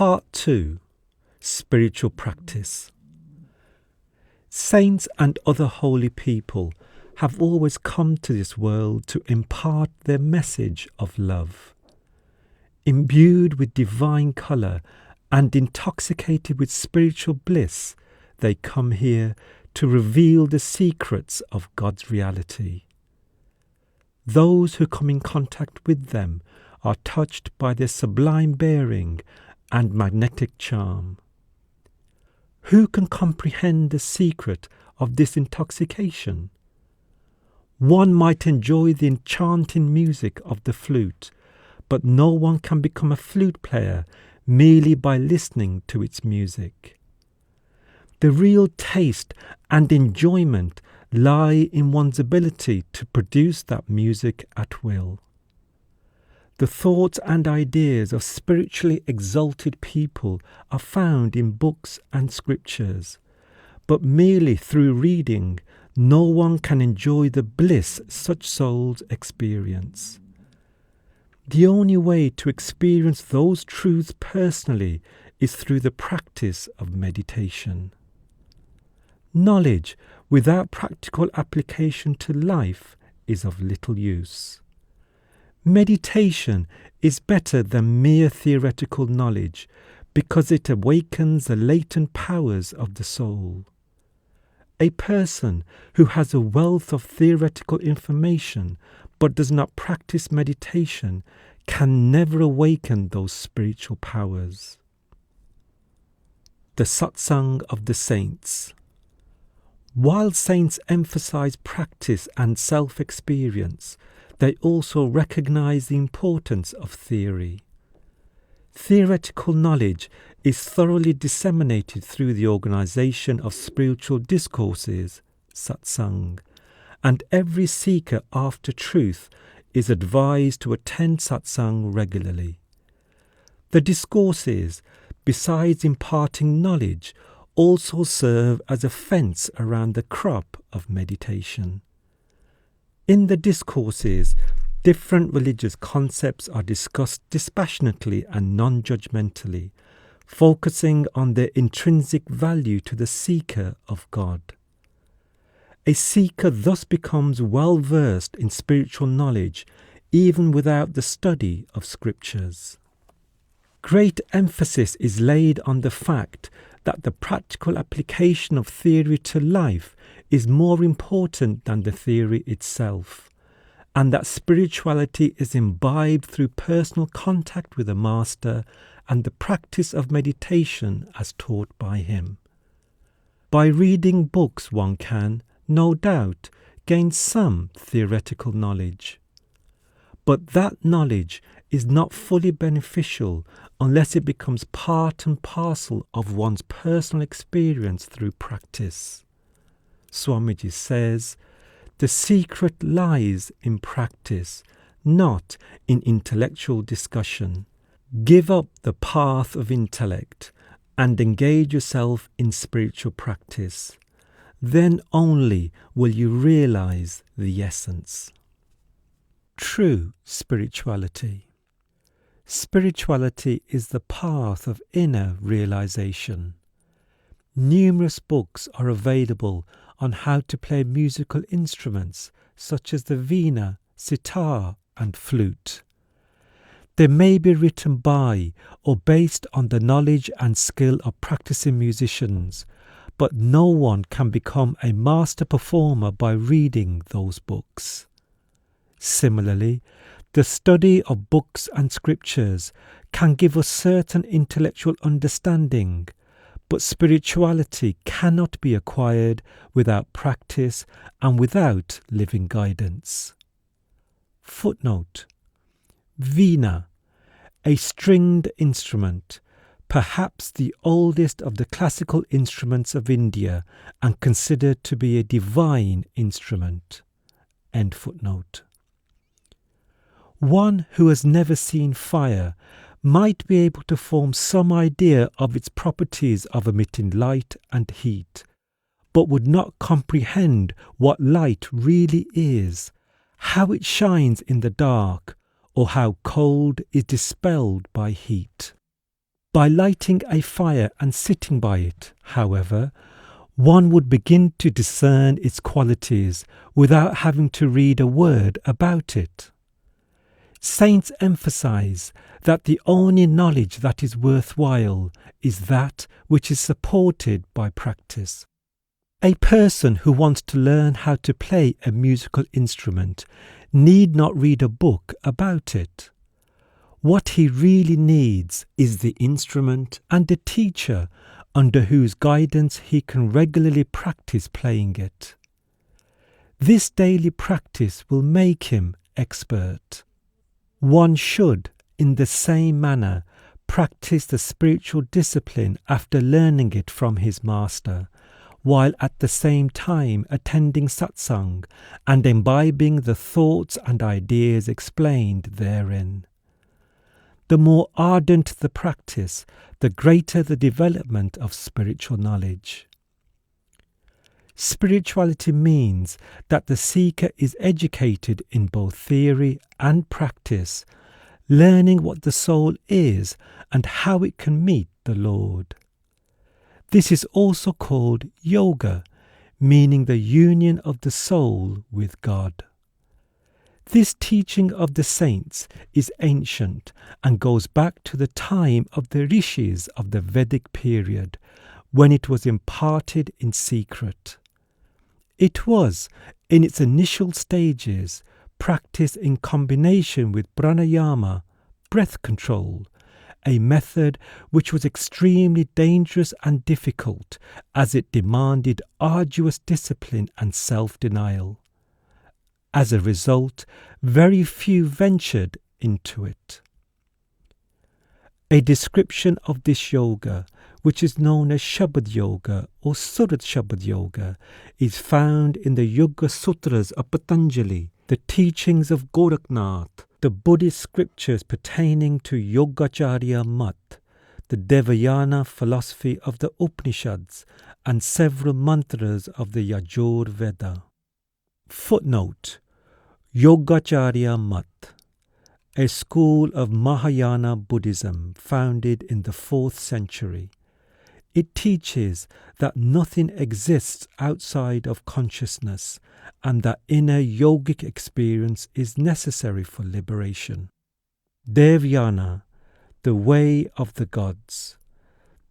Part 2. Spiritual Practice. Saints and other holy people have always come to this world to impart their message of love. Imbued with divine colour and intoxicated with spiritual bliss, they come here to reveal the secrets of God's reality. Those who come in contact with them are touched by their sublime bearing and magnetic charm. Who can comprehend the secret of this intoxication? One might enjoy the enchanting music of the flute, but no one can become a flute player merely by listening to its music. The real taste and enjoyment lie in one's ability to produce that music at will. The thoughts and ideas of spiritually exalted people are found in books and scriptures, but merely through reading, no one can enjoy the bliss such souls experience. The only way to experience those truths personally is through the practice of meditation. Knowledge without practical application to life is of little use. Meditation is better than mere theoretical knowledge because it awakens the latent powers of the soul. A person who has a wealth of theoretical information but does not practice meditation can never awaken those spiritual powers. The Satsang of the Saints. While saints emphasize practice and self-experience, they also recognize the importance of theory. Theoretical knowledge is thoroughly disseminated through the organization of spiritual discourses, satsang, and every seeker after truth is advised to attend satsang regularly. The discourses, besides imparting knowledge, also serve as a fence around the crop of meditation. In the discourses, different religious concepts are discussed dispassionately and non-judgmentally, focusing on their intrinsic value to the seeker of God. A seeker thus becomes well versed in spiritual knowledge even without the study of scriptures. Great emphasis is laid on the fact that the practical application of theory to life is more important than the theory itself, and that spirituality is imbibed through personal contact with the Master and the practice of meditation as taught by him. By reading books one can, no doubt, gain some theoretical knowledge. But that knowledge is not fully beneficial unless it becomes part and parcel of one's personal experience through practice. Swamiji says, the secret lies in practice, not in intellectual discussion. Give up the path of intellect and engage yourself in spiritual practice. Then only will you realize the essence. True spirituality. Spirituality is the path of inner realization. Numerous books are available on how to play musical instruments such as the veena, sitar and flute. They may be written by or based on the knowledge and skill of practicing musicians, but no one can become a master performer by reading those books. Similarly, the study of books and scriptures can give us certain intellectual understanding, but spirituality cannot be acquired without practice and without living guidance. Footnote: Veena, a stringed instrument, perhaps the oldest of the classical instruments of India and considered to be a divine instrument. End footnote. One who has never seen fire might be able to form some idea of its properties of emitting light and heat, but would not comprehend what light really is, how it shines in the dark, or how cold is dispelled by heat. By lighting a fire and sitting by it, however, one would begin to discern its qualities without having to read a word about it. Saints emphasize that the only knowledge that is worthwhile is that which is supported by practice. A person who wants to learn how to play a musical instrument need not read a book about it. What he really needs is the instrument and a teacher under whose guidance he can regularly practice playing it. This daily practice will make him expert. One should, in the same manner, practice the spiritual discipline after learning it from his master, while at the same time attending satsang and imbibing the thoughts and ideas explained therein. The more ardent the practice, the greater the development of spiritual knowledge. Spirituality means that the seeker is educated in both theory and practice, learning what the soul is and how it can meet the Lord. This is also called yoga, meaning the union of the soul with God. This teaching of the saints is ancient and goes back to the time of the rishis of the Vedic period, when it was imparted in secret. It was, in its initial stages, practiced in combination with pranayama, breath control, a method which was extremely dangerous and difficult as it demanded arduous discipline and self-denial. As a result, very few ventured into it. A description of this yoga, which is known as Shabad Yoga or Surat Shabad Yoga, is found in the Yoga Sutras of Patanjali, the teachings of Goraknath, the Buddhist scriptures pertaining to Yogacharya Mat, the Devayana philosophy of the Upanishads, and several mantras of the Yajur Veda. Footnote: Yogacharya Mat, a school of Mahayana Buddhism founded in the 4th century. It teaches that nothing exists outside of consciousness and that inner yogic experience is necessary for liberation. Devayana, the way of the gods,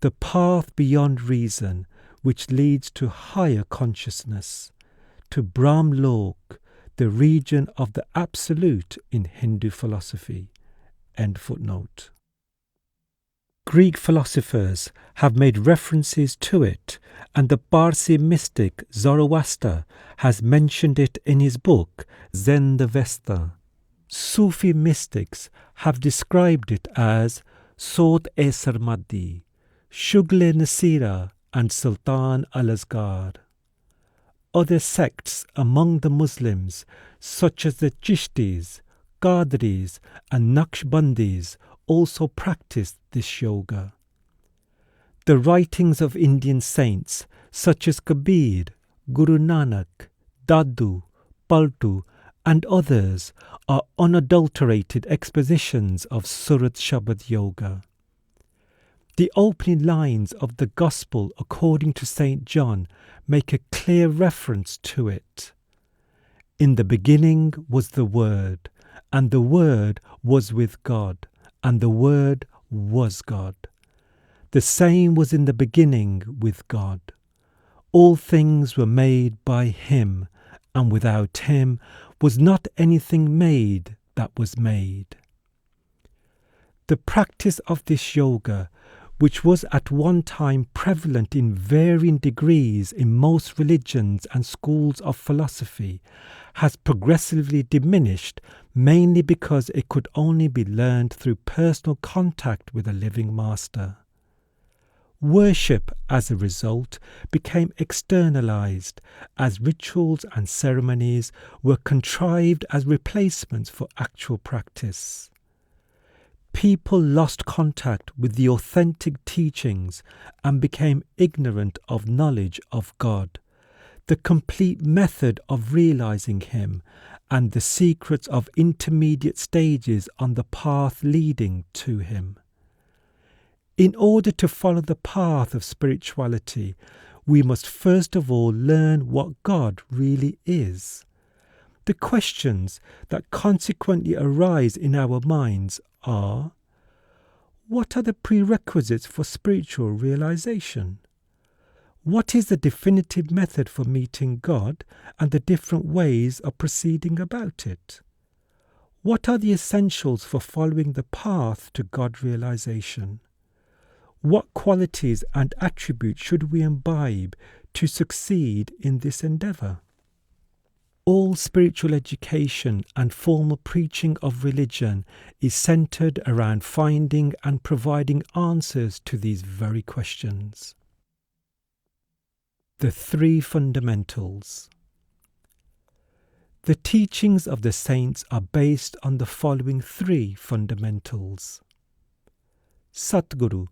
the path beyond reason which leads to higher consciousness, to Brahmlok, the region of the Absolute in Hindu philosophy. End footnote. Greek philosophers have made references to it, and the Parsi mystic Zoroaster has mentioned it in his book Zendavesta. Sufi mystics have described it as Sot-e-Sarmadi, Shugle Nasira and Sultan al-Asgar. Other sects among the Muslims, such as the Chishtis, Qadris and Naqshbandis, also practiced this yoga. The writings of Indian saints such as Kabir, Guru Nanak, Dadu, Paltu and others are unadulterated expositions of Surat Shabad Yoga. The opening lines of the Gospel according to St. John make a clear reference to it. In the beginning was the Word, and the Word was with God, and the Word was God. The same was in the beginning with God. All things were made by Him, and without Him was not anything made that was made. The practice of this yoga, which was at one time prevalent in varying degrees in most religions and schools of philosophy, has progressively diminished, mainly because it could only be learned through personal contact with a living master. Worship, as a result, became externalized, as rituals and ceremonies were contrived as replacements for actual practice. People lost contact with the authentic teachings and became ignorant of knowledge of God, the complete method of realizing Him, and the secrets of intermediate stages on the path leading to Him. In order to follow the path of spirituality, we must first of all learn what God really is. The questions that consequently arise in our minds are: what are the prerequisites for spiritual realization? What is the definitive method for meeting God and the different ways of proceeding about it? What are the essentials for following the path to God realization? What qualities and attributes should we imbibe to succeed in this endeavour? All spiritual education and formal preaching of religion is centred around finding and providing answers to these very questions. The three fundamentals. The teachings of the saints are based on the following three fundamentals. Satguru,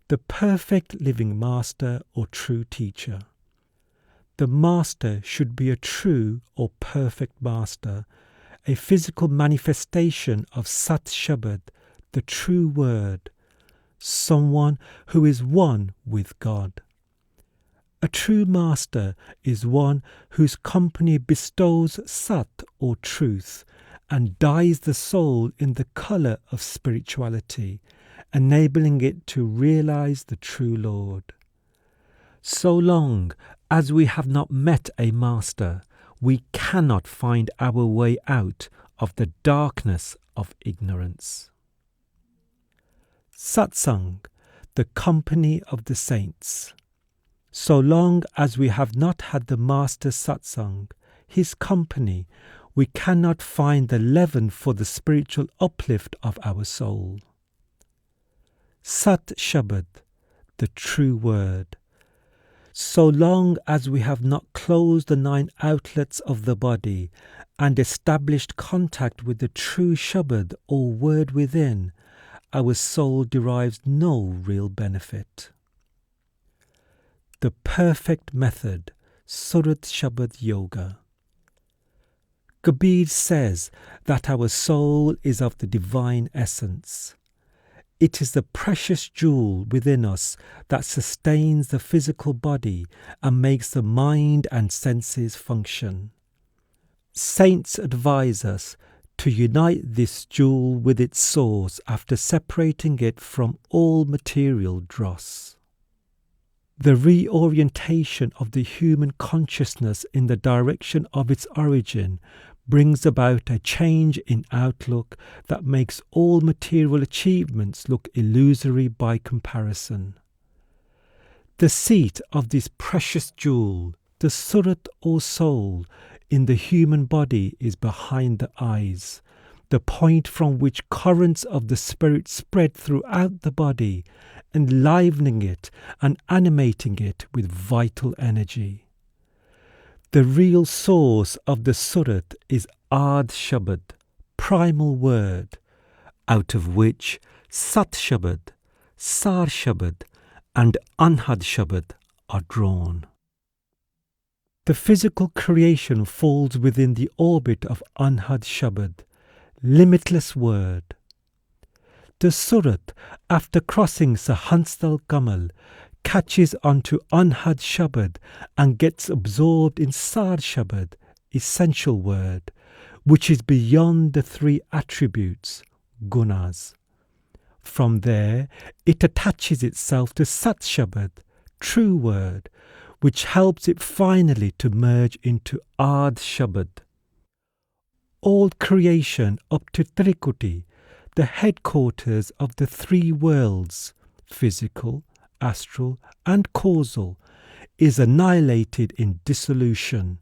the perfect living master or true teacher. The master should be a true or perfect master, a physical manifestation of Sat Shabad, the true word, someone who is one with God. A true master is one whose company bestows Sat or truth and dyes the soul in the colour of spirituality, enabling it to realize the true Lord. So long as we have not met a master, we cannot find our way out of the darkness of ignorance. Satsang, the company of the saints. So long as we have not had the master Satsang, his company, we cannot find the leaven for the spiritual uplift of our soul. Sat Shabad, the true word. So long as we have not closed the 9 outlets of the body and established contact with the true Shabad or word within, our soul derives no real benefit. The perfect method, Surat Shabad Yoga. Kabir says that our soul is of the divine essence. It is the precious jewel within us that sustains the physical body and makes the mind and senses function. Saints advise us to unite this jewel with its source after separating it from all material dross. The reorientation of the human consciousness in the direction of its origin brings about a change in outlook that makes all material achievements look illusory by comparison. The seat of this precious jewel, the surat or soul, in the human body is behind the eyes, the point from which currents of the spirit spread throughout the body, enlivening it and animating it with vital energy. The real source of the Surat is Ard Shabad, primal word, out of which Sat Shabad, Sar Shabad and Anhad Shabad are drawn. The physical creation falls within the orbit of Anhad Shabad, limitless word. The Surat, after crossing Sahanstal Kamal, catches onto Anhad Shabad and gets absorbed in Sar Shabad, essential word, which is beyond the 3 attributes, gunas. From there, it attaches itself to Sat Shabad, true word, which helps it finally to merge into Ard Shabad. All creation up to Trikuti, the headquarters of the 3 worlds, physical, astral and causal, is annihilated in dissolution,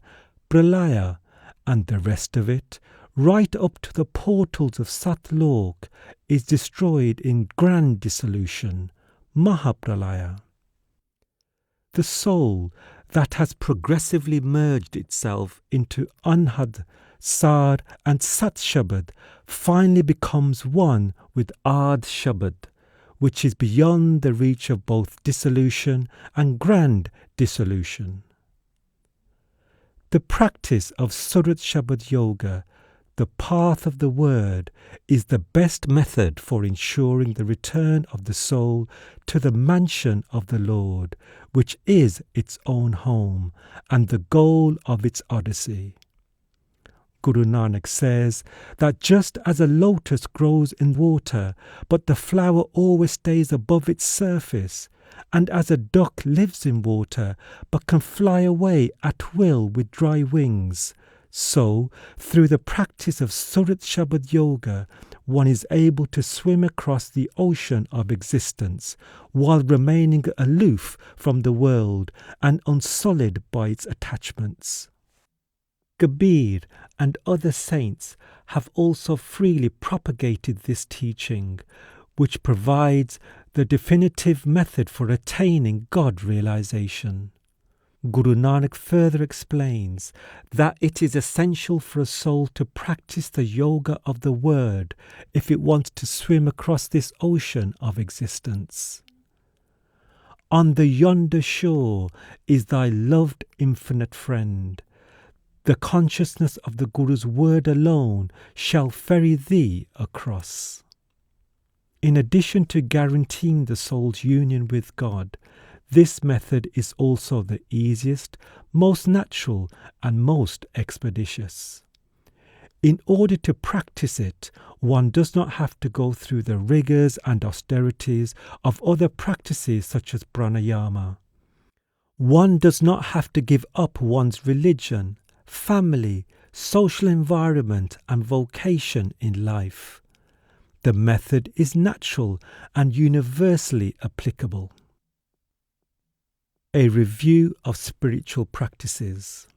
pralaya, and the rest of it, right up to the portals of Satlok, is destroyed in grand dissolution, mahapralaya. The soul that has progressively merged itself into Anhad, Sar and Sat Shabad finally becomes one with Ard Shabad, which is beyond the reach of both dissolution and grand dissolution. The practice of Surat Shabad Yoga, The path of the word is the best method for ensuring the return of the soul to the mansion of the Lord, which is its own home and the goal of its odyssey. Guru Nanak says that just as a lotus grows in water, but the flower always stays above its surface, and as a duck lives in water, but can fly away at will with dry wings, so, through the practice of Surat Shabad Yoga, one is able to swim across the ocean of existence while remaining aloof from the world and unsullied by its attachments. Kabir and other saints have also freely propagated this teaching, which provides the definitive method for attaining God realization. Guru Nanak further explains that it is essential for a soul to practice the yoga of the word if it wants to swim across this ocean of existence. On the yonder shore is thy loved infinite friend. The consciousness of the Guru's word alone shall ferry thee across. In addition to guaranteeing the soul's union with God, this method is also the easiest, most natural, and most expeditious. In order to practice it, one does not have to go through the rigors and austerities of other practices such as pranayama. One does not have to give up one's religion, family, social environment, and vocation in life. The method is natural and universally applicable. A review of spiritual practices.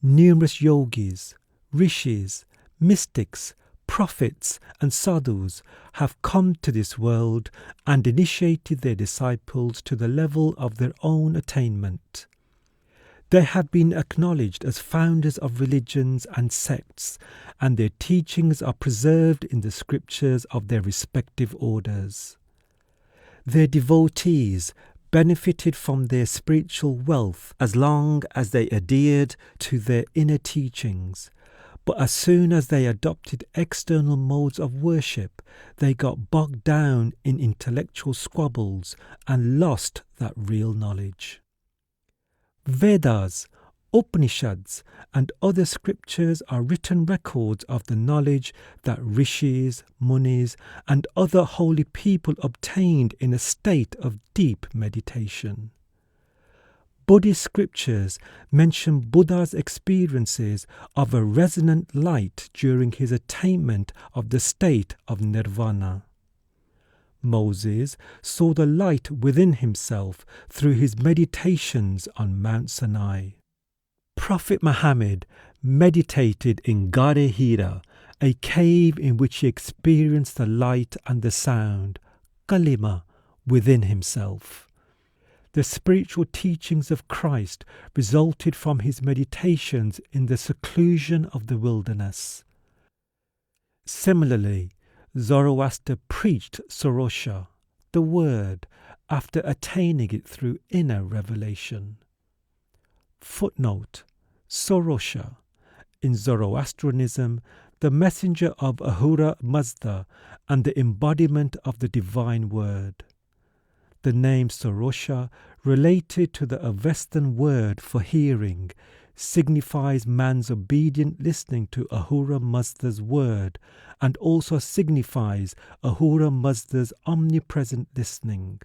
Numerous yogis, rishis, mystics, prophets, and sadhus have come to this world and initiated their disciples to the level of their own attainment. They have been acknowledged as founders of religions and sects, and their teachings are preserved in the scriptures of their respective orders. Their devotees benefited from their spiritual wealth as long as they adhered to their inner teachings, but as soon as they adopted external modes of worship, they got bogged down in intellectual squabbles and lost that real knowledge. Vedas, Upanishads, and other scriptures are written records of the knowledge that rishis, munis, and other holy people obtained in a state of deep meditation. Buddhist scriptures mention Buddha's experiences of a resonant light during his attainment of the state of nirvana. Moses saw the light within himself through his meditations on Mount Sinai. Prophet Muhammad meditated in Gare Hira, a cave in which he experienced the light and the sound, kalima, within himself. The spiritual teachings of Christ resulted from his meditations in the seclusion of the wilderness. Similarly, Zoroaster preached Sorosha, the word, after attaining it through inner revelation. Footnote: Sorosha, in Zoroastrianism, the messenger of Ahura Mazda and the embodiment of the divine word. The name Sorosha, related to the Avestan word for hearing, signifies man's obedient listening to Ahura Mazda's word, and also signifies Ahura Mazda's omnipresent listening.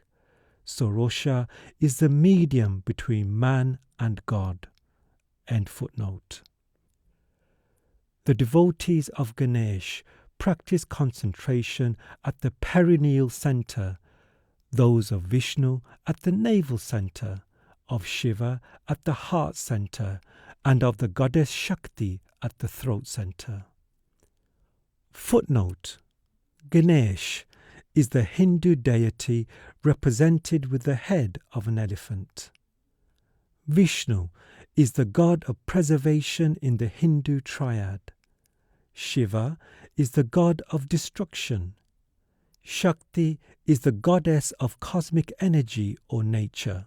Sorosha is the medium between man and God. End footnote. The devotees of Ganesh practice concentration at the perineal center, those of Vishnu at the navel center, of Shiva at the heart center, and of the goddess Shakti at the throat center. Footnote: Ganesh is the Hindu deity represented with the head of an elephant. Vishnu is the god of preservation in the Hindu triad. Shiva is the god of destruction. Shakti is the goddess of cosmic energy or nature.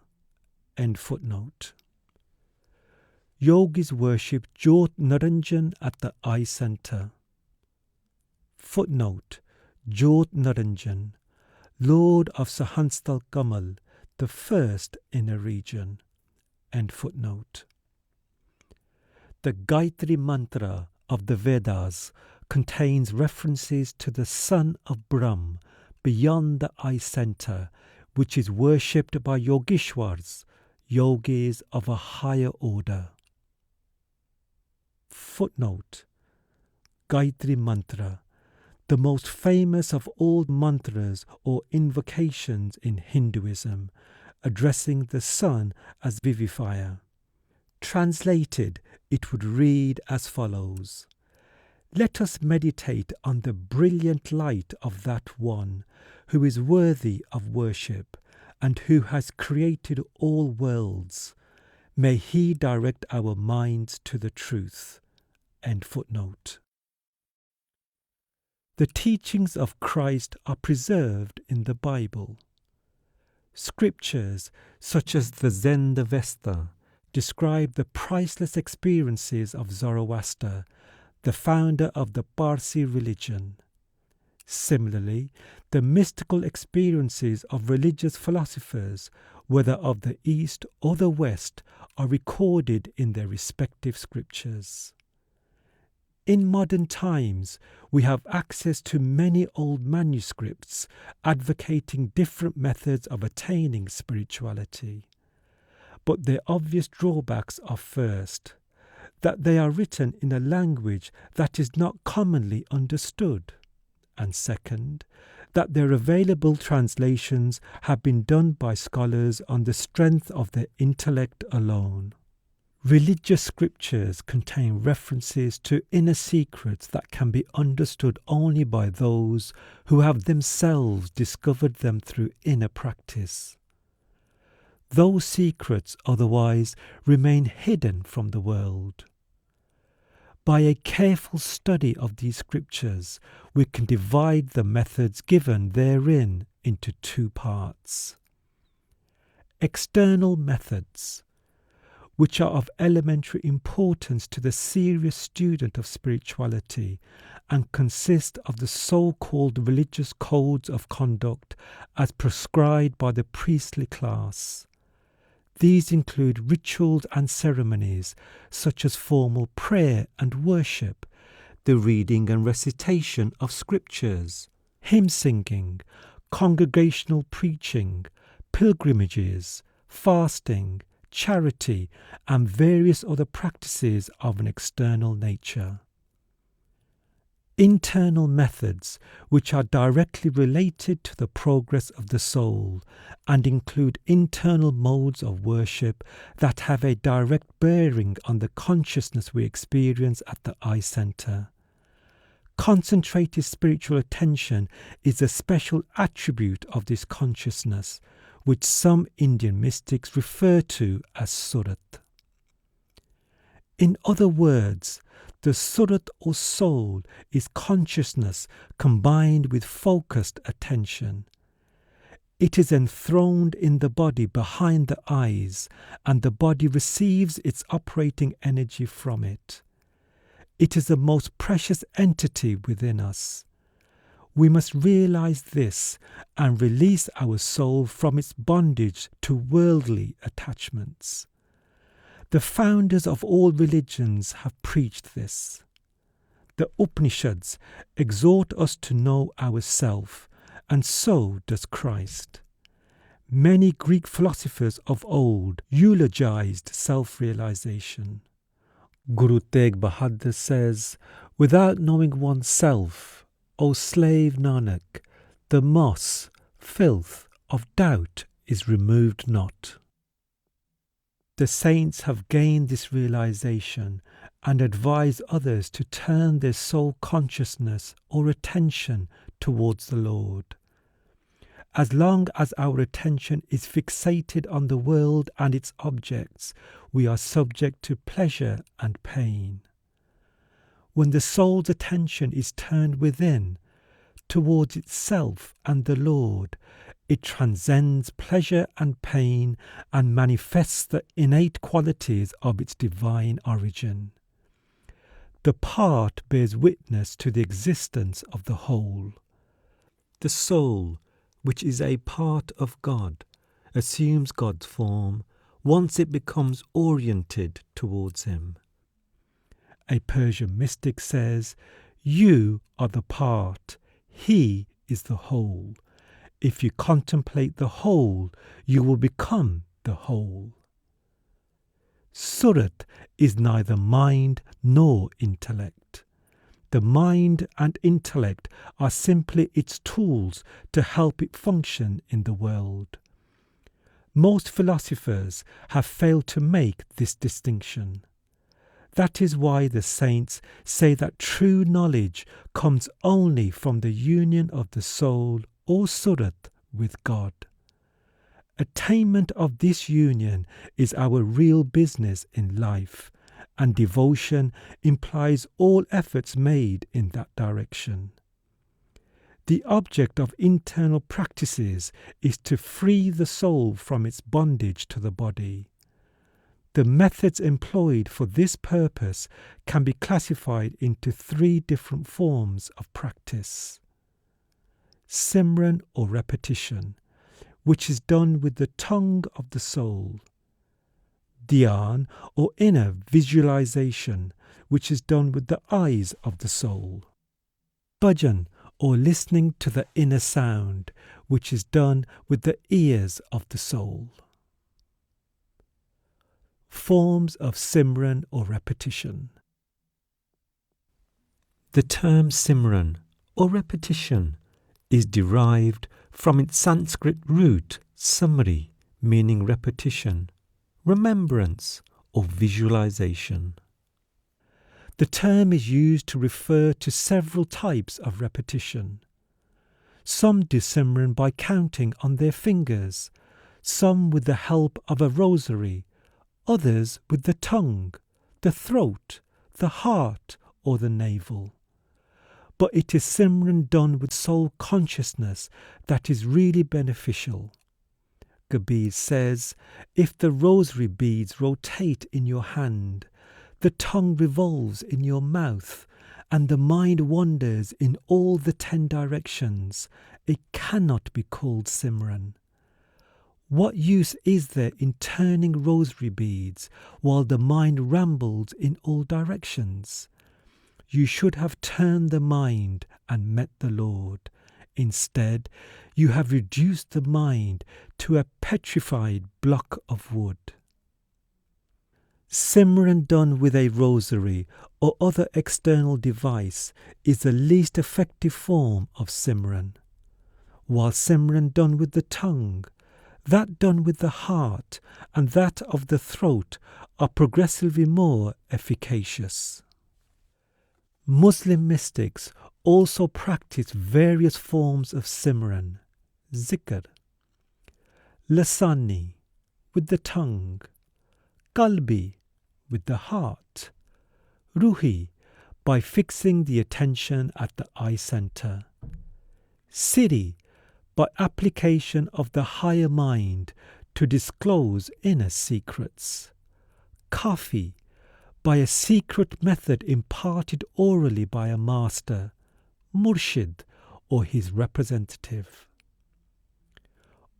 End footnote. Yogis worship Jyot Naranjan at the eye center. Footnote: Jyot Naranjan, Lord of Sahanstal Kamal, the first inner region. End footnote. The Gayatri Mantra of the Vedas contains references to the Son of Brahm beyond the eye center, which is worshipped by Yogeshwars, yogis of a higher order. Footnote: Gayatri Mantra, the most famous of all mantras or invocations in Hinduism, addressing the sun as vivifier. Translated, it would read as follows: Let us meditate on the brilliant light of that one who is worthy of worship and who has created all worlds. May he direct our minds to the truth. End footnote. The teachings of Christ are preserved in the Bible. Scriptures such as the Zend-Avesta describe the priceless experiences of Zoroaster, the founder of the Parsi religion. Similarly, the mystical experiences of religious philosophers, whether of the East or the West, are recorded in their respective scriptures. In modern times, we have access to many old manuscripts advocating different methods of attaining spirituality. But their obvious drawbacks are first, that they are written in a language that is not commonly understood, and second, that their available translations have been done by scholars on the strength of their intellect alone. Religious scriptures contain references to inner secrets that can be understood only by those who have themselves discovered them through inner practice. Those secrets otherwise remain hidden from the world. By a careful study of these scriptures, we can divide the methods given therein into two parts. External methods, which are of elementary importance to the serious student of spirituality and consist of the so-called religious codes of conduct as prescribed by the priestly class. These include rituals and ceremonies such as formal prayer and worship, the reading and recitation of scriptures, hymn singing, congregational preaching, pilgrimages, fasting, charity, and various other practices of an external nature. Internal methods, which are directly related to the progress of the soul and include internal modes of worship that have a direct bearing on the consciousness we experience at the eye center. Concentrated spiritual attention is a special attribute of this consciousness, which some Indian mystics refer to as surat. In other words, the surat or soul is consciousness combined with focused attention. It is enthroned in the body behind the eyes, and the body receives its operating energy from it. It is the most precious entity within us. We must realize this and release our soul from its bondage to worldly attachments. The founders of all religions have preached this. The Upanishads exhort us to know ourself, and so does Christ. Many Greek philosophers of old eulogized self-realization. Guru Tegh Bahadur says, "Without knowing oneself, O slave Nanak, the moss, filth of doubt is removed not." The saints have gained this realization and advise others to turn their soul consciousness or attention towards the Lord. As long as our attention is fixated on the world and its objects, we are subject to pleasure and pain. When the soul's attention is turned within, towards itself and the Lord, It transcends pleasure and pain and manifests the innate qualities of its divine origin. The part bears witness to the existence of the whole. The soul, which is a part of God, assumes God's form once it becomes oriented towards Him. A Persian mystic says, "You are the part, He is the whole. If you contemplate the whole, you will become the whole." Surat is neither mind nor intellect. The mind and intellect are simply its tools to help it function in the world. Most philosophers have failed to make this distinction. That is why the saints say that true knowledge comes only from the union of the soul or surat with God. Attainment of this union is our real business in life, and devotion implies all efforts made in that direction. The object of internal practices is to free the soul from its bondage to the body. The methods employed for this purpose can be classified into 3 different forms of practice. Simran or repetition, which is done with the tongue of the soul. Dhyan or inner visualization, which is done with the eyes of the soul. Bhajan or listening to the inner sound, which is done with the ears of the soul. Forms of Simran or repetition. The term Simran or repetition is derived from its Sanskrit root samri, meaning repetition, remembrance or visualization. The term is used to refer to several types of repetition. Some do Simran by counting on their fingers, some with the help of a rosary, others with the tongue, the throat, the heart or the navel. But it is Simran done with soul consciousness that is really beneficial. Kabir says, if the rosary beads rotate in your hand, the tongue revolves in your mouth, and the mind wanders in all the 10 directions, it cannot be called Simran. What use is there in turning rosary beads while the mind rambles in all directions? You should have turned the mind and met the Lord. Instead, you have reduced the mind to a petrified block of wood. Simran done with a rosary or other external device is the least effective form of Simran, while Simran done with the tongue, that done with the heart, and that of the throat are progressively more efficacious. Muslim mystics also practice various forms of Simran, zikr, lasani, with the tongue, qalbi, with the heart, ruhi, by fixing the attention at the eye center, siri, by application of the higher mind to disclose inner secrets, kafi, by a secret method imparted orally by a master, murshid, or his representative.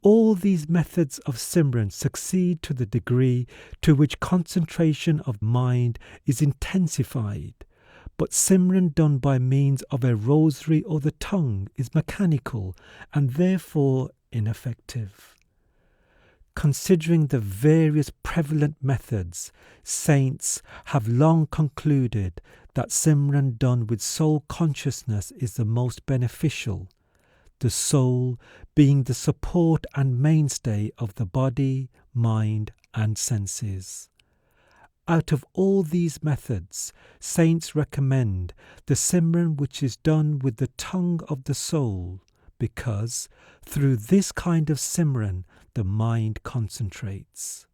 All these methods of Simran succeed to the degree to which concentration of mind is intensified, but Simran done by means of a rosary or the tongue is mechanical and therefore ineffective. Considering the various prevalent methods, saints have long concluded that Simran done with soul consciousness is the most beneficial, the soul being the support and mainstay of the body, mind and senses. Out of all these methods, saints recommend the Simran which is done with the tongue of the soul, because through this kind of Simran the mind concentrates.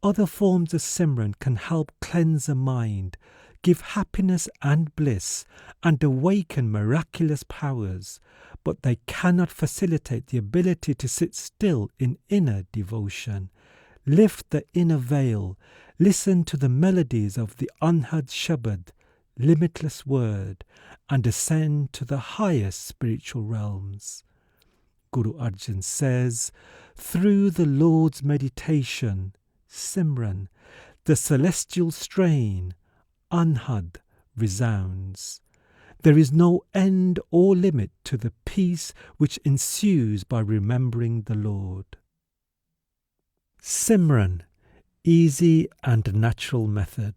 Other forms of Simran can help cleanse a mind, give happiness and bliss, and awaken miraculous powers, but they cannot facilitate the ability to sit still in inner devotion. Lift the inner veil, listen to the melodies of the unheard Shabad, limitless word, and ascend to the highest spiritual realms. Guru Arjan says, through the Lord's meditation, Simran, the celestial strain, unheard, resounds. There is no end or limit to the peace which ensues by remembering the Lord. Simran, easy and natural method.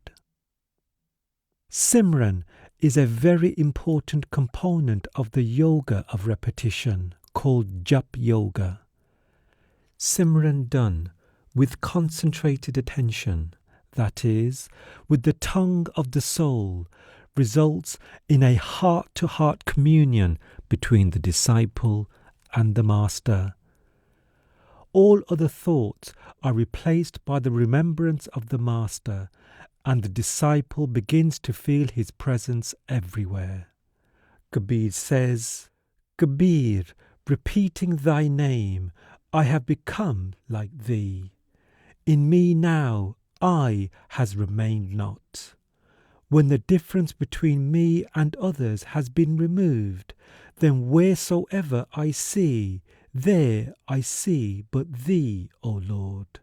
Simran is a very important component of the yoga of repetition called Jap Yoga. Simran done with concentrated attention, that is, with the tongue of the soul, results in a heart-to-heart communion between the disciple and the master. All other thoughts are replaced by the remembrance of the master, and the disciple begins to feel his presence everywhere. Kabir says, Kabir, repeating thy name, I have become like thee. In me now I has remained not. When the difference between me and others has been removed, then wheresoever I see, there I see but thee, O Lord.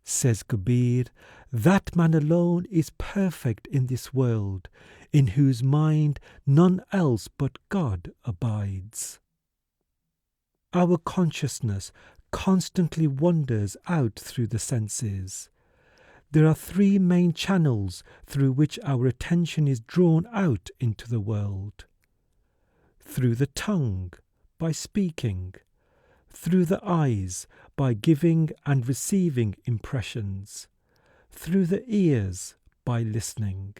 Says Kabir, that man alone is perfect in this world, in whose mind none else but God abides. Our consciousness constantly wanders out through the senses. There are three main channels through which our attention is drawn out into the world. Through the tongue, by speaking. Through the eyes, by giving and receiving impressions. Through the ears, by listening.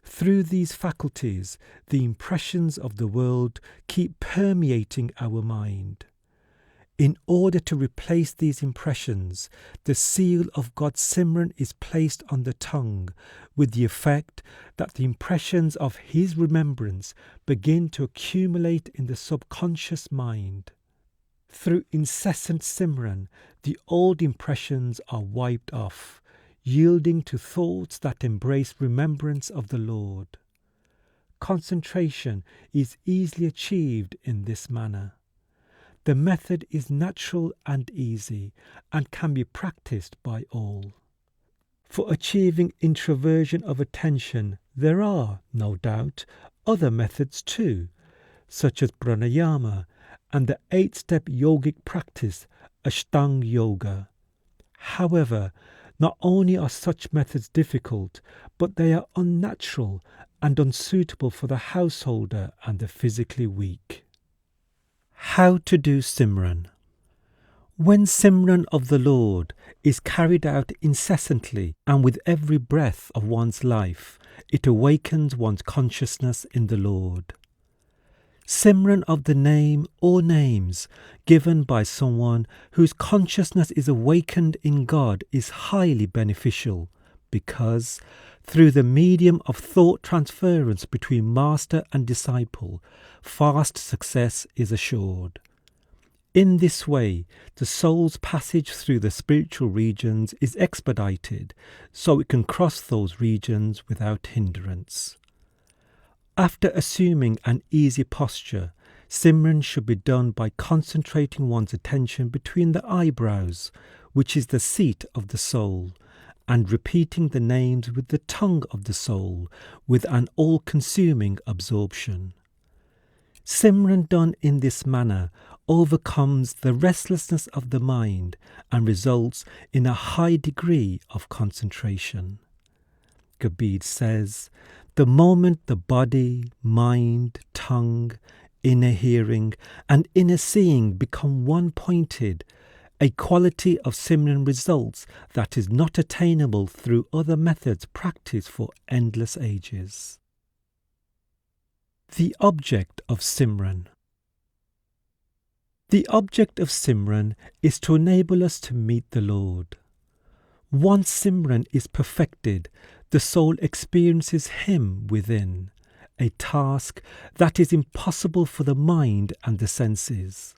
Through these faculties, the impressions of the world keep permeating our mind. In order to replace these impressions, the seal of God's Simran is placed on the tongue, with the effect that the impressions of His remembrance begin to accumulate in the subconscious mind. Through incessant Simran, the old impressions are wiped off, yielding to thoughts that embrace remembrance of the Lord. Concentration is easily achieved in this manner. The method is natural and easy and can be practiced by all. For achieving introversion of attention, there are, no doubt, other methods too, such as pranayama and the 8-step yogic practice, Ashtanga Yoga. However, not only are such methods difficult, but they are unnatural and unsuitable for the householder and the physically weak. How to do Simran. When Simran of the Lord is carried out incessantly and with every breath of one's life, it awakens one's consciousness in the Lord. Simran of the name or names given by someone whose consciousness is awakened in God is highly beneficial because, through the medium of thought transference between master and disciple, fast success is assured. In this way, the soul's passage through the spiritual regions is expedited, so it can cross those regions without hindrance. After assuming an easy posture, Simran should be done by concentrating one's attention between the eyebrows, which is the seat of the soul, and repeating the names with the tongue of the soul, with an all-consuming absorption. Simran done in this manner overcomes the restlessness of the mind and results in a high degree of concentration. Kabir says, the moment the body, mind, tongue, inner hearing and inner seeing become one-pointed, a quality of Simran results that is not attainable through other methods practiced for endless ages. The object of Simran. The object of Simran is to enable us to meet the Lord. Once Simran is perfected, the soul experiences Him within, a task that is impossible for the mind and the senses.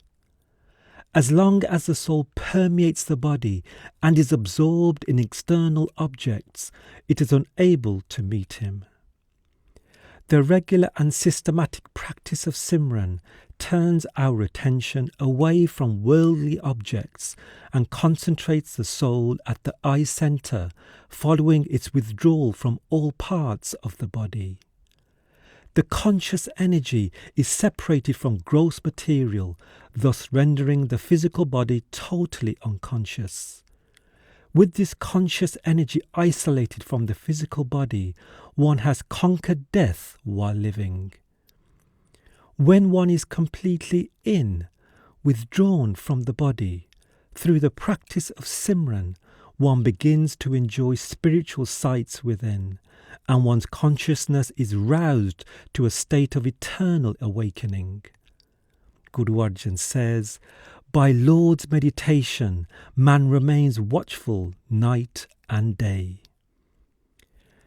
As long as the soul permeates the body and is absorbed in external objects, it is unable to meet him. The regular and systematic practice of Simran turns our attention away from worldly objects and concentrates the soul at the eye center, following its withdrawal from all parts of the body. The conscious energy is separated from gross material, thus rendering the physical body totally unconscious. With this conscious energy isolated from the physical body, one has conquered death while living. When one is completely withdrawn from the body, through the practice of Simran, one begins to enjoy spiritual sights within, and one's consciousness is roused to a state of eternal awakening. Guru Arjan says, by Lord's meditation, man remains watchful night and day.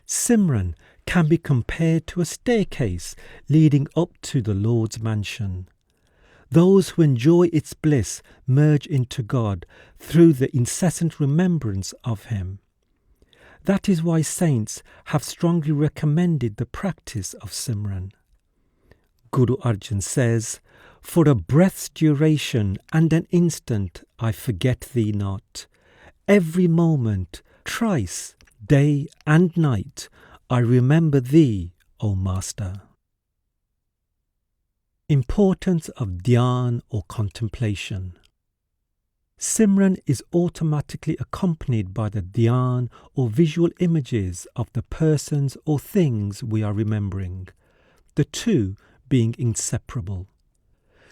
Simran can be compared to a staircase leading up to the Lord's mansion. Those who enjoy its bliss merge into God through the incessant remembrance of Him. That is why saints have strongly recommended the practice of Simran. Guru Arjan says, for a breath's duration and an instant I forget thee not. Every moment, thrice, day and night, I remember thee, O Master. Importance of Dhyan or contemplation. Simran is automatically accompanied by the dhyan or visual images of the persons or things we are remembering, the two being inseparable.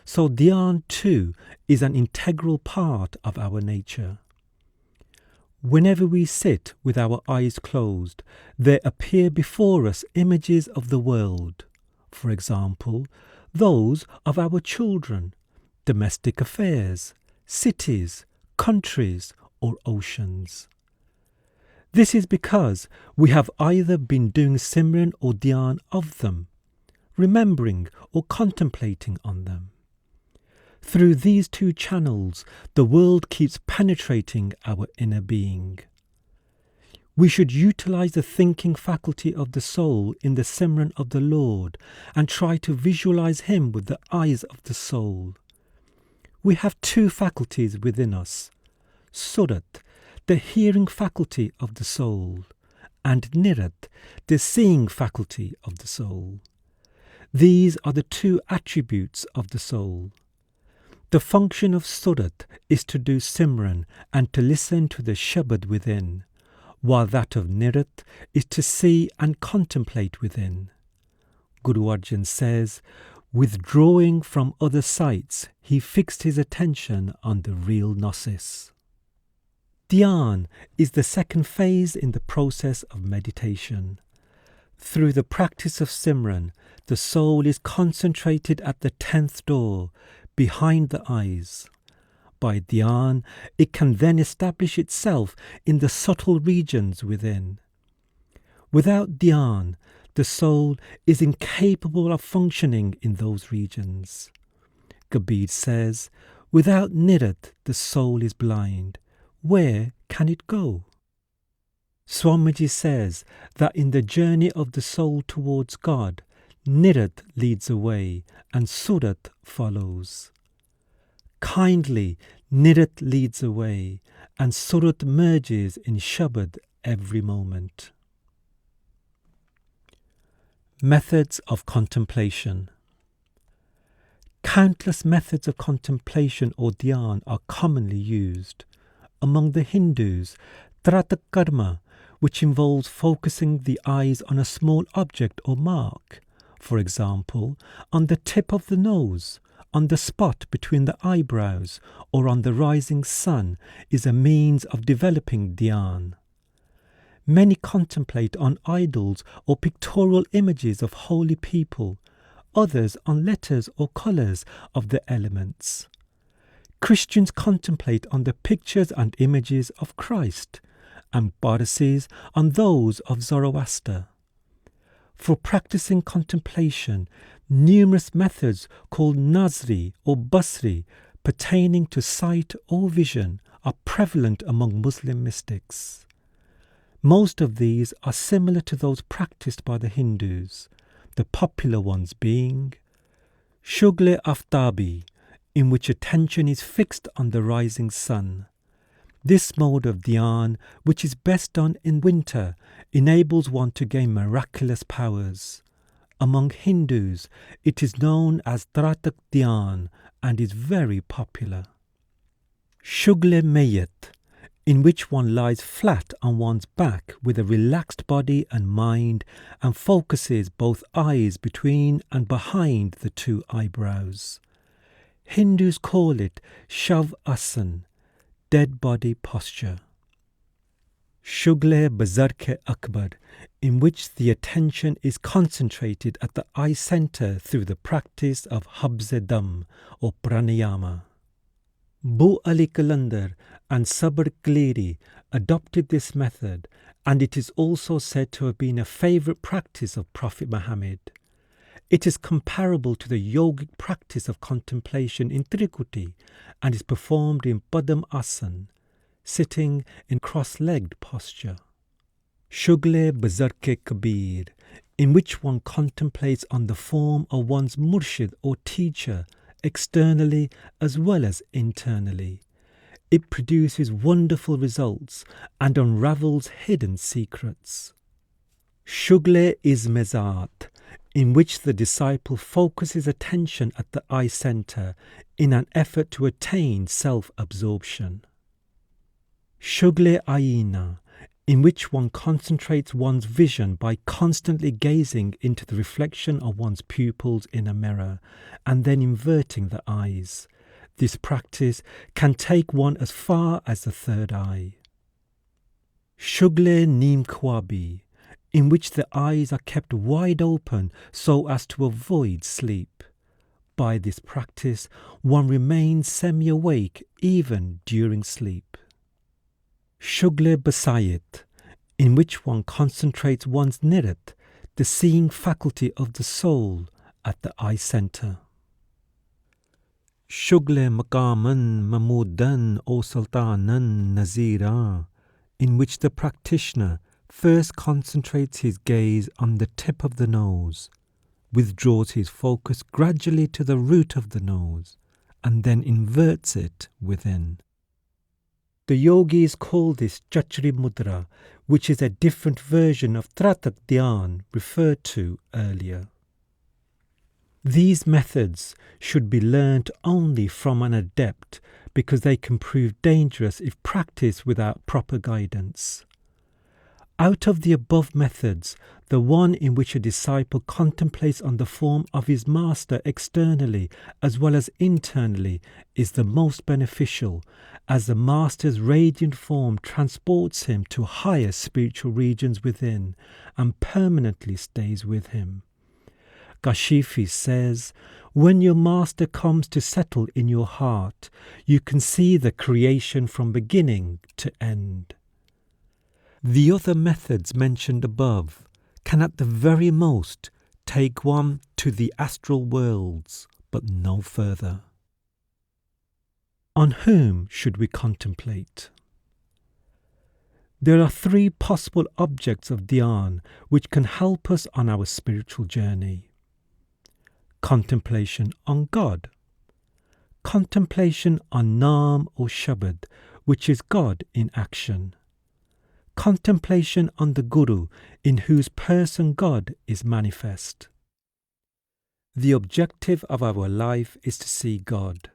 So dhyan too is an integral part of our nature. Whenever we sit with our eyes closed, there appear before us images of the world, for example, those of our children, domestic affairs, cities, countries, or oceans. This is because we have either been doing Simran or Dhyan of them, remembering or contemplating on them. Through these two channels, the world keeps penetrating our inner being. We should utilize the thinking faculty of the soul in the Simran of the Lord and try to visualize Him with the eyes of the soul. We have two faculties within us, Surat, the hearing faculty of the soul, and Nirat, the seeing faculty of the soul. These are the two attributes of the soul. The function of Surat is to do Simran and to listen to the Shabad within, while that of Nirat is to see and contemplate within. Guru Arjan says, withdrawing from other sights, he fixed his attention on the real Gnosis. Dhyan is the second phase in the process of meditation. Through the practice of Simran, the soul is concentrated at the 10th door, behind the eyes. By Dhyan, it can then establish itself in the subtle regions within. Without Dhyan, the soul is incapable of functioning in those regions. Kabir says, without Nirat, the soul is blind. Where can it go? Swamiji says that in the journey of the soul towards God, Nirat leads the way and Surat follows. Kindly, Nirat leads the way and Surat merges in Shabad every moment. Methods of contemplation. Countless methods of contemplation or dhyan are commonly used. Among the Hindus, Tratakarma, which involves focusing the eyes on a small object or mark, for example, on the tip of the nose, on the spot between the eyebrows, or on the rising sun, is a means of developing dhyan. Many contemplate on idols or pictorial images of holy people, others on letters or colours of the elements. Christians contemplate on the pictures and images of Christ, and Parsis on those of Zoroaster. For practicing contemplation, numerous methods called Nazri or Basri pertaining to sight or vision are prevalent among Muslim mystics. Most of these are similar to those practiced by the Hindus, the popular ones being Shugle Aftabi, in which attention is fixed on the rising sun. This mode of dhyan, which is best done in winter, enables one to gain miraculous powers. Among Hindus, it is known as Tratak Dhyan and is very popular. Shugle Mayat, in which one lies flat on one's back with a relaxed body and mind and focuses both eyes between and behind the two eyebrows. Hindus call it Shav Asan, dead body posture. Shugle Bazarke Akbar, in which the attention is concentrated at the eye center through the practice of Habze Dam or Pranayama. Bu Ali Kalandar and Sabr Kleri adopted this method, and it is also said to have been a favorite practice of Prophet Muhammad. It is comparable to the yogic practice of contemplation in Trikuti and is performed in Padam Asan, sitting in cross-legged posture. Shugle Bazarke Kabir, in which one contemplates on the form of one's murshid or teacher, externally as well as internally. It produces wonderful results and unravels hidden secrets. Shugle Izmezat, in which the disciple focuses attention at the eye center in an effort to attain self-absorption. Shugle Aina, in which one concentrates one's vision by constantly gazing into the reflection of one's pupils in a mirror and then inverting the eyes. This practice can take one as far as the third eye. Shugle Neem Kwabi, in which the eyes are kept wide open so as to avoid sleep. By this practice, one remains semi-awake even during sleep. Shugle Basayit, in which one concentrates one's nirat, the seeing faculty of the soul, at the eye center. Shugle Makaman Mamudan O Sultanan Nazira, in which the practitioner first concentrates his gaze on the tip of the nose, withdraws his focus gradually to the root of the nose, and then inverts it within. The yogis call this Chachri Mudra, which is a different version of Tratak Dhyan referred to earlier. These methods should be learnt only from an adept because they can prove dangerous if practiced without proper guidance. Out of the above methods, the one in which a disciple contemplates on the form of his master externally as well as internally is the most beneficial, as the master's radiant form transports him to higher spiritual regions within and permanently stays with him. Kashifi says, when your master comes to settle in your heart, you can see the creation from beginning to end. The other methods mentioned above can at the very most take one to the astral worlds, but no further. On whom should we contemplate? There are three possible objects of dhyan which can help us on our spiritual journey. Contemplation on God. Contemplation on Naam or Shabad, which is God in action. Contemplation on the Guru, in whose person God is manifest. The objective of our life is to see God,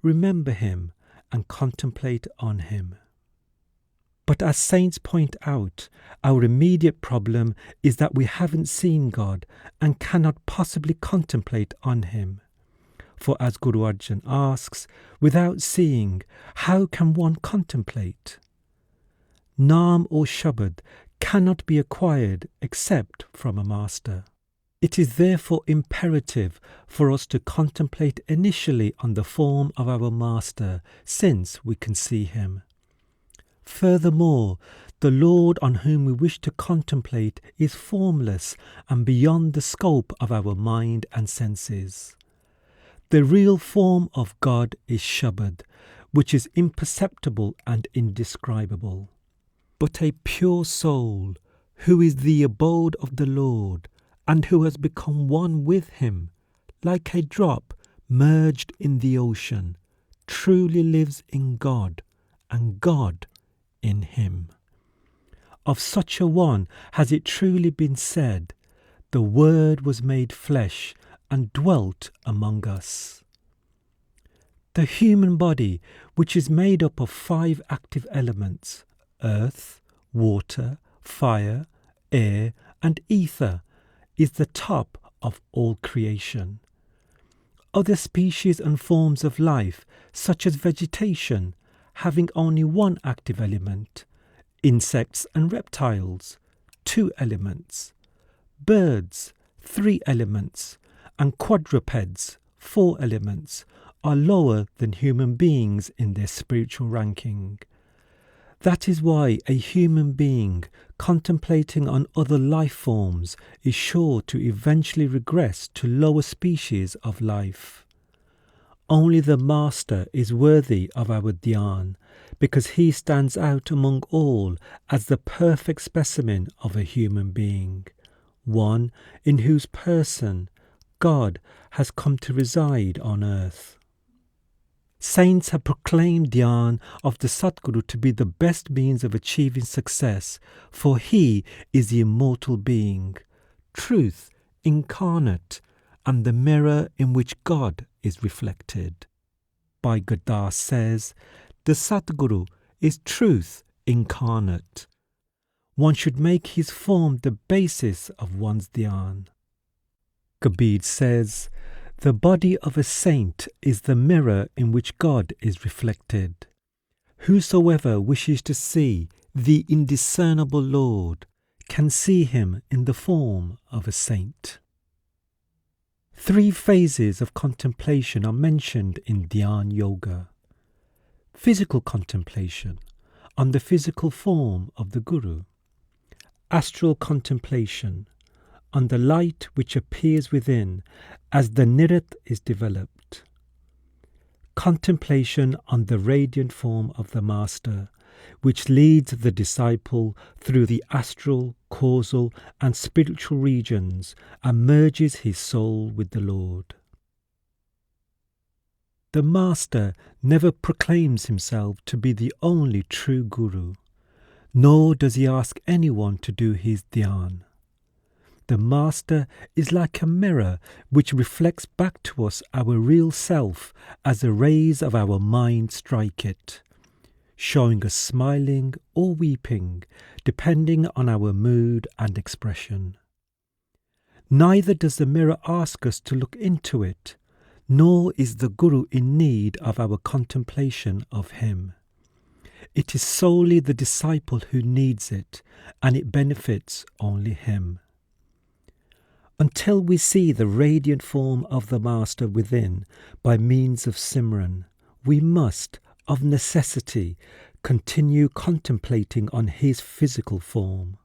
remember Him, and contemplate on Him. But as saints point out, our immediate problem is that we haven't seen God and cannot possibly contemplate on Him. For as Guru Arjan asks, without seeing, how can one contemplate? Naam or Shabad cannot be acquired except from a master. It is therefore imperative for us to contemplate initially on the form of our master, since we can see him. Furthermore, the Lord on whom we wish to contemplate is formless and beyond the scope of our mind and senses. The real form of God is Shabad, which is imperceptible and indescribable. But a pure soul, who is the abode of the Lord, and who has become one with him, like a drop merged in the ocean, truly lives in God, and God in him. Of such a one has it truly been said, "The Word was made flesh and dwelt among us." The human body, which is made up of 5 active elements, earth, water, fire, air, and ether, is the top of all creation. Other species and forms of life, such as vegetation, having only 1 active element, insects and reptiles, 2 elements, birds, 3 elements, and quadrupeds, 4 elements, are lower than human beings in their spiritual ranking. That is why a human being contemplating on other life forms is sure to eventually regress to lower species of life. Only the Master is worthy of our dhyan, because he stands out among all as the perfect specimen of a human being, one in whose person God has come to reside on earth. Saints have proclaimed dhyan of the Satguru to be the best means of achieving success, for he is the immortal being, truth incarnate, and the mirror in which God is reflected. Bhai Gurdas says, the Satguru is truth incarnate. One should make his form the basis of one's dhyan. Kabir says, the body of a saint is the mirror in which God is reflected. Whosoever wishes to see the indiscernible Lord can see him in the form of a saint. 3 phases of contemplation are mentioned in Dhyan Yoga. Physical contemplation on the physical form of the Guru. Astral contemplation on the light which appears within as the Nirit is developed. Contemplation on the radiant form of the Master, which leads the disciple through the astral, causal and spiritual regions and merges his soul with the Lord. The Master never proclaims himself to be the only true Guru, nor does he ask anyone to do his dhyan. The Master is like a mirror which reflects back to us our real self as the rays of our mind strike it, showing us smiling or weeping, depending on our mood and expression. Neither does the mirror ask us to look into it, nor is the Guru in need of our contemplation of him. It is solely the disciple who needs it, and it benefits only him. Until we see the radiant form of the Master within by means of Simran, we must, of necessity, continue contemplating on his physical form.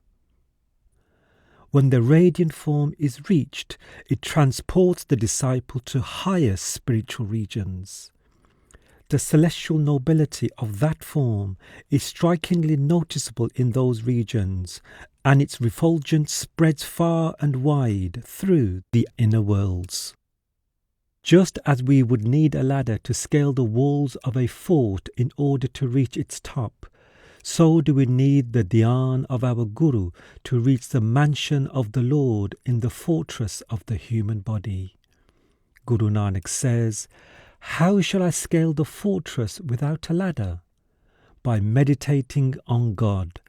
When the radiant form is reached, it transports the disciple to higher spiritual regions. The celestial nobility of that form is strikingly noticeable in those regions, and its refulgence spreads far and wide through the inner worlds. Just as we would need a ladder to scale the walls of a fort in order to reach its top, so do we need the dhyan of our Guru to reach the mansion of the Lord in the fortress of the human body. Guru Nanak says, how shall I scale the fortress without a ladder? By meditating on God.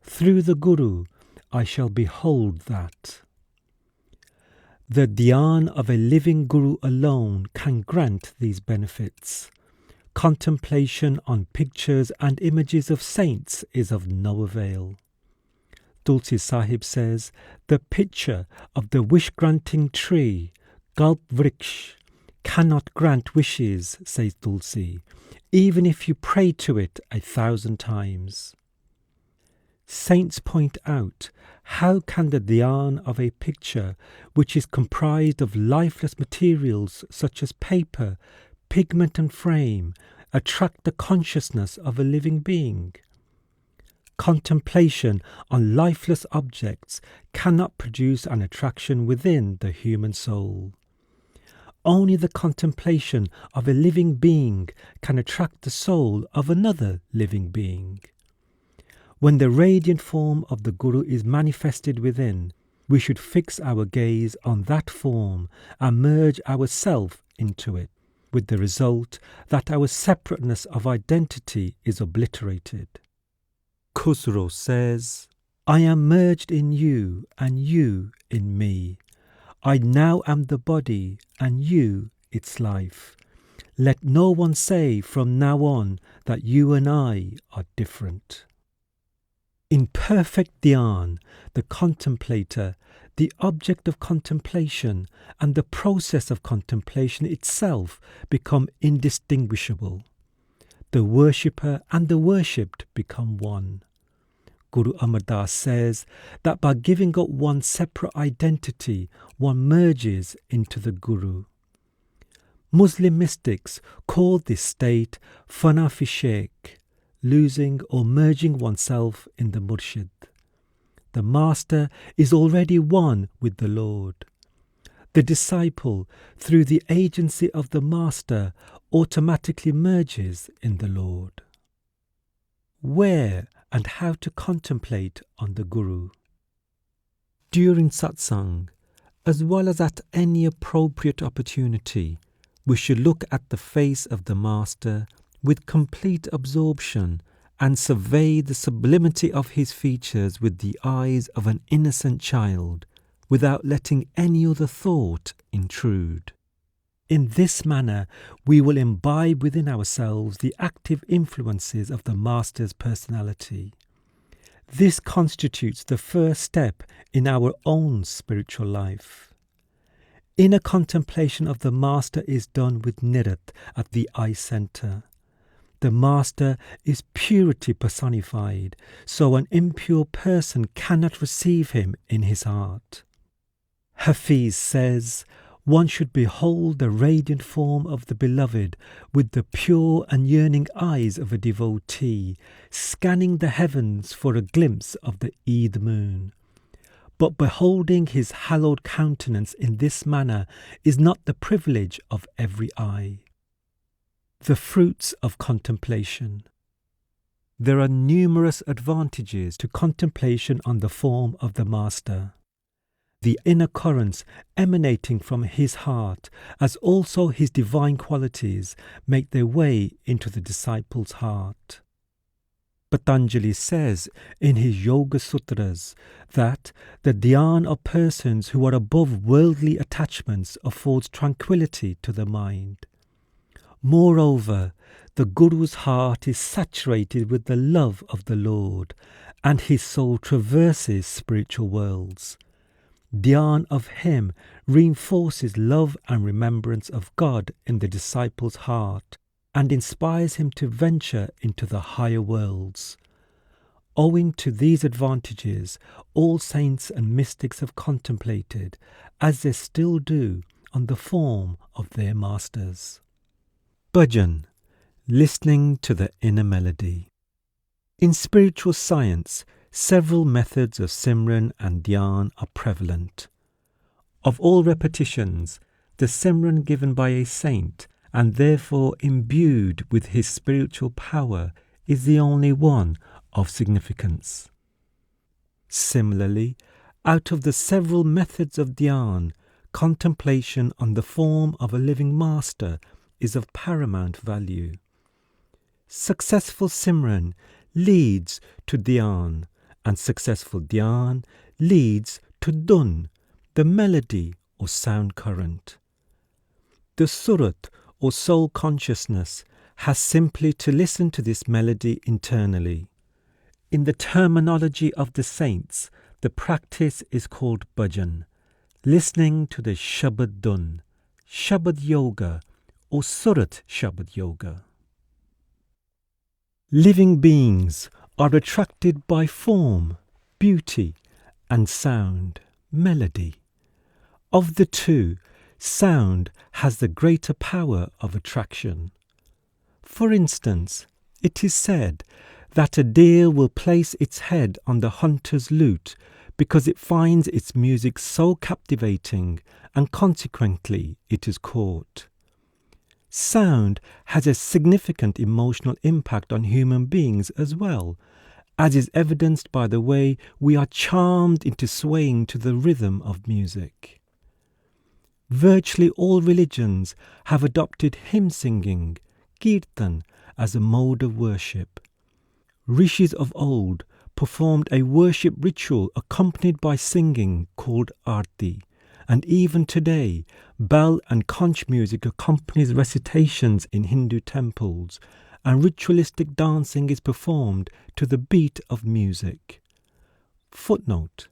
Through the Guru, I shall behold that. The dhyan of a living Guru alone can grant these benefits. Contemplation on pictures and images of saints is of no avail. Tulsi Sahib says, the picture of the wish-granting tree, Kalp Vriksh, cannot grant wishes, says Tulsi, even if you pray to it 1,000 times. Saints point out, how can the dhyan of a picture, which is comprised of lifeless materials such as paper, pigment and frame, attract the consciousness of a living being? Contemplation on lifeless objects cannot produce an attraction within the human soul. Only the contemplation of a living being can attract the soul of another living being. When the radiant form of the Guru is manifested within, we should fix our gaze on that form and merge ourself into it, with the result that our separateness of identity is obliterated. Khusro says, I am merged in you and you in me. I now am the body and you its life. Let no one say from now on that you and I are different. In perfect dhyan, the contemplator, the object of contemplation, and the process of contemplation itself become indistinguishable. The worshipper and the worshipped become one. Guru Amar Das says that by giving up one's separate identity, one merges into the Guru. Muslim mystics call this state fana fi sheikh, losing or merging oneself in the Murshid. The Master is already one with the Lord. The disciple, through the agency of the Master, automatically merges in the Lord. Where and how to contemplate on the Guru? During satsang, as well as at any appropriate opportunity, we should look at the face of the Master with complete absorption and survey the sublimity of his features with the eyes of an innocent child, without letting any other thought intrude. In this manner, we will imbibe within ourselves the active influences of the Master's personality. This constitutes the first step in our own spiritual life. Inner contemplation of the Master is done with Nirat at the eye center. The Master is purity personified, so an impure person cannot receive him in his heart. Hafiz says, one should behold the radiant form of the Beloved with the pure and yearning eyes of a devotee, scanning the heavens for a glimpse of the Eid moon. But beholding his hallowed countenance in this manner is not the privilege of every eye. The fruits of contemplation. There are numerous advantages to contemplation on the form of the Master. The inner currents emanating from his heart, as also his divine qualities, make their way into the disciple's heart. Patanjali says in his Yoga Sutras that the dhyan of persons who are above worldly attachments affords tranquility to the mind. Moreover, the Guru's heart is saturated with the love of the Lord, and his soul traverses spiritual worlds. Dhyan of him reinforces love and remembrance of God in the disciple's heart and inspires him to venture into the higher worlds. Owing to these advantages, all saints and mystics have contemplated, as they still do, on the form of their masters. Bhajan, listening to the inner melody. In spiritual science, several methods of Simran and Dhyan are prevalent. Of all repetitions, the Simran given by a saint and therefore imbued with his spiritual power is the only one of significance. Similarly, out of the several methods of Dhyan, contemplation on the form of a living Master is of paramount value. Successful Simran leads to Dhyan, and successful Dhyan leads to Dhun, the melody or sound current. The Surat or soul consciousness has simply to listen to this melody internally. In the terminology of the saints, the practice is called bhajan, listening to the Shabad Dhun, Shabad Yoga or Surat Shabad Yoga. Living beings are attracted by form, beauty, and sound, melody. Of the two, sound has the greater power of attraction. For instance, it is said that a deer will place its head on the hunter's lute because it finds its music so captivating, and consequently it is caught. Sound has a significant emotional impact on human beings as well, as is evidenced by the way we are charmed into swaying to the rhythm of music. Virtually all religions have adopted hymn singing, kirtan, as a mode of worship. Rishis of old performed a worship ritual accompanied by singing called arti, and even today, bell and conch music accompanies recitations in Hindu temples, and ritualistic dancing is performed to the beat of music. Footnote: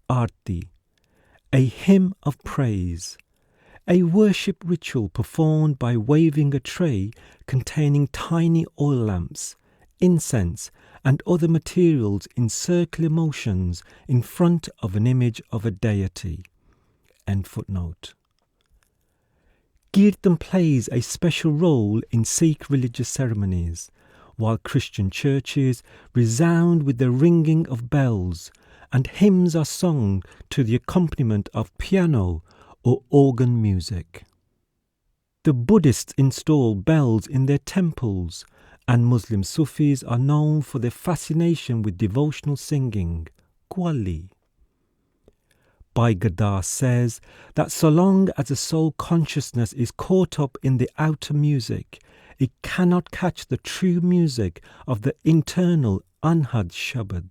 Arti, a hymn of praise, a worship ritual performed by waving a tray containing tiny oil lamps, incense, and other materials in circular motions in front of an image of a deity. End footnote. Kirtan plays a special role in Sikh religious ceremonies, while Christian churches resound with the ringing of bells, and hymns are sung to the accompaniment of piano or organ music. The Buddhists install bells in their temples, and Muslim Sufis are known for their fascination with devotional singing, qawwali. Bhai Gurdas says that so long as the soul consciousness is caught up in the outer music, it cannot catch the true music of the internal Anhad Shabad.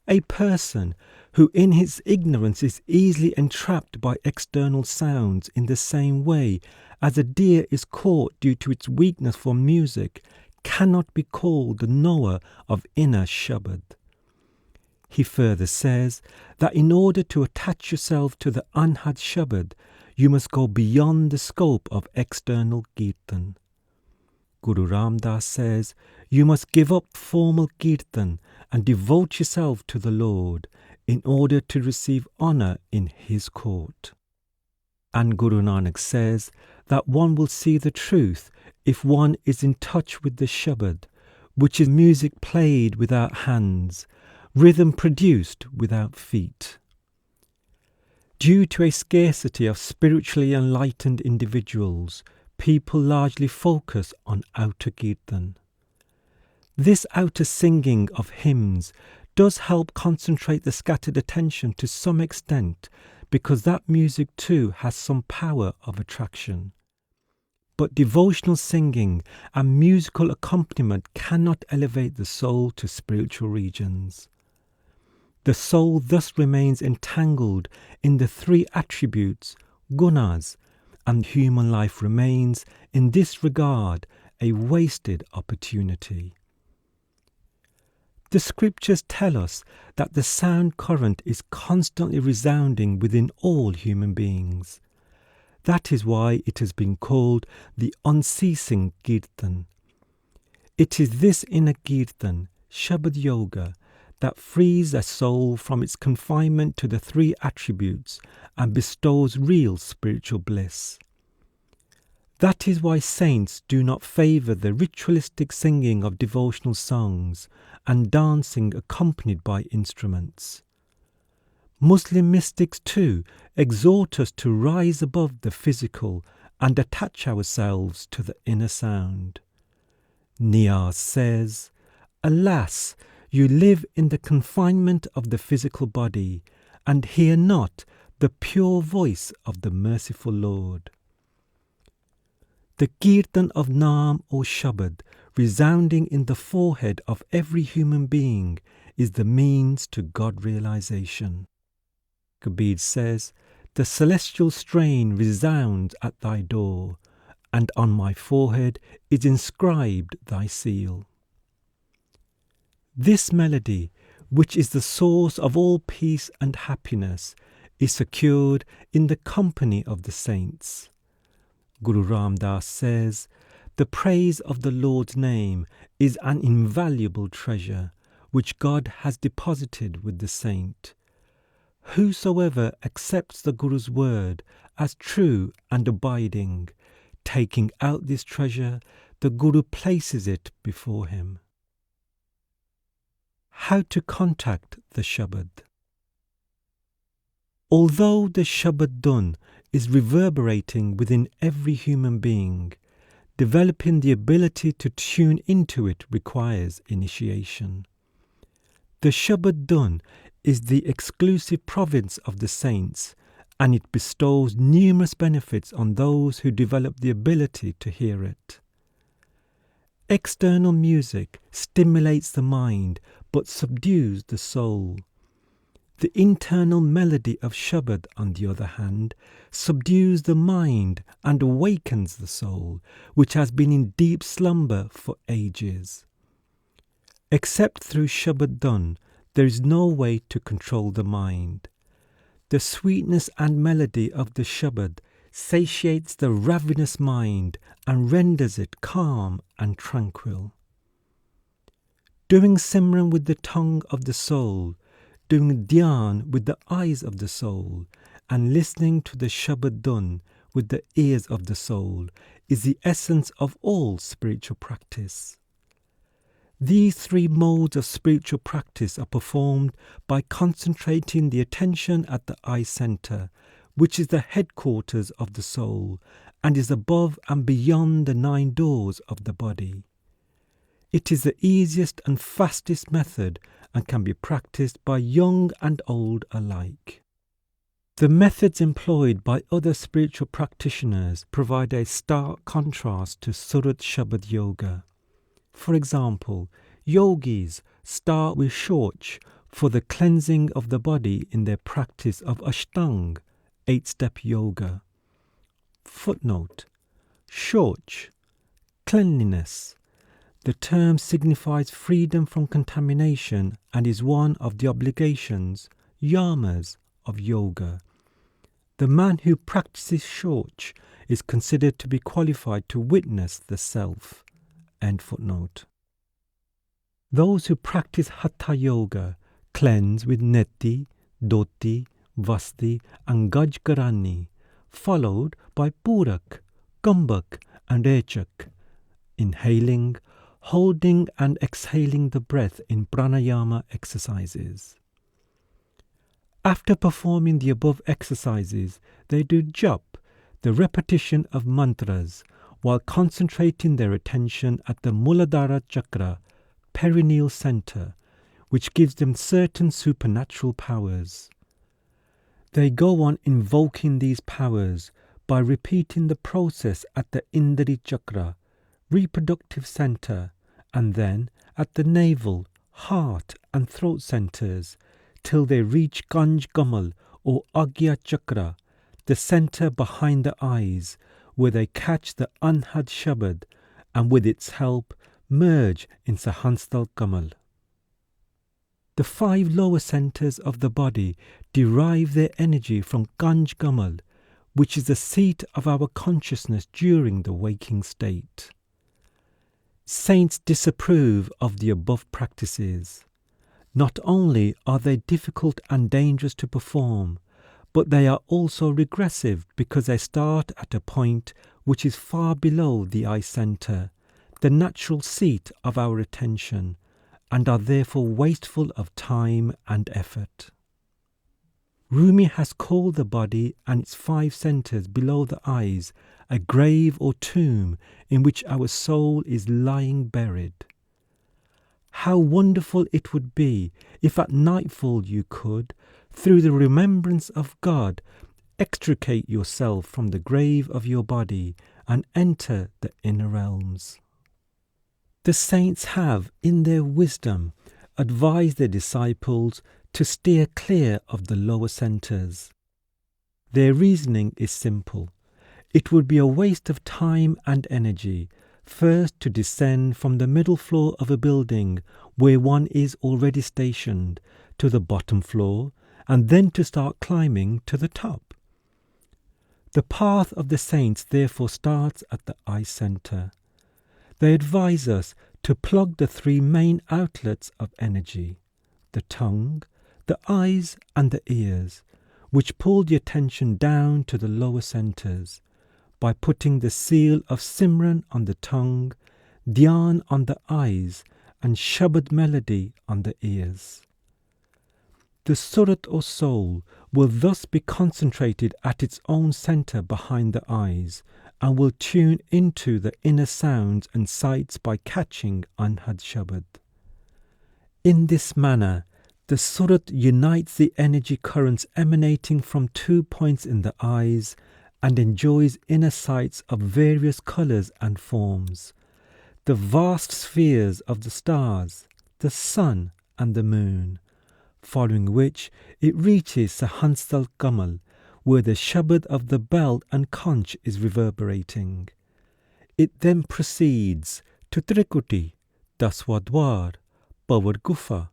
A person who in his ignorance is easily entrapped by external sounds in the same way as a deer is caught due to its weakness for music cannot be called the knower of inner Shabad. He further says that in order to attach yourself to the Anhad Shabad, you must go beyond the scope of external Kirtan. Guru Ram Das says, you must give up formal Kirtan and devote yourself to the Lord in order to receive honour in His court. And Guru Nanak says that one will see the truth if one is in touch with the Shabad, which is music played without hands, rhythm produced without feet. Due to a scarcity of spiritually enlightened individuals, people largely focus on outer Kirtan. This outer singing of hymns does help concentrate the scattered attention to some extent, because that music too has some power of attraction. But devotional singing and musical accompaniment cannot elevate the soul to spiritual regions. The soul thus remains entangled in the three attributes, gunas, and human life remains, in this regard, a wasted opportunity. The scriptures tell us that the sound current is constantly resounding within all human beings. That is why it has been called the unceasing Kirtan. It is this inner Kirtan, Shabad Yoga, that frees a soul from its confinement to the three attributes and bestows real spiritual bliss. That is why saints do not favour the ritualistic singing of devotional songs and dancing accompanied by instruments. Muslim mystics too exhort us to rise above the physical and attach ourselves to the inner sound. Niyaz says, "Alas, you live in the confinement of the physical body and hear not the pure voice of the merciful Lord." The Kirtan of Naam or Shabad resounding in the forehead of every human being is the means to God realization. Kabir says, "The celestial strain resounds at thy door, and on my forehead is inscribed thy seal." This melody, which is the source of all peace and happiness, is secured in the company of the saints. Guru Ram Das says, The praise of the Lord's name is an invaluable treasure which God has deposited with the saint. Whosoever accepts the Guru's word as true and abiding, taking out this treasure, the Guru places it before him. How to contact the Shabad. Although the Shabad Dhun is reverberating within every human being, developing the ability to tune into it requires initiation. The Shabad Dhun is the exclusive province of the saints, and it bestows numerous benefits on those who develop the ability to hear it. External music stimulates the mind but subdues the soul. The internal melody of Shabad, on the other hand, subdues the mind and awakens the soul, which has been in deep slumber for ages. Except through Shabad Dhun, there is no way to control the mind. The sweetness and melody of the Shabad satiates the ravenous mind and renders it calm and tranquil. Doing Simran with the tongue of the soul, doing Dhyan with the eyes of the soul, and listening to the Shabad Dhun with the ears of the soul is the essence of all spiritual practice. These three modes of spiritual practice are performed by concentrating the attention at the eye center, which is the headquarters of the soul and is above and beyond the 9 doors of the body. It is the easiest and fastest method and can be practiced by young and old alike. The methods employed by other spiritual practitioners provide a stark contrast to Surat Shabad Yoga. For example, yogis start with Shauch for the cleansing of the body in their practice of Ashtang, 8-step yoga. Footnote: Shauch, cleanliness. The term signifies freedom from contamination and is one of the obligations, yamas, of yoga. The man who practices Shauch is considered to be qualified to witness the self. End footnote. Those who practice Hatha Yoga cleanse with Neti, Dhoti, Vasti and Gajkarani, followed by Purak, Kumbhak and Rechak, inhaling, holding and exhaling the breath in pranayama exercises. After performing the above exercises, they do jap, the repetition of mantras, while concentrating their attention at the Muladhara Chakra, perineal center, which gives them certain supernatural powers. They go on invoking these powers by repeating the process at the Indri Chakra, reproductive center, and then at the navel, heart and throat centers, till they reach Ganj Gamal or Agya Chakra, the center behind the eyes, where they catch the Anhad Shabad and with its help merge in Sahanstal Kamal. The 5 lower centers of the body derive their energy from Ganj Gamal, which is the seat of our consciousness during the waking state. Saints disapprove of the above practices. Not only are they difficult and dangerous to perform, but they are also regressive because they start at a point which is far below the eye center, the natural seat of our attention, and are therefore wasteful of time and effort. Rumi has called the body and its 5 centers below the eyes a grave or tomb in which our soul is lying buried. How wonderful it would be if at nightfall you could, through the remembrance of God, extricate yourself from the grave of your body and enter the inner realms. The saints have, in their wisdom, advised their disciples to steer clear of the lower centers. Their reasoning is simple. It would be a waste of time and energy first to descend from the middle floor of a building where one is already stationed to the bottom floor and then to start climbing to the top. The path of the saints therefore starts at the eye center. They advise us to plug the three main outlets of energy, the tongue, the eyes and the ears, which pull the attention down to the lower centres, by putting the seal of Simran on the tongue, Dhyan on the eyes and Shabad melody on the ears. The Surat or soul will thus be concentrated at its own centre behind the eyes and will tune into the inner sounds and sights by catching Anhad Shabad. In this manner, the Surat unites the energy currents emanating from 2 points in the eyes and enjoys inner sights of various colours and forms, the vast spheres of the stars, the sun and the moon, following which it reaches Sahanstal Kamal, where the Shabad of the bell and conch is reverberating. It then proceeds to Trikuti, Daswadwar, Pawar Gufa,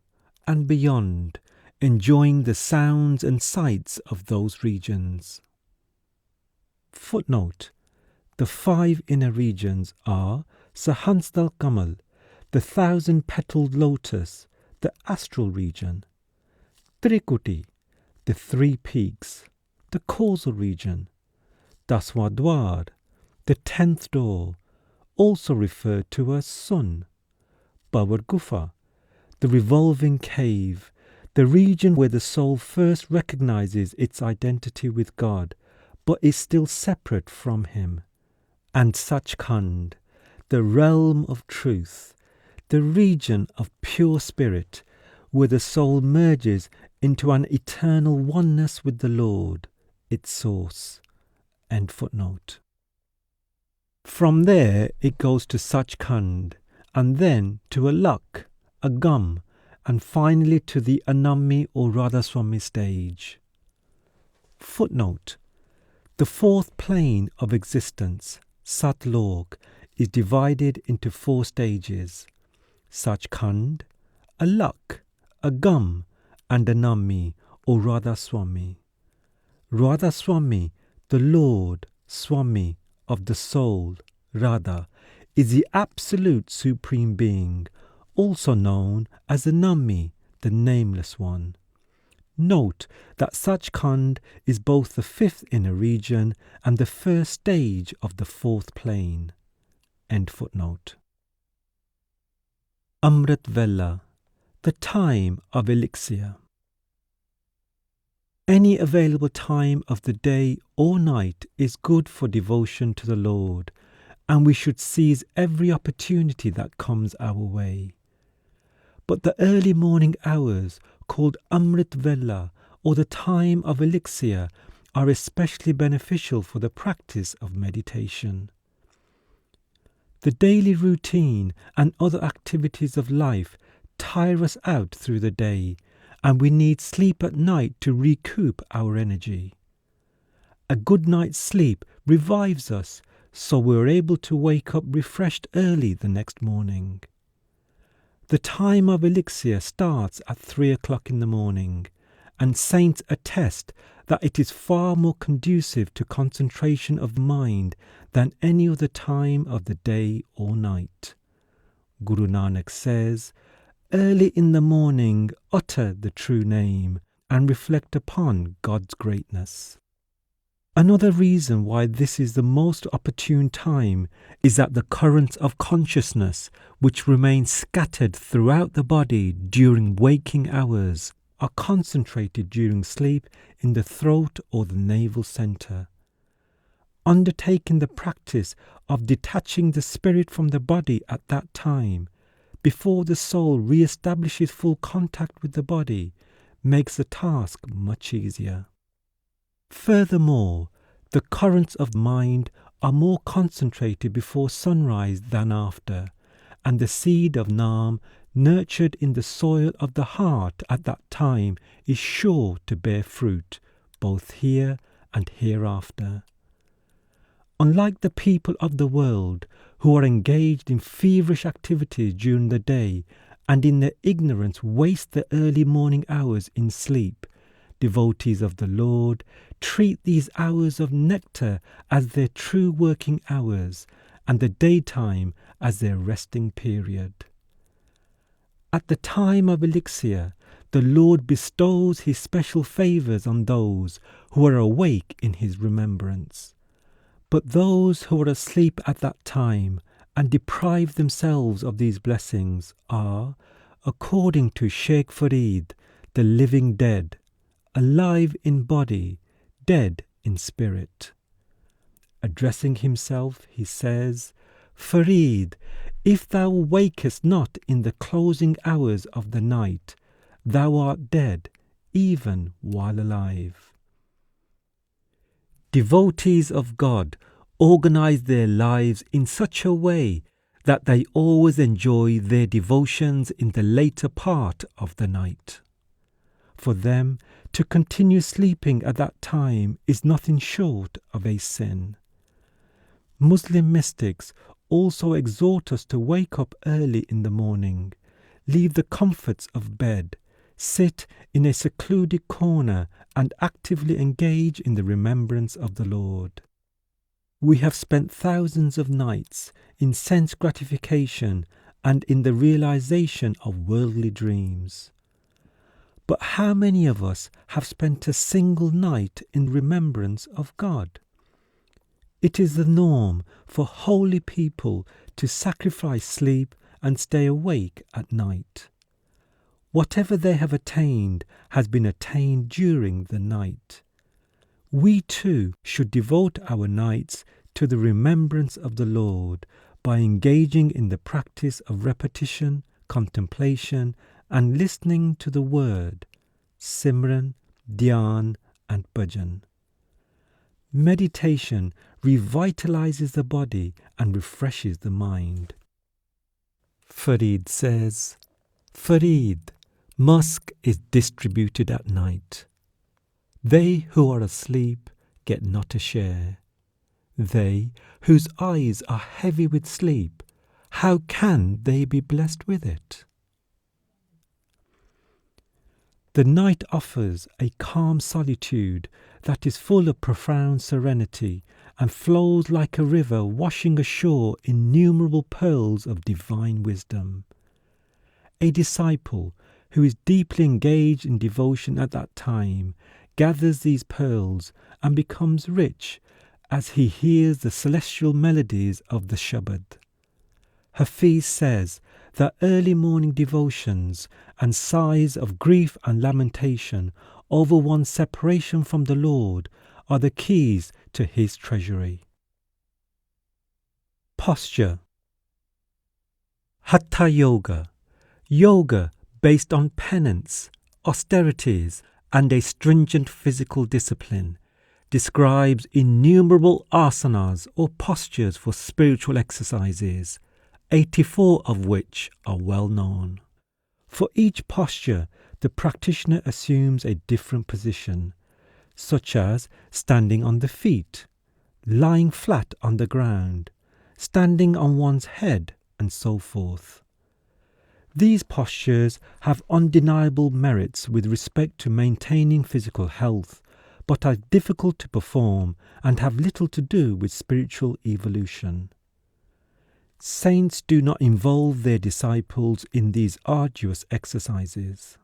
and beyond, enjoying the sounds and sights of those regions. Footnote: the 5 inner regions are Sahanstal Kamal, the 1,000-petaled lotus, the astral region; Trikuti, the 3 peaks, the causal region; Daswadwar, the 10th door, also referred to as sun; Pawar Gufa, the revolving cave, the region where the soul first recognizes its identity with God, but is still separate from Him; and Sachkhand, the realm of truth, the region of pure spirit, where the soul merges into an eternal oneness with the Lord, its source. End footnote. From there it goes to Sachkhand, and then to Alak, Agam, and finally to the Anami or Radha Soami stage. Footnote: the 4th plane of existence, Satlok, is divided into 4 stages: Sachkhand, Alak, Agam, and Anami or Radha Swami. Radha Swami, the Lord, Swami, of the soul, Radha, is the absolute supreme being, also known as Anami, the nameless one. Note that Sachkhand is both the 5th inner region and the 1st stage of the 4th plane. End footnote. Amrit Vela, the time of elixir. Any available time of the day or night is good for devotion to the Lord, and we should seize every opportunity that comes our way. But the early morning hours, called Amrit Vela, or the time of elixir, are especially beneficial for the practice of meditation. The daily routine and other activities of life tire us out through the day, and we need sleep at night to recoup our energy. A good night's sleep revives us, so we are able to wake up refreshed early the next morning. The time of elixir starts at 3 o'clock in the morning, and saints attest that it is far more conducive to concentration of mind than any other time of the day or night. Guru Nanak says, "Early in the morning utter the true name and reflect upon God's greatness." Another reason why this is the most opportune time is that the currents of consciousness, which remain scattered throughout the body during waking hours, are concentrated during sleep in the throat or the navel centre. Undertaking the practice of detaching the spirit from the body at that time, before the soul re-establishes full contact with the body, makes the task much easier. Furthermore, the currents of mind are more concentrated before sunrise than after, and the seed of Naam, nurtured in the soil of the heart at that time, is sure to bear fruit, both here and hereafter. Unlike the people of the world, who are engaged in feverish activities during the day, and in their ignorance waste the early morning hours in sleep, devotees of the Lord treat these hours of nectar as their true working hours, and the daytime as their resting period. At the time of elixir, the Lord bestows his special favours on those who are awake in his remembrance. But those who are asleep at that time and deprive themselves of these blessings are, according to Sheikh Farid, the living dead, alive in body, dead in spirit. Addressing himself, he says, Farid, if thou wakest not in the closing hours of the night, thou art dead, even while alive. Devotees of God organize their lives in such a way that they always enjoy their devotions in the later part of the night. For them, to continue sleeping at that time is nothing short of a sin. Muslim mystics also exhort us to wake up early in the morning, leave the comforts of bed, sit in a secluded corner and actively engage in the remembrance of the Lord. We have spent thousands of nights in sense gratification and in the realization of worldly dreams. But how many of us have spent a single night in remembrance of God? It is the norm for holy people to sacrifice sleep and stay awake at night. Whatever they have attained has been attained during the night. We too should devote our nights to the remembrance of the Lord by engaging in the practice of repetition, contemplation, and listening to the word, Simran, Dhyan, and Bhajan. Meditation revitalizes the body and refreshes the mind. Farid says, Farid, musk is distributed at night. They who are asleep get not a share. They whose eyes are heavy with sleep, how can they be blessed with it? The night offers a calm solitude that is full of profound serenity and flows like a river washing ashore innumerable pearls of divine wisdom. A disciple who is deeply engaged in devotion at that time gathers these pearls and becomes rich as he hears the celestial melodies of the Shabad. Hafiz says that early morning devotions and sighs of grief and lamentation over one's separation from the Lord are the keys to his treasury. Posture. Hatha Yoga. Yoga based on penance, austerities, and a stringent physical discipline describes innumerable asanas or postures for spiritual exercises, 84 of which are well known. For each posture, the practitioner assumes a different position, such as standing on the feet, lying flat on the ground, standing on one's head, and so forth. These postures have undeniable merits with respect to maintaining physical health, but are difficult to perform and have little to do with spiritual evolution. Saints do not involve their disciples in these arduous exercises.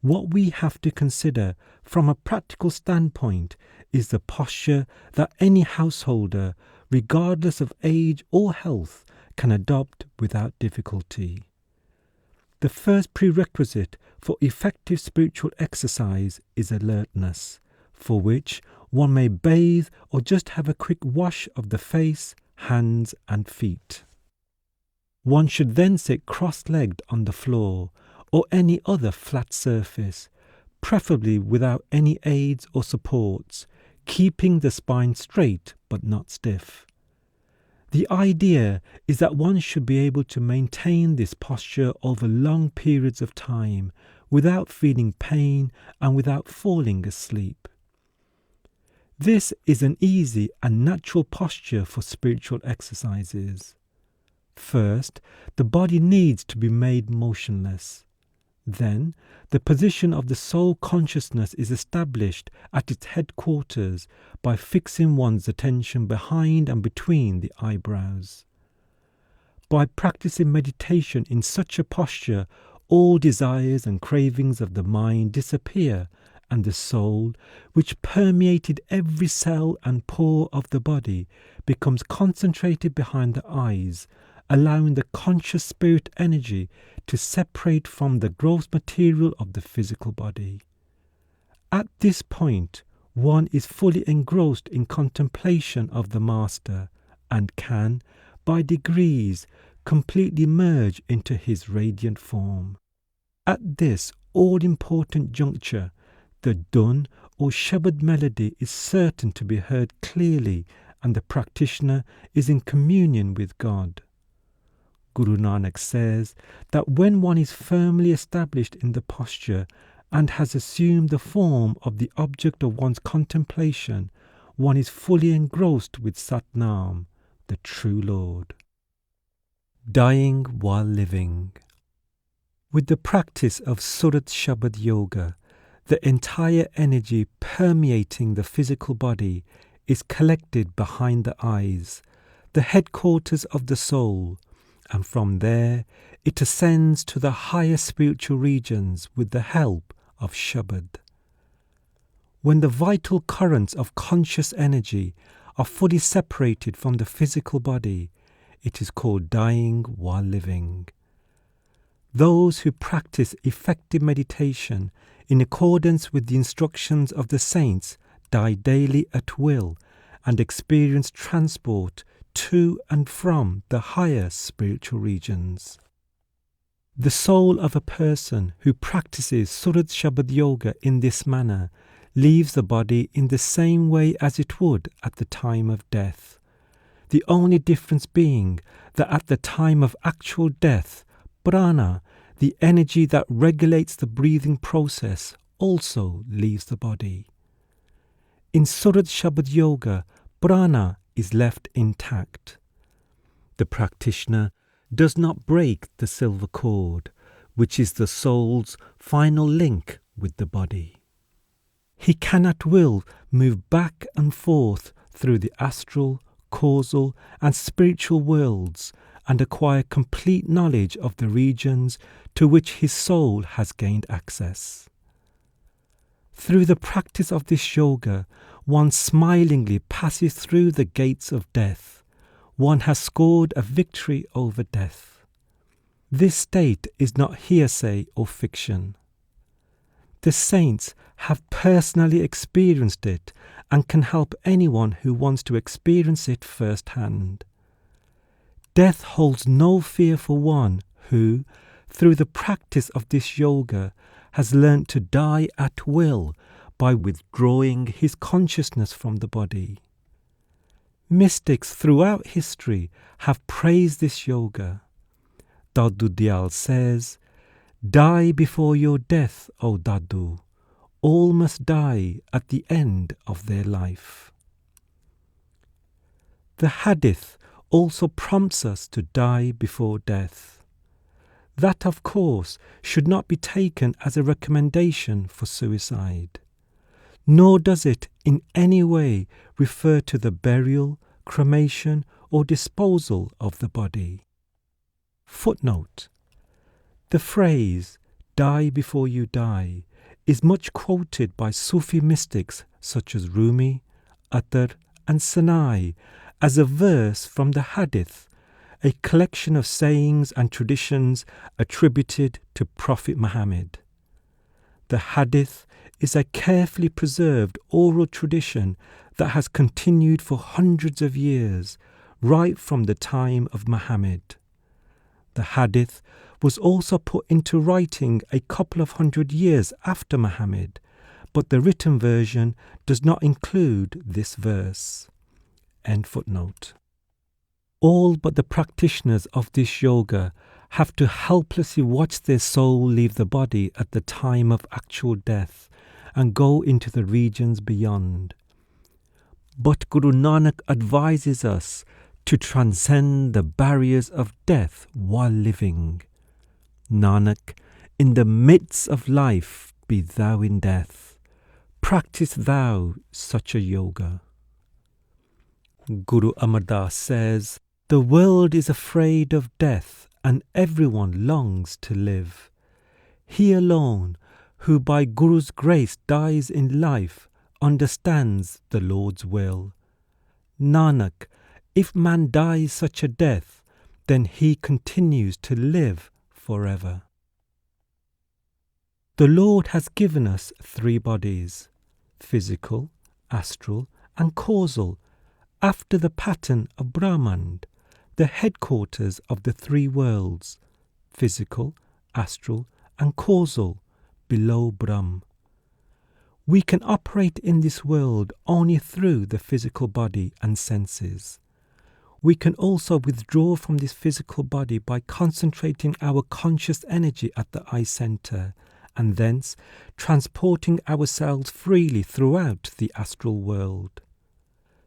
What we have to consider from a practical standpoint is the posture that any householder, regardless of age or health, can adopt without difficulty. The first prerequisite for effective spiritual exercise is alertness, for which one may bathe or just have a quick wash of the face, hands and feet. One should then sit cross-legged on the floor or any other flat surface, preferably without any aids or supports, keeping the spine straight but not stiff. The idea is that one should be able to maintain this posture over long periods of time without feeling pain and without falling asleep. This is an easy and natural posture for spiritual exercises. First, the body needs to be made motionless. Then, the position of the soul consciousness is established at its headquarters by fixing one's attention behind and between the eyebrows. By practicing meditation in such a posture, all desires and cravings of the mind disappear, and the soul, which permeated every cell and pore of the body, becomes concentrated behind the eyes, allowing the conscious spirit energy to separate from the gross material of the physical body. At this point, one is fully engrossed in contemplation of the Master and can, by degrees, completely merge into his radiant form. At this all-important juncture, the dun or Shabad melody is certain to be heard clearly, and the practitioner is in communion with God. Guru Nanak says that when one is firmly established in the posture and has assumed the form of the object of one's contemplation, one is fully engrossed with Satnam, the true Lord. Dying while living. With the practice of Surat Shabad Yoga, the entire energy permeating the physical body is collected behind the eyes, the headquarters of the soul, and from there it ascends to the higher spiritual regions with the help of Shabad. When the vital currents of conscious energy are fully separated from the physical body, it is called dying while living. Those who practice effective meditation in accordance with the instructions of the saints die daily at will and experience transport to and from the higher spiritual regions. The soul of a person who practices Surat Shabad Yoga in this manner leaves the body in the same way as it would at the time of death. The only difference being that at the time of actual death, prana, the energy that regulates the breathing process, also leaves the body. In Surat Shabad Yoga, prana is left intact. The practitioner does not break the silver cord, which is the soul's final link with the body. He can at will move back and forth through the astral, causal and spiritual worlds and acquire complete knowledge of the regions to which his soul has gained access. Through the practice of this yoga, one smilingly passes through the gates of death. One has scored a victory over death. This state is not hearsay or fiction. The saints have personally experienced it and can help anyone who wants to experience it firsthand. Death holds no fear for one who, through the practice of this yoga, has learnt to die at will by withdrawing his consciousness from the body. Mystics throughout history have praised this yoga. Dadu Dayal says, "Die before your death, O Dadu. All must die at the end of their life." The hadith also prompts us to die before death. That, of course, should not be taken as a recommendation for suicide, nor does it in any way refer to the burial, cremation, or disposal of the body. Footnote: the phrase, "die before you die," is much quoted by Sufi mystics such as Rumi, Attar, and Sanai as a verse from the Hadith, a collection of sayings and traditions attributed to Prophet Muhammad. The Hadith is a carefully preserved oral tradition that has continued for hundreds of years, right from the time of Muhammad. The Hadith was also put into writing a couple of hundred years after Muhammad, but the written version does not include this verse. End footnote. All but the practitioners of this yoga have to helplessly watch their soul leave the body at the time of actual death and go into the regions beyond. But Guru Nanak advises us to transcend the barriers of death while living. Nanak, in the midst of life be thou in death. Practice thou such a yoga. Guru Amar Das says, The world is afraid of death, and everyone longs to live. He alone, who by Guru's grace dies in life, understands the Lord's will. Nanak, if man dies such a death, then he continues to live forever. The Lord has given us 3 bodies, physical, astral, and causal, after the pattern of Brahman, the headquarters of the 3 worlds, physical, astral, and causal, below Brahm. We can operate in this world only through the physical body and senses. We can also withdraw from this physical body by concentrating our conscious energy at the eye center, and thence transporting ourselves freely throughout the astral world.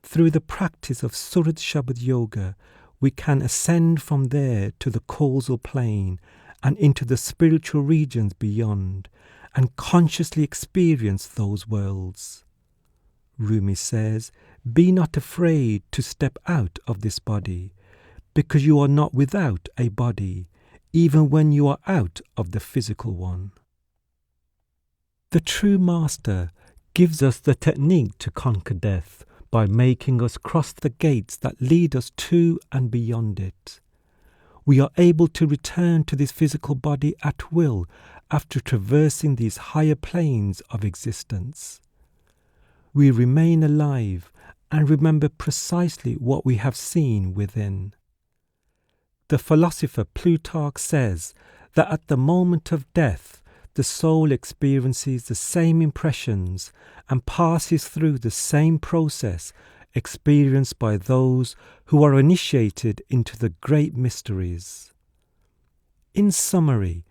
Through the practice of Surat Shabad Yoga, we can ascend from there to the causal plane and into the spiritual regions beyond, and consciously experience those worlds. Rumi says, "Be not afraid to step out of this body, because you are not without a body, even when you are out of the physical one." The true Master gives us the technique to conquer death by making us cross the gates that lead us to and beyond it. We are able to return to this physical body at will after traversing these higher planes of existence. We remain alive and remember precisely what we have seen within. The philosopher Plutarch says that at the moment of death, the soul experiences the same impressions and passes through the same process experienced by those who are initiated into the great mysteries. In summary,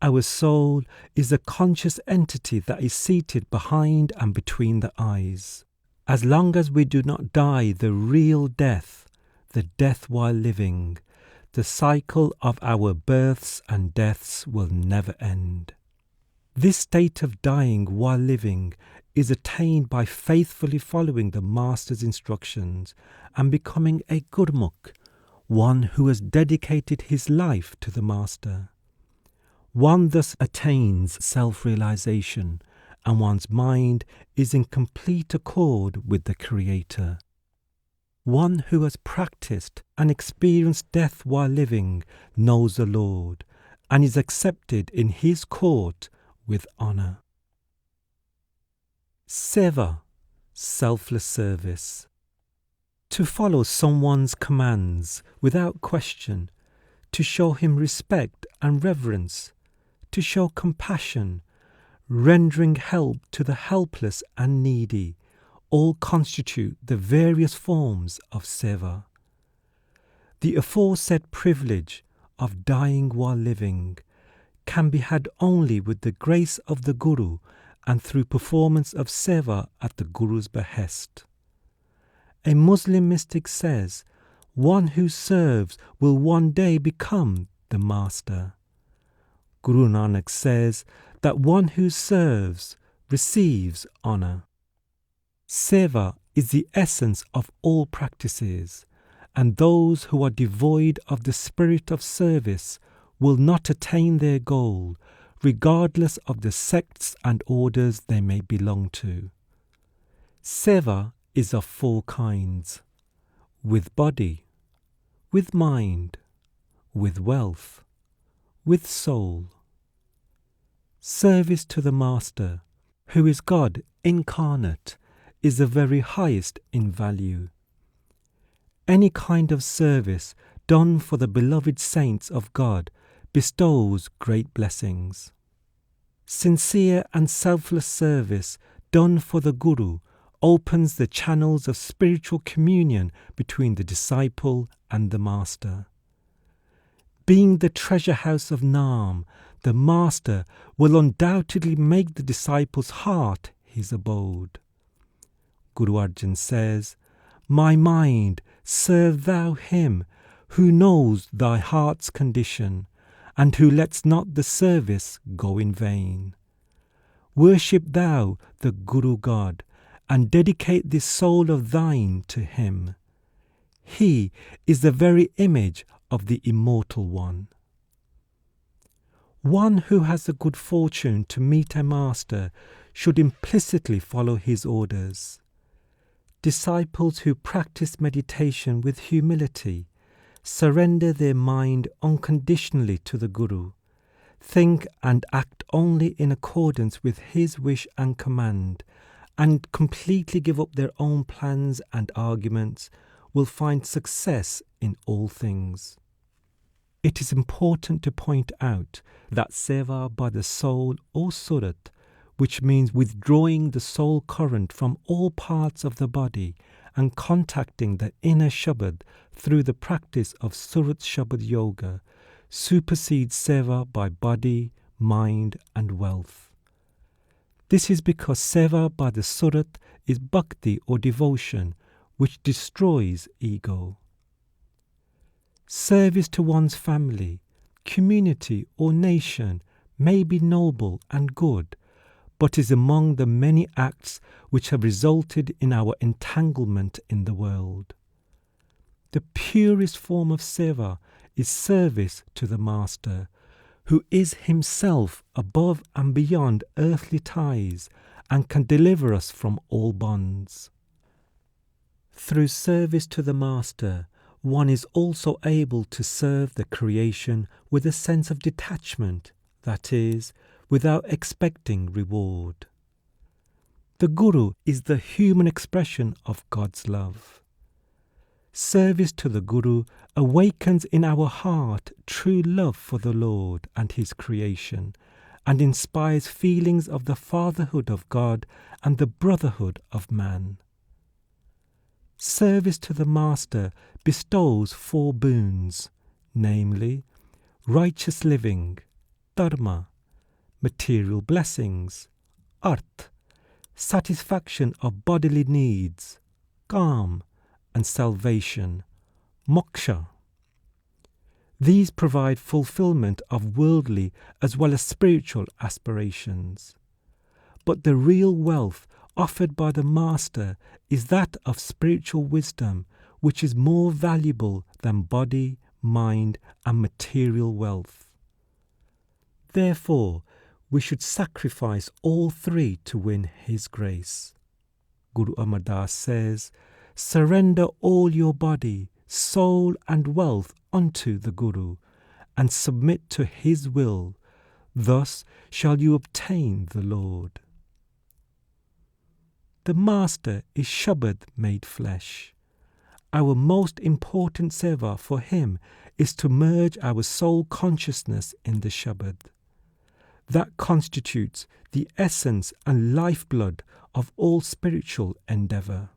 our soul is a conscious entity that is seated behind and between the eyes. As long as we do not die the real death, the death while living, the cycle of our births and deaths will never end. This state of dying while living is attained by faithfully following the Master's instructions and becoming a Gurmukh, one who has dedicated his life to the Master. One thus attains self-realization, and one's mind is in complete accord with the Creator. One who has practiced and experienced death while living knows the Lord and is accepted in his court with honor. Seva, selfless service. To follow someone's commands without question, to show him respect and reverence, to show compassion, rendering help to the helpless and needy, all constitute the various forms of seva. The aforesaid privilege of dying while living can be had only with the grace of the Guru and through performance of seva at the Guru's behest. A Muslim mystic says, "One who serves will one day become the Master." Guru Nanak says that one who serves receives honor. Seva is the essence of all practices, and those who are devoid of the spirit of service will not attain their goal, regardless of the sects and orders they may belong to. Seva is of 4 kinds: with body, with mind, with wealth, with soul. Service to the Master, who is God incarnate, is the very highest in value. Any kind of service done for the beloved saints of God bestows great blessings. Sincere and selfless service done for the Guru opens the channels of spiritual communion between the disciple and the Master. Being the treasure house of Naam, the Master will undoubtedly make the disciple's heart his abode. Guru Arjan says, "My mind, serve thou him who knows thy heart's condition, and who lets not the service go in vain. Worship thou the Guru God, and dedicate this soul of thine to him. he is the very image of the Immortal One. One who has the good fortune to meet a master should implicitly follow his orders. Disciples who practice meditation with humility, surrender their mind unconditionally to the Guru, think and act only in accordance with his wish and command, and completely give up their own plans and arguments, will find success in all things. It is important to point out that seva by the soul or surat, which means withdrawing the soul current from all parts of the body and contacting the inner Shabad through the practice of Surat Shabad Yoga, supersedes seva by body, mind and wealth. This is because seva by the surat is bhakti or devotion, which destroys ego. Service to one's family, community or nation may be noble and good, but is among the many acts which have resulted in our entanglement in the world. The purest form of seva is service to the Master, who is himself above and beyond earthly ties and can deliver us from all bonds. Through service to the Master, one is also able to serve the creation with a sense of detachment, that is, without expecting reward. The Guru is the human expression of God's love. Service to the Guru awakens in our heart true love for the Lord and his creation, and inspires feelings of the fatherhood of God and the brotherhood of man. Service to the Master bestows 4 boons, namely, righteous living, dharma, material blessings, arth, satisfaction of bodily needs, kam, and salvation, moksha. These provide fulfillment of worldly as well as spiritual aspirations. But the real wealth offered by the Master is that of spiritual wisdom, which is more valuable than body, mind, and material wealth. Therefore, we should sacrifice all 3 to win his grace. Guru Amar Das says, "Surrender all your body, soul, and wealth unto the Guru, and submit to his will. Thus shall you obtain the Lord." The Master is Shabad made flesh. Our most important seva for him is to merge our soul consciousness in the Shabad. That constitutes the essence and lifeblood of all spiritual endeavour.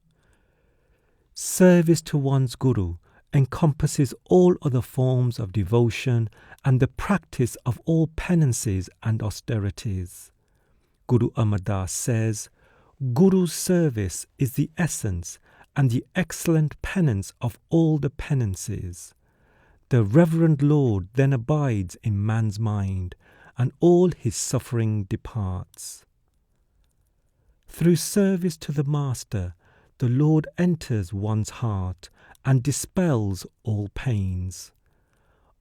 Service to one's Guru encompasses all other forms of devotion and the practice of all penances and austerities. Guru Amar Das says, "Guru's service is the essence and the excellent penance of all the penances. The Reverend Lord then abides in man's mind, and all his suffering departs." Through service to the Master, the Lord enters one's heart and dispels all pains.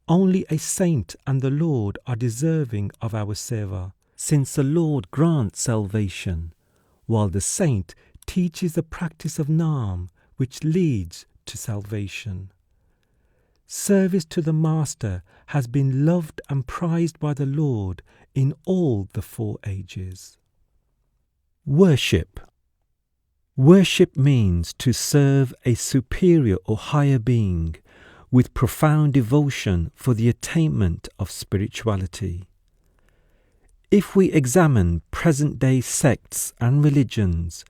Only a saint and the Lord are deserving of our seva, since the Lord grants salvation, while the saint teaches the practice of Naam, which leads to salvation. Service to the Master has been loved and prized by the Lord in all the 4 ages. Worship. Worship means to serve a superior or higher being with profound devotion for the attainment of spirituality. If we examine present-day sects and religions,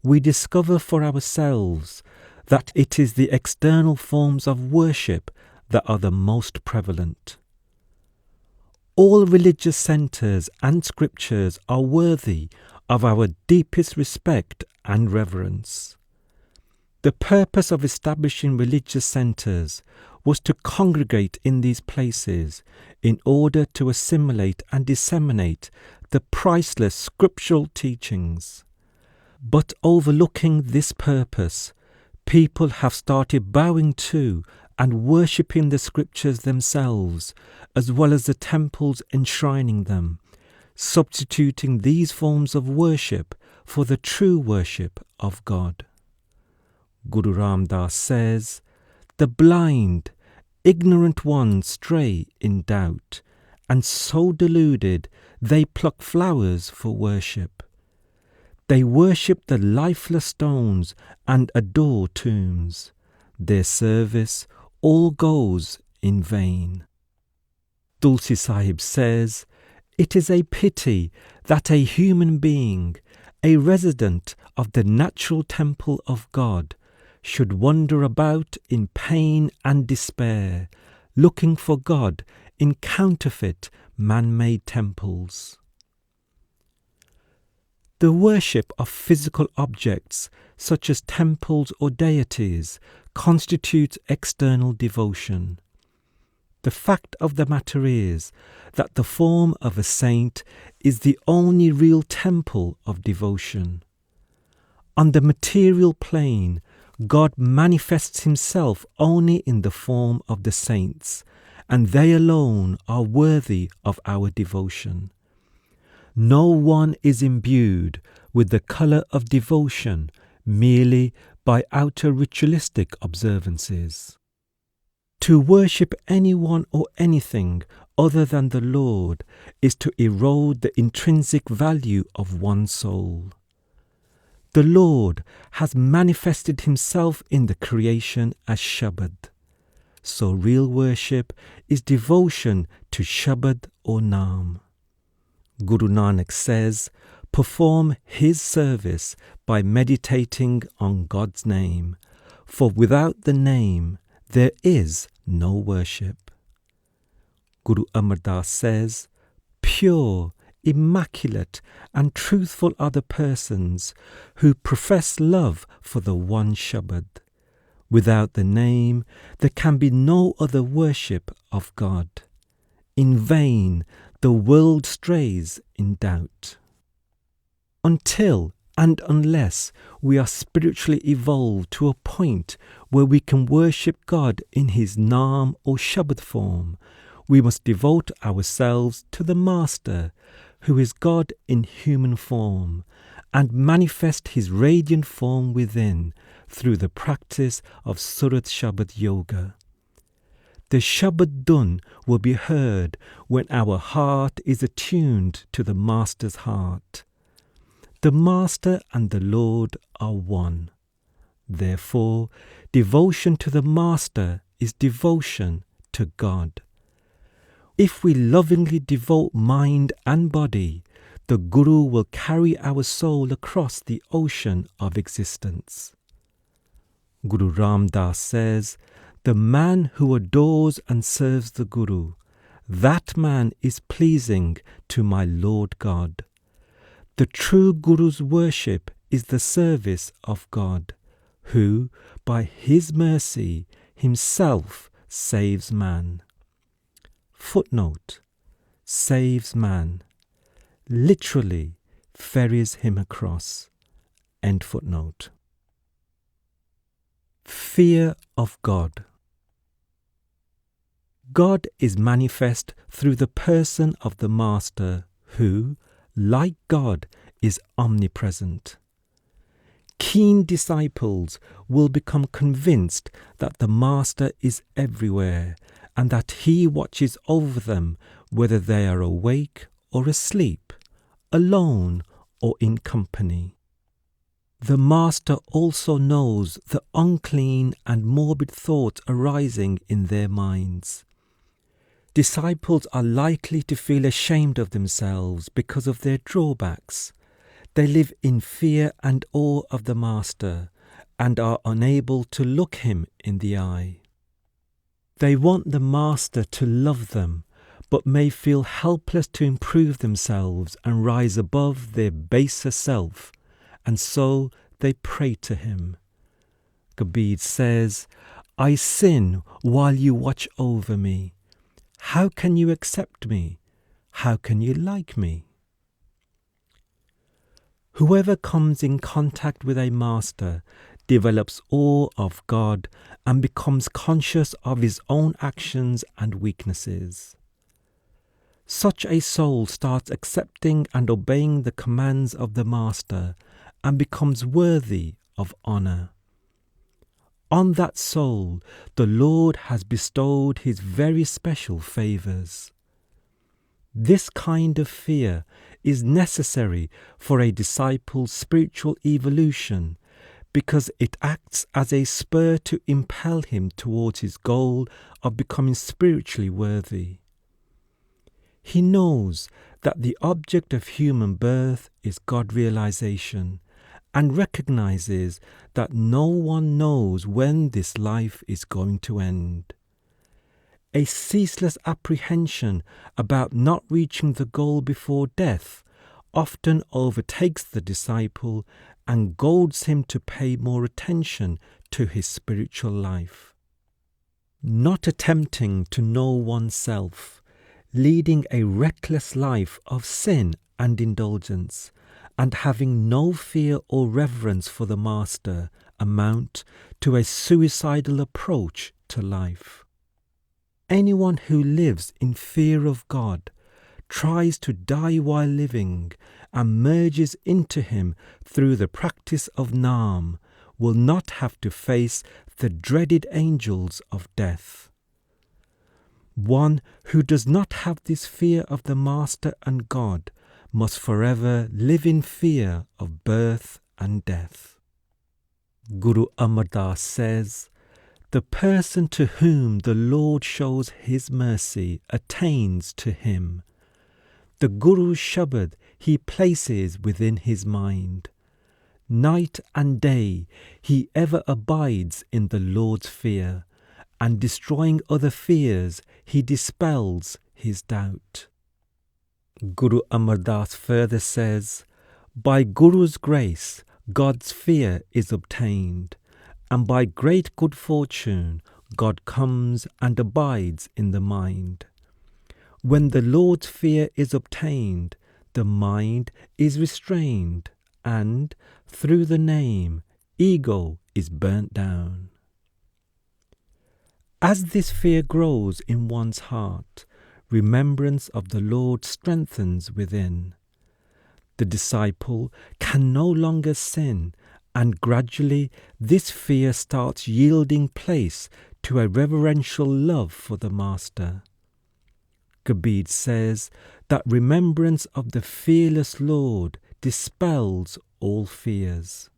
we discover for ourselves that it is the external forms of worship that are the most prevalent. All religious centres and scriptures are worthy of our deepest respect and reverence. The purpose of establishing religious centres was to congregate in these places in order to assimilate and disseminate the priceless scriptural teachings. But overlooking this purpose, People have started bowing to and worshipping the scriptures themselves, as well as the temples enshrining them, substituting these forms of worship for the true worship of God. Guru Ram Das says, "The blind, ignorant ones stray in doubt, and so deluded they pluck flowers for worship. They worship the lifeless stones and adore tombs. Their service all goes in vain." Tulsi Sahib says, "It is a pity that a human being, a resident of the natural temple of God, should wander about in pain and despair, looking for God in counterfeit man-made temples." The worship of physical objects, such as temples or deities, constitutes external devotion. The fact of the matter is that the form of a saint is the only real temple of devotion. On the material plane, God manifests himself only in the form of the saints, and they alone are worthy of our devotion. No one is imbued with the colour of devotion merely by outer ritualistic observances. To worship anyone or anything other than the Lord is to erode the intrinsic value of one's soul. The Lord has manifested himself in the creation as Shabad. So real worship is devotion to Shabad or Naam. Guru Nanak says, "Perform his service by meditating on God's name, for without the name there is no worship." Guru Amar Das says, "Pure, immaculate and truthful are the persons who profess love for the one Shabad. Without the name there can be no other worship of God. In vain the world strays in doubt." Until and unless we are spiritually evolved to a point where we can worship God in his Naam or Shabad form, we must devote ourselves to the Master, who is God in human form, and manifest his radiant form within through the practice of Surat Shabad Yoga. The Shabad Dun will be heard when our heart is attuned to the Master's heart. The Master and the Lord are one. Therefore, devotion to the Master is devotion to God. If we lovingly devote mind and body, the Guru will carry our soul across the ocean of existence. Guru Ram Das says, "The man who adores and serves the Guru, that man is pleasing to my Lord God." The true Guru's worship is the service of God, who, by his mercy, himself saves man. Footnote: saves man, literally ferries him across. End footnote. Fear of God. God is manifest through the person of the Master, who, like God, is omnipresent. Keen disciples will become convinced that the Master is everywhere and that he watches over them whether they are awake or asleep, alone or in company. The Master also knows the unclean and morbid thoughts arising in their minds. Disciples are likely to feel ashamed of themselves because of their drawbacks. They live in fear and awe of the Master and are unable to look him in the eye. They want the Master to love them, but may feel helpless to improve themselves and rise above their baser self, and so they pray to him. Kabir says, "I sin while you watch over me. How can you accept me? How can you like me?" Whoever comes in contact with a Master develops awe of God, and becomes conscious of his own actions and weaknesses. Such a soul starts accepting and obeying the commands of the Master and becomes worthy of honour. On that soul, the Lord has bestowed his very special favours. This kind of fear is necessary for a disciple's spiritual evolution because it acts as a spur to impel him towards his goal of becoming spiritually worthy. He knows that the object of human birth is God realization and recognizes that no one knows when this life is going to end. A ceaseless apprehension about not reaching the goal before death often overtakes the disciple and goads him to pay more attention to his spiritual life. Not attempting to know oneself, leading a reckless life of sin and indulgence, and having no fear or reverence for the Master amount to a suicidal approach to life. Anyone who lives in fear of God, tries to die while living, and merges into him through the practice of Naam, will not have to face the dreaded angels of death. One who does not have this fear of the Master and God must forever live in fear of birth and death. Guru Amar Das says, "The person to whom the Lord shows his mercy attains to him. The Guru's Shabad he places within his mind. Night and day he ever abides in the Lord's fear, and destroying other fears he dispels his doubt." Guru Amar Das further says, "By Guru's grace God's fear is obtained, and by great good fortune God comes and abides in the mind. When the Lord's fear is obtained, the mind is restrained, and through the name, ego is burnt down." As this fear grows in one's heart, remembrance of the Lord strengthens within. The disciple can no longer sin, and gradually this fear starts yielding place to a reverential love for the Master. Kabir says that remembrance of the fearless Lord dispels all fears.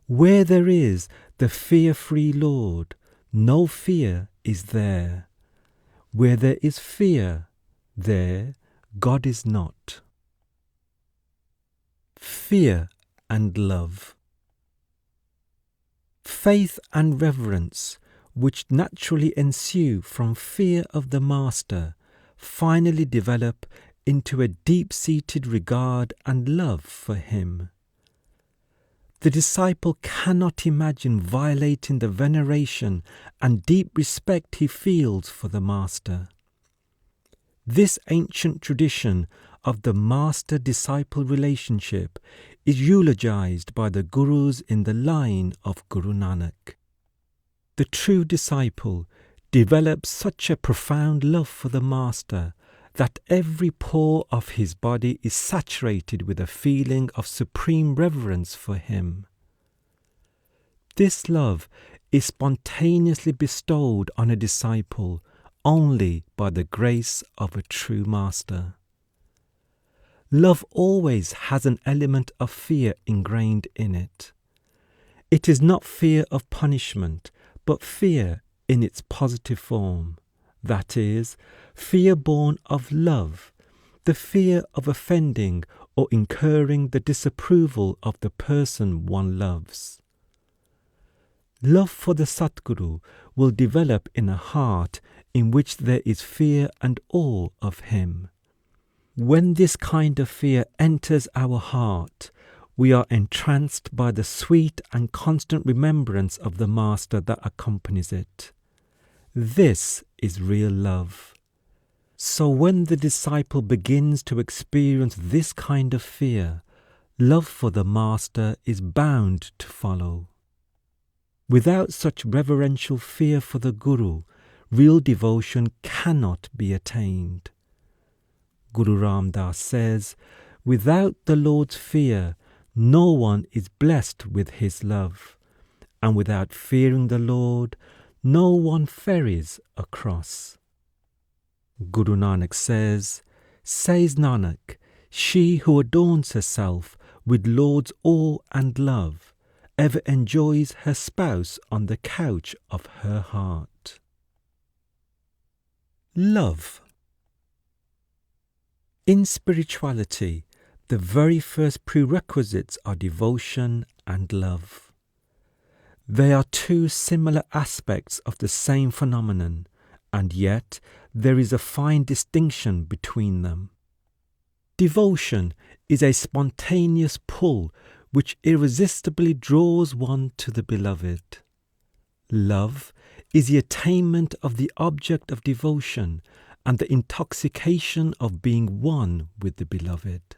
Where there is the fear-free Lord, no fear is there. Where there is fear, there God is not. Fear and love. Faith and reverence, which naturally ensue from fear of the Master, finally develop into a deep-seated regard and love for him. The disciple cannot imagine violating the veneration and deep respect he feels for the Master. This ancient tradition of the Master-disciple relationship is eulogized by the Gurus in the line of Guru Nanak. The true disciple develops such a profound love for the Master that every pore of his body is saturated with a feeling of supreme reverence for him. This love is spontaneously bestowed on a disciple only by the grace of a true Master. Love always has an element of fear ingrained in it. It is not fear of punishment, but fear in its positive form. That is, fear born of love, the fear of offending or incurring the disapproval of the person one loves. Love for the Satguru will develop in a heart in which there is fear and awe of him. When this kind of fear enters our heart, we are entranced by the sweet and constant remembrance of the Master that accompanies it. This is real love. So when the disciple begins to experience this kind of fear, love for the Master is bound to follow. Without such reverential fear for the Guru, real devotion cannot be attained. Guru Ram Das says, without the Lord's fear, no one is blessed with his love, and without fearing the Lord, no one ferries across. Guru Nanak says Nanak, she who adorns herself with Lord's awe and love, ever enjoys her spouse on the couch of her heart. Love. In spirituality, the very first prerequisites are devotion and love. They are two similar aspects of the same phenomenon, and yet there is a fine distinction between them. Devotion is a spontaneous pull which irresistibly draws one to the beloved. Love is the attainment of the object of devotion and the intoxication of being one with the beloved.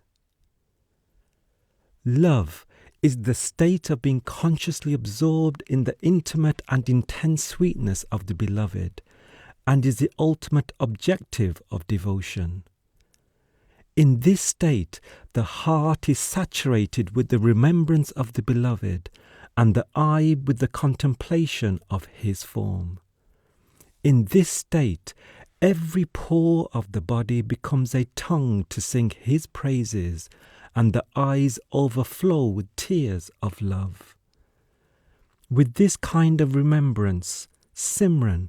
Love is the state of being consciously absorbed in the intimate and intense sweetness of the beloved, and is the ultimate objective of devotion. In this state, the heart is saturated with the remembrance of the beloved, and the eye with the contemplation of his form. In this state, every pore of the body becomes a tongue to sing his praises, and the eyes overflow with tears of love. With this kind of remembrance, Simran,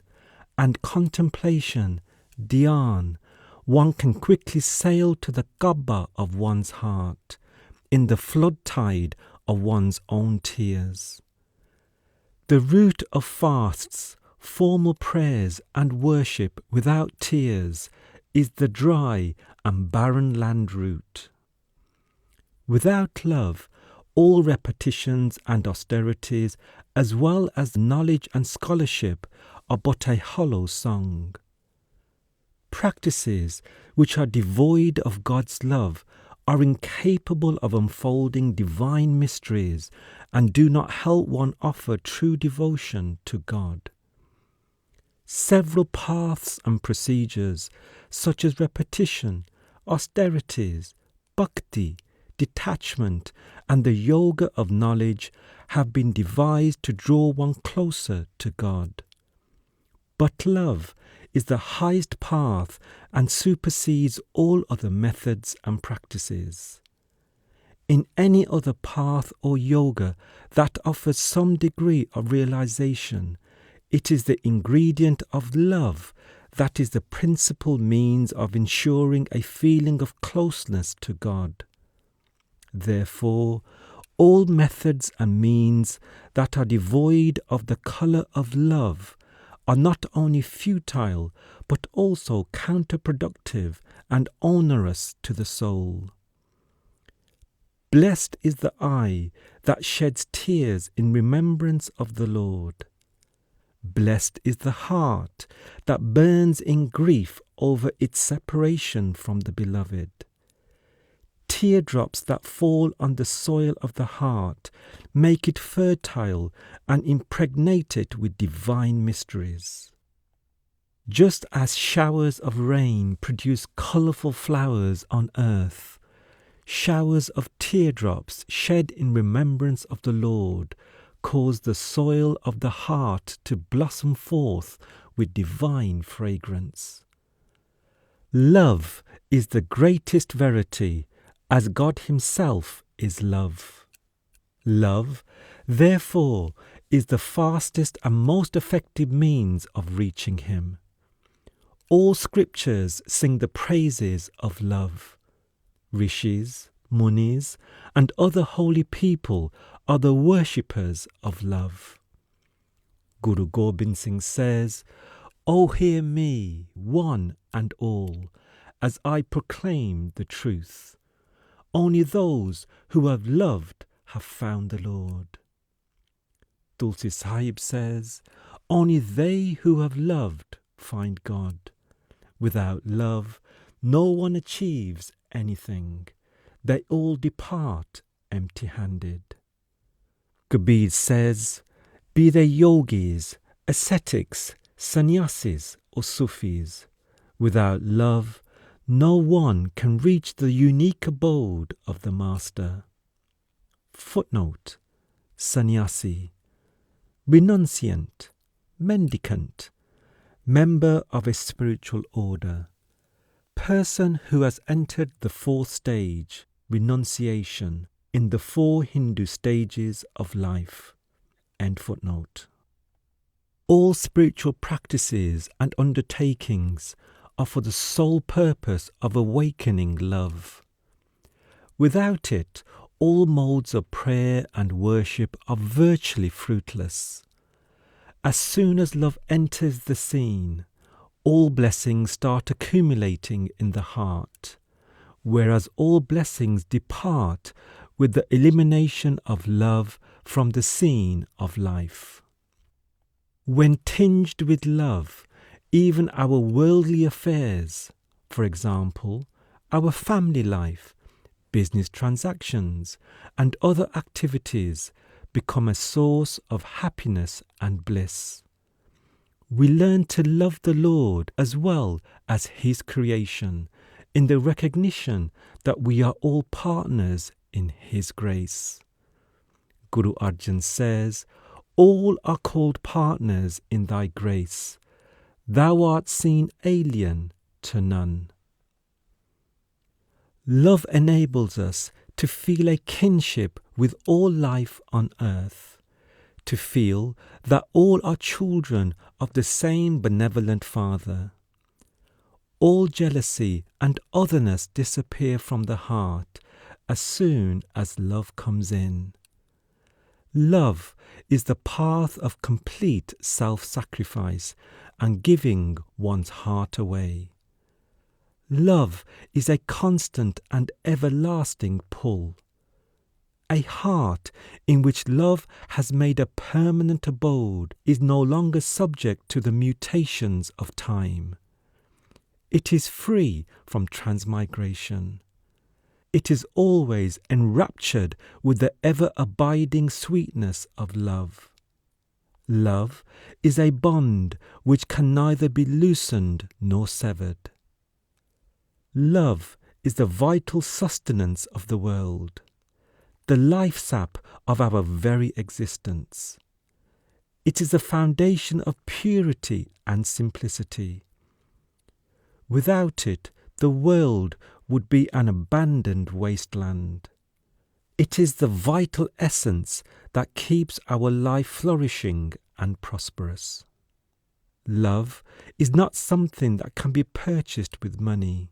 and contemplation, Dhyan, one can quickly sail to the Kaaba of one's heart, in the flood tide of one's own tears. The route of fasts, formal prayers and worship without tears is the dry and barren land route. Without love, all repetitions and austerities, as well as knowledge and scholarship, are but a hollow song. Practices which are devoid of God's love are incapable of unfolding divine mysteries and do not help one offer true devotion to God. Several paths and procedures, such as repetition, austerities, bhakti, detachment, and the yoga of knowledge, have been devised to draw one closer to God. But love is the highest path and supersedes all other methods and practices. In any other path or yoga that offers some degree of realization, it is the ingredient of love that is the principal means of ensuring a feeling of closeness to God. Therefore, all methods and means that are devoid of the colour of love are not only futile, but also counterproductive and onerous to the soul. Blessed is the eye that sheds tears in remembrance of the Lord. Blessed is the heart that burns in grief over its separation from the beloved. Teardrops that fall on the soil of the heart make it fertile and impregnate it with divine mysteries. Just as showers of rain produce colourful flowers on earth, showers of teardrops shed in remembrance of the Lord cause the soil of the heart to blossom forth with divine fragrance. Love is the greatest verity, as God himself is love. Love, therefore, is the fastest and most effective means of reaching him. All scriptures sing the praises of love. Rishis, Munis, and other holy people are the worshippers of love. Guru Gobind Singh says, "O hear me, one and all, as I proclaim the truth. Only those who have loved have found the Lord." Tulsi Sahib says, "Only they who have loved find God. Without love, no one achieves anything. They all depart empty-handed." Kabir says, be they yogis, ascetics, sannyasis or Sufis. Without love, no one can reach the unique abode of the Master. Footnote: sannyasi, renunciant, mendicant, member of a spiritual order, person who has entered the fourth stage, renunciation, in the 4 Hindu stages of life. End footnote. All spiritual practices and undertakings are for the sole purpose of awakening love. Without it, all modes of prayer and worship are virtually fruitless. As soon as love enters the scene, all blessings start accumulating in the heart, whereas all blessings depart with the elimination of love from the scene of life. When tinged with love, even our worldly affairs, for example, our family life, business transactions, and other activities, become a source of happiness and bliss. We learn to love the Lord as well as His creation, in the recognition that we are all partners in His grace. Guru Arjan says, "All are called partners in thy grace. Thou art seen alien to none." Love enables us to feel a kinship with all life on earth, to feel that all are children of the same benevolent Father. All jealousy and otherness disappear from the heart as soon as love comes in. Love is the path of complete self-sacrifice and giving one's heart away. Love is a constant and everlasting pull. A heart in which love has made a permanent abode is no longer subject to the mutations of time. It is free from transmigration. It is always enraptured with the ever-abiding sweetness of love. Love is a bond which can neither be loosened nor severed. Love is the vital sustenance of the world, the life sap of our very existence. It is the foundation of purity and simplicity. Without it, the world would be an abandoned wasteland. It is the vital essence that keeps our life flourishing and prosperous. Love is not something that can be purchased with money.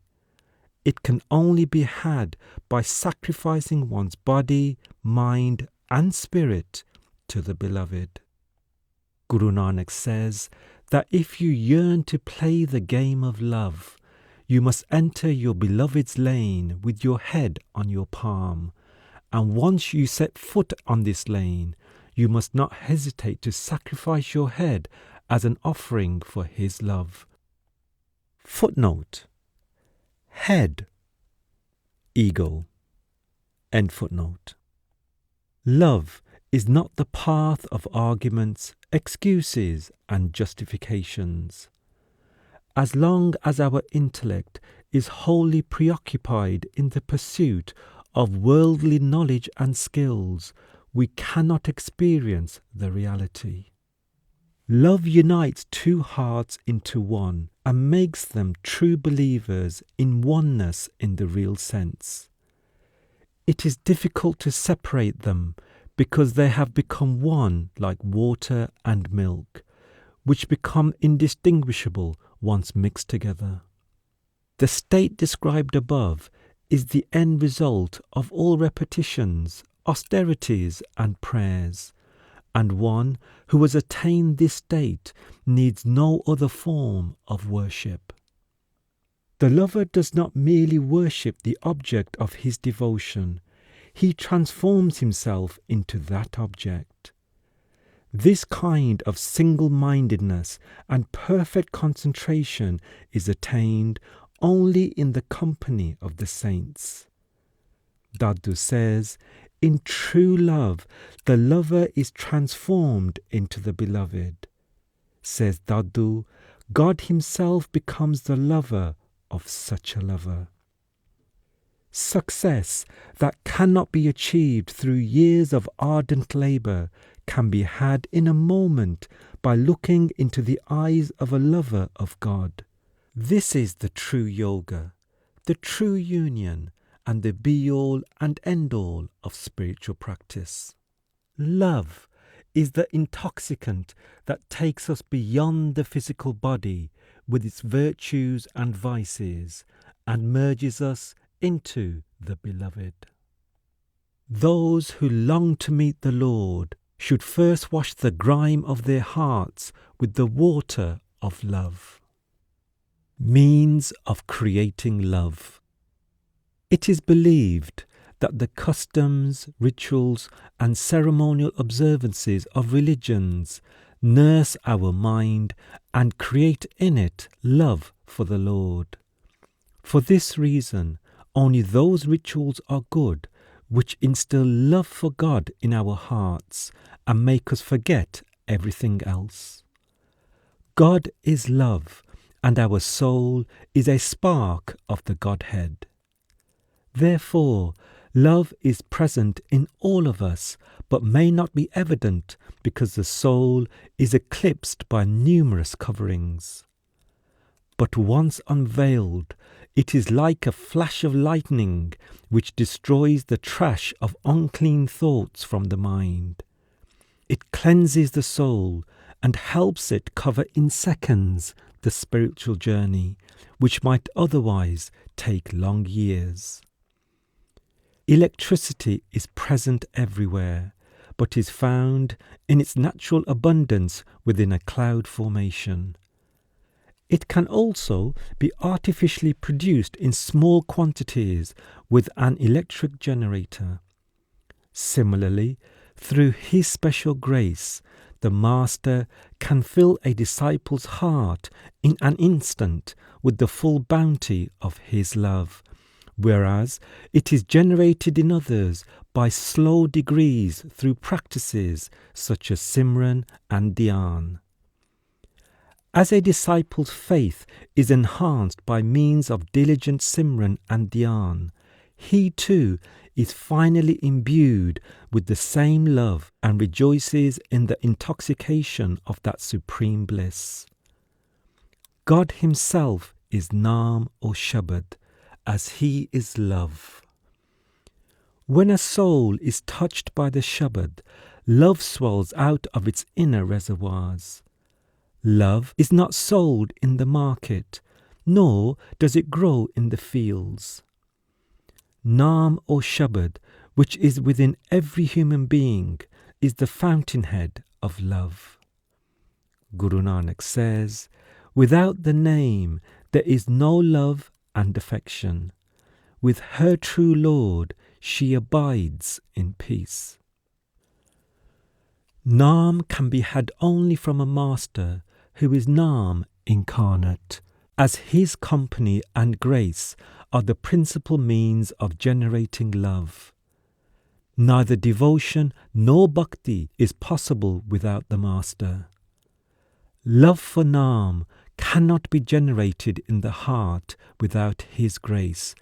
It can only be had by sacrificing one's body, mind, and spirit to the beloved. Guru Nanak says that if you yearn to play the game of love, you must enter your beloved's lane with your head on your palm, and once you set foot on this lane, you must not hesitate to sacrifice your head as an offering for his love. Footnote: head, ego. End footnote. Love is not the path of arguments, excuses, and justifications. As long as our intellect is wholly preoccupied in the pursuit of worldly knowledge and skills, we cannot experience the reality. Love unites two hearts into one and makes them true believers in oneness in the real sense. It is difficult to separate them because they have become one like water and milk, which become indistinguishable once mixed together. The state described above is the end result of all repetitions, austerities, and prayers, and one who has attained this state needs no other form of worship. The lover does not merely worship the object of his devotion, he transforms himself into that object. This kind of single-mindedness and perfect concentration is attained only in the company of the saints. Daddu says, in true love, the lover is transformed into the beloved. Says Dadu, God himself becomes the lover of such a lover. Success that cannot be achieved through years of ardent labour can be had in a moment by looking into the eyes of a lover of God. This is the true yoga, the true union, and the be-all and end-all of spiritual practice. Love is the intoxicant that takes us beyond the physical body with its virtues and vices and merges us into the beloved. Those who long to meet the Lord should first wash the grime of their hearts with the water of love. Means of creating love. It is believed that the customs, rituals, and ceremonial observances of religions nurse our mind and create in it love for the Lord. For this reason, only those rituals are good which instill love for God in our hearts and make us forget everything else. God is love, and our soul is a spark of the Godhead. Therefore, love is present in all of us, but may not be evident because the soul is eclipsed by numerous coverings. But once unveiled, it is like a flash of lightning which destroys the trash of unclean thoughts from the mind. It cleanses the soul and helps it cover in seconds the spiritual journey, which might otherwise take long years. Electricity is present everywhere, but is found in its natural abundance within a cloud formation. It can also be artificially produced in small quantities with an electric generator. Similarly, through his special grace, the Master can fill a disciple's heart in an instant with the full bounty of his love, whereas it is generated in others by slow degrees through practices such as Simran and Dhyan. As a disciple's faith is enhanced by means of diligent Simran and Dhyan, he too is finally imbued with the same love and rejoices in the intoxication of that supreme bliss. God himself is Naam or Shabad, as he is love. When a soul is touched by the Shabad, love swells out of its inner reservoirs. Love is not sold in the market, nor does it grow in the fields. Naam or Shabad, which is within every human being, is the fountainhead of love. Guru Nanak says, without the name there is no love and affection. With her true Lord she abides in peace. Naam can be had only from a master who is Naam incarnate, as his company and grace are the principal means of generating love. Neither devotion nor bhakti is possible without the Master. Love for Naam cannot be generated in the heart without his grace,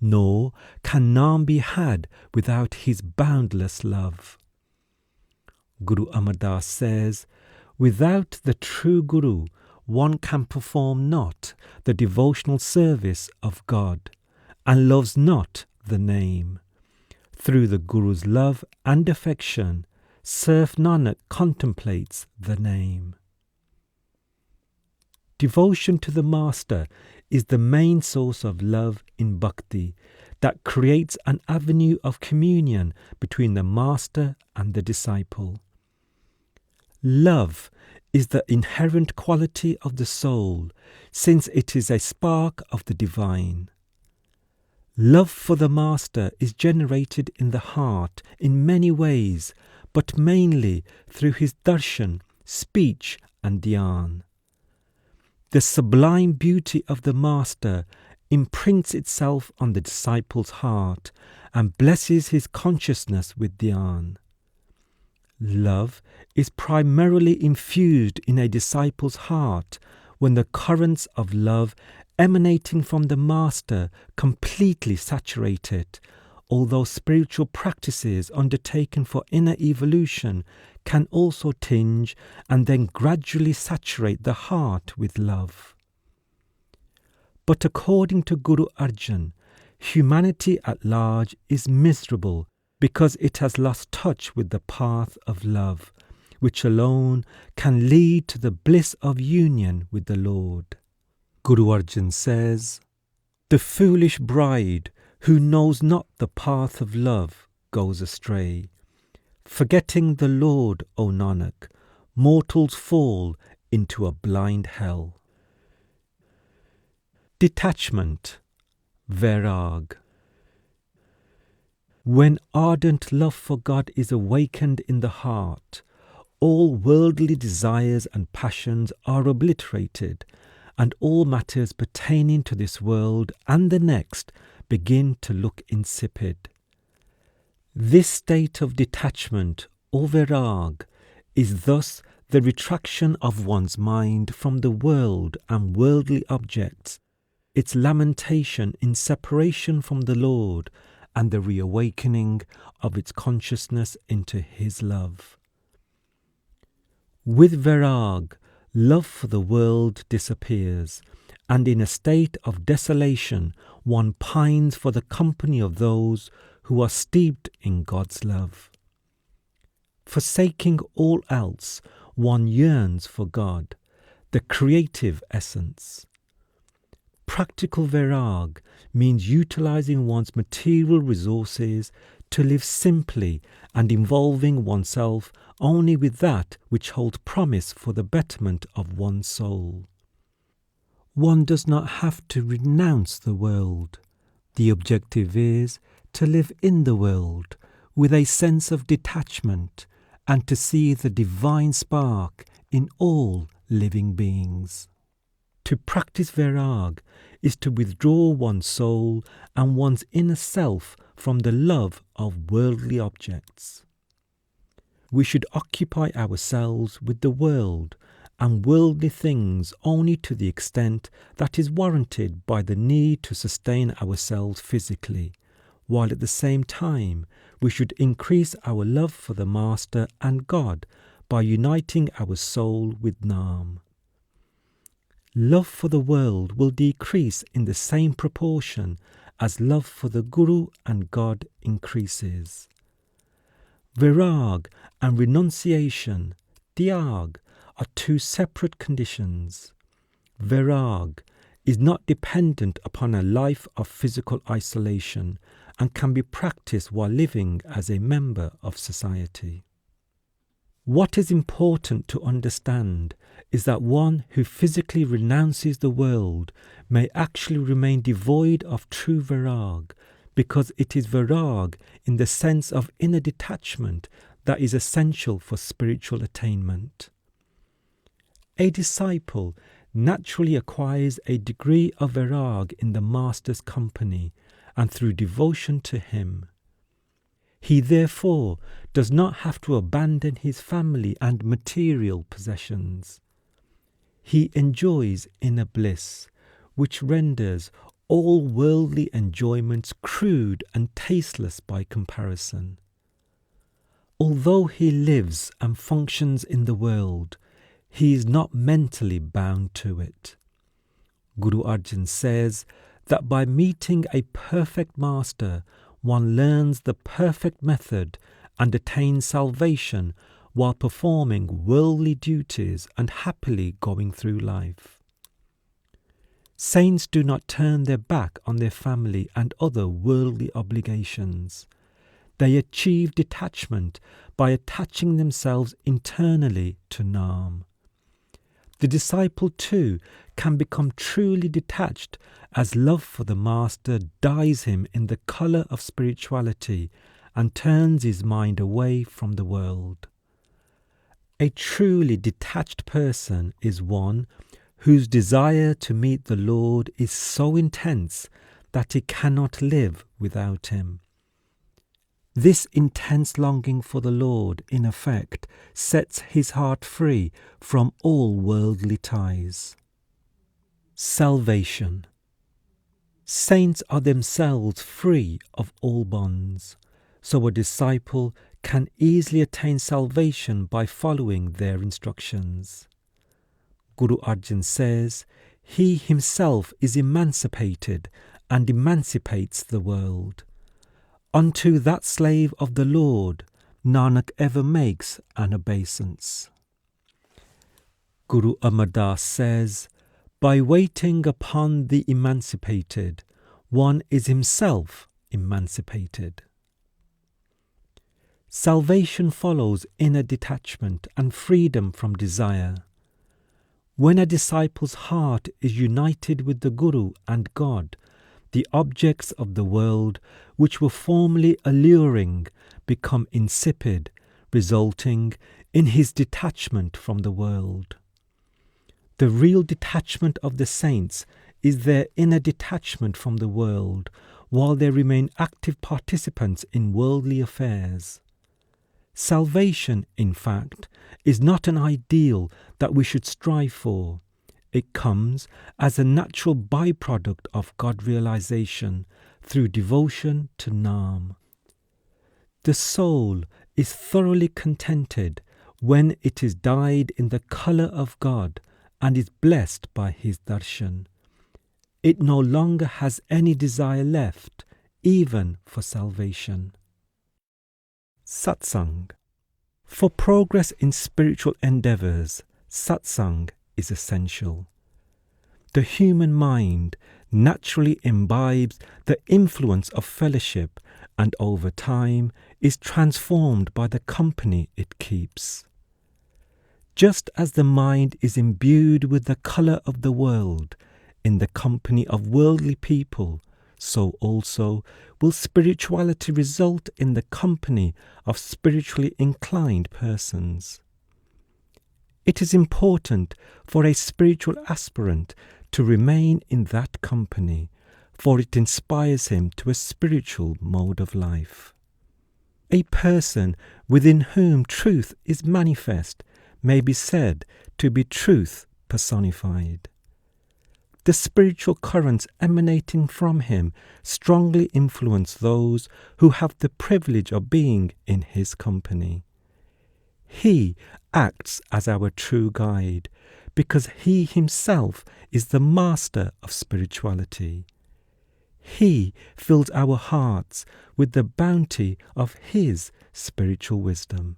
nor can Naam be had without his boundless love. Guru Amar Das says, without the true Guru, one can perform not the devotional service of God, and loves not the name. Through the Guru's love and affection, Serf Nanak contemplates the name. Devotion to the Master is the main source of love in bhakti that creates an avenue of communion between the Master and the disciple. Love is the inherent quality of the soul, since it is a spark of the divine. Love for the Master is generated in the heart in many ways, but mainly through his darshan, speech and dhyan. The sublime beauty of the Master imprints itself on the disciple's heart and blesses his consciousness with dhyan. Love is primarily infused in a disciple's heart when the currents of love emanating from the Master completely saturate it, although spiritual practices undertaken for inner evolution can also tinge and then gradually saturate the heart with love. But according to Guru Arjan, humanity at large is miserable because it has lost touch with the path of love, which alone can lead to the bliss of union with the Lord. Guru Arjan says, "The foolish bride who knows not the path of love goes astray. Forgetting the Lord, O Nanak, mortals fall into a blind hell." Detachment, Vairag. When ardent love for God is awakened in the heart, all worldly desires and passions are obliterated, and all matters pertaining to this world and the next begin to look insipid. This state of detachment, or Vairag, is thus the retraction of one's mind from the world and worldly objects, its lamentation in separation from the Lord, and the reawakening of its consciousness into His love. With Vairag, love for the world disappears, and in a state of desolation one pines for the company of those who are steeped in God's love. Forsaking all else, one yearns for God, the creative essence. Practical Vairag means utilizing one's material resources to live simply and involving oneself only with that which holds promise for the betterment of one's soul. One does not have to renounce the world. The objective is to live in the world with a sense of detachment and to see the divine spark in all living beings. To practice Vairag is to withdraw one's soul and one's inner self from the love of worldly objects. We should occupy ourselves with the world and worldly things only to the extent that is warranted by the need to sustain ourselves physically, while at the same time we should increase our love for the Master and God by uniting our soul with Nam. Love for the world will decrease in the same proportion as love for the Guru and God increases. Vairag and renunciation, Tyag, are two separate conditions. Vairag is not dependent upon a life of physical isolation and can be practiced while living as a member of society. What is important to understand is that one who physically renounces the world may actually remain devoid of true Vairag, because it is Vairag in the sense of inner detachment that is essential for spiritual attainment. A disciple naturally acquires a degree of Vairag in the Master's company and through devotion to him. He therefore does not have to abandon his family and material possessions. He enjoys inner bliss, which renders all worldly enjoyments crude and tasteless by comparison. Although he lives and functions in the world, he is not mentally bound to it. Guru Arjan says that by meeting a perfect master, one learns the perfect method and attains salvation while performing worldly duties and happily going through life. Saints do not turn their back on their family and other worldly obligations. They achieve detachment by attaching themselves internally to Nam. The disciple too can become truly detached as love for the Master dyes him in the colour of spirituality and turns his mind away from the world. A truly detached person is one whose desire to meet the Lord is so intense that he cannot live without him. This intense longing for the Lord, in effect, sets his heart free from all worldly ties. Salvation. Saints are themselves free of all bonds, so a disciple can easily attain salvation by following their instructions. Guru Arjan says, he himself is emancipated and emancipates the world. Unto that slave of the Lord, Nanak ever makes an obeisance. Guru Amar Das says, by waiting upon the emancipated, one is himself emancipated. Salvation follows inner detachment and freedom from desire. When a disciple's heart is united with the Guru and God, the objects of the world, which were formerly alluring, become insipid, resulting in his detachment from the world. The real detachment of the saints is their inner detachment from the world, while they remain active participants in worldly affairs. Salvation, in fact, is not an ideal that we should strive for. It comes as a natural byproduct of God realization through devotion to Naam. The soul is thoroughly contented when it is dyed in the colour of God and is blessed by his darshan. It no longer has any desire left, even for salvation. Satsang. For progress in spiritual endeavours, satsang is essential. The human mind naturally imbibes the influence of fellowship and over time is transformed by the company it keeps. Just as the mind is imbued with the colour of the world in the company of worldly people, so also will spirituality result in the company of spiritually inclined persons. It is important for a spiritual aspirant to remain in that company, for it inspires him to a spiritual mode of life. A person within whom truth is manifest may be said to be truth personified. The spiritual currents emanating from him strongly influence those who have the privilege of being in his company. He acts as our true guide because he himself is the master of spirituality. He fills our hearts with the bounty of his spiritual wisdom.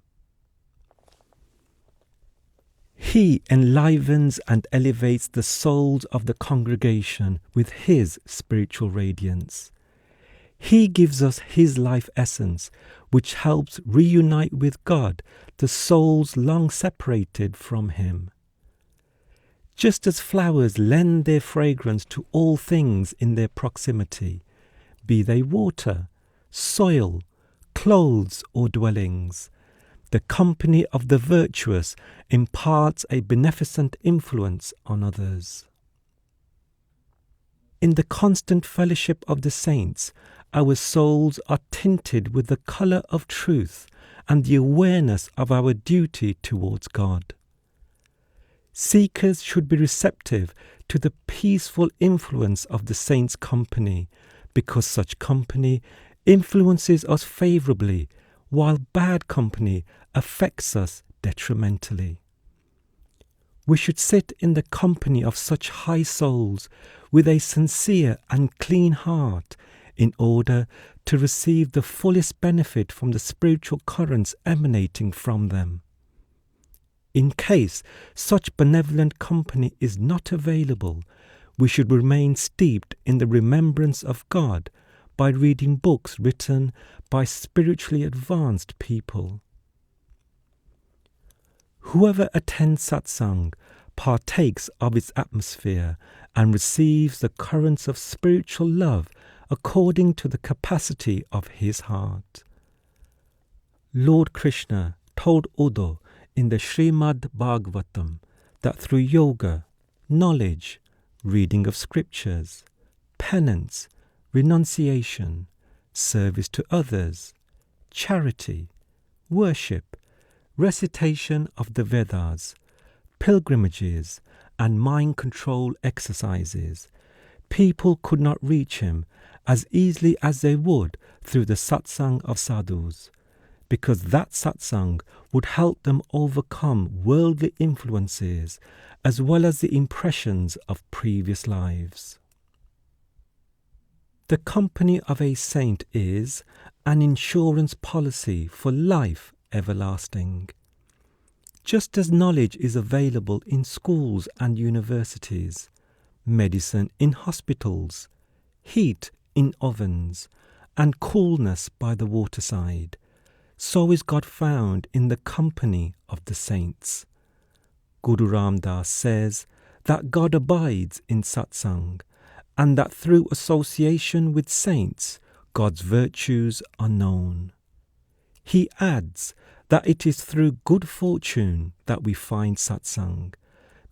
He enlivens and elevates the souls of the congregation with his spiritual radiance. He gives us his life essence, which helps reunite with God the souls long separated from him. Just as flowers lend their fragrance to all things in their proximity, be they water, soil, clothes, or dwellings, the company of the virtuous imparts a beneficent influence on others. In the constant fellowship of the saints, our souls are tinted with the colour of truth and the awareness of our duty towards God. Seekers should be receptive to the peaceful influence of the saints' company, because such company influences us favourably, while bad company affects us detrimentally. We should sit in the company of such high souls with a sincere and clean heart in order to receive the fullest benefit from the spiritual currents emanating from them. In case such benevolent company is not available, we should remain steeped in the remembrance of God by reading books written by spiritually advanced people. Whoever attends satsang partakes of its atmosphere and receives the currents of spiritual love according to the capacity of his heart. Lord Krishna told Uddhav in the Srimad Bhagavatam that through yoga, knowledge, reading of scriptures, penance, renunciation, service to others, charity, worship, recitation of the Vedas, pilgrimages, and mind control exercises, people could not reach him as easily as they would through the satsang of sadhus, because that satsang would help them overcome worldly influences as well as the impressions of previous lives. The company of a saint is an insurance policy for life everlasting. Just as knowledge is available in schools and universities, medicine in hospitals, heat in ovens, and coolness by the waterside, so is God found in the company of the saints. Guru Ram Das says that God abides in satsang, and that through association with saints, God's virtues are known. He adds that it is through good fortune that we find satsang,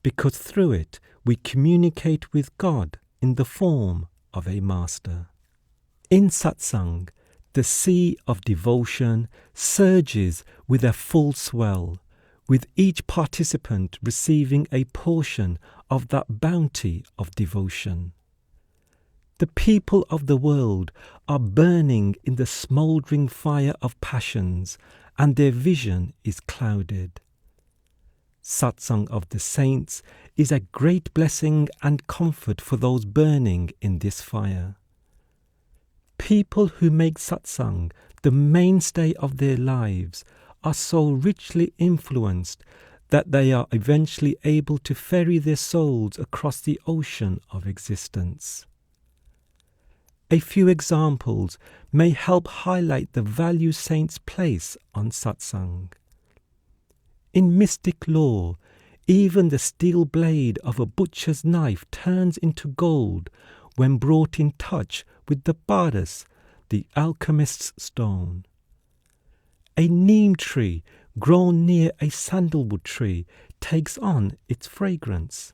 because through it we communicate with God in the form of a master. In satsang, the sea of devotion surges with a full swell, with each participant receiving a portion of that bounty of devotion. The people of the world are burning in the smouldering fire of passions, and their vision is clouded. Satsang of the saints is a great blessing and comfort for those burning in this fire. People who make satsang the mainstay of their lives are so richly influenced that they are eventually able to ferry their souls across the ocean of existence. A few examples may help highlight the value saints place on satsang. In mystic lore, even the steel blade of a butcher's knife turns into gold when brought in touch with the paras, the alchemist's stone. A neem tree grown near a sandalwood tree takes on its fragrance.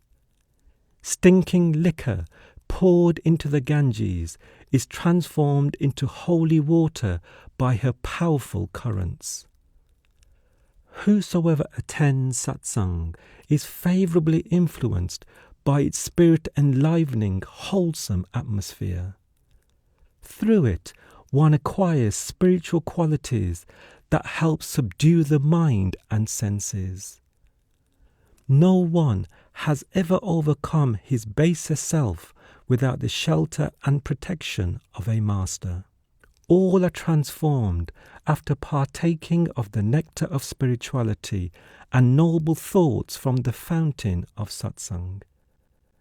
Stinking liquor poured into the Ganges is transformed into holy water by her powerful currents. Whosoever attends satsang is favourably influenced by its spirit-enlivening, wholesome atmosphere. Through it, one acquires spiritual qualities that help subdue the mind and senses. No one has ever overcome his baser self without the shelter and protection of a master. All are transformed after partaking of the nectar of spirituality and noble thoughts from the fountain of satsang.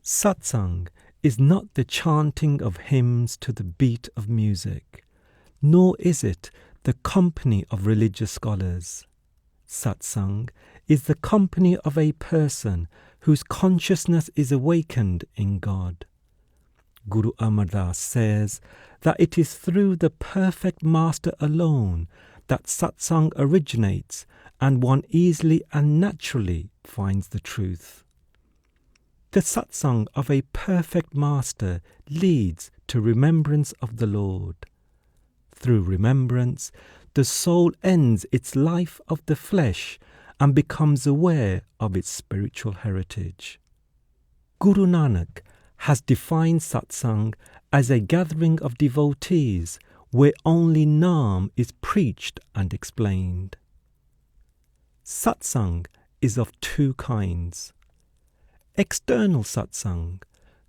Satsang is not the chanting of hymns to the beat of music, nor is it the company of religious scholars. Satsang is the company of a person whose consciousness is awakened in God. Guru Amar Das says that it is through the perfect master alone that satsang originates, and one easily and naturally finds the truth. The satsang of a perfect master leads to remembrance of the Lord. Through remembrance, the soul ends its life of the flesh and becomes aware of its spiritual heritage. Guru Nanak has defined satsang as a gathering of devotees where only Naam is preached and explained. Satsang is of two kinds. External satsang,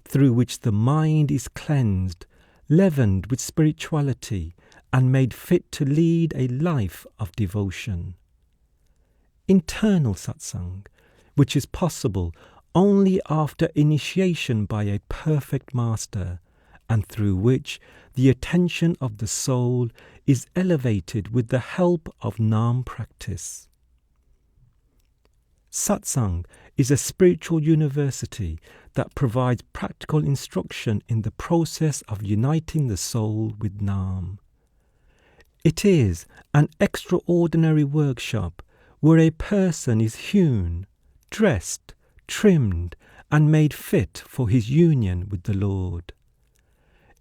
through which the mind is cleansed, leavened with spirituality, and made fit to lead a life of devotion. Internal satsang, which is possible only after initiation by a perfect master, and through which the attention of the soul is elevated with the help of Naam practice. Satsang is a spiritual university that provides practical instruction in the process of uniting the soul with Naam. It is an extraordinary workshop where a person is hewn, dressed, trimmed, and made fit for his union with the Lord.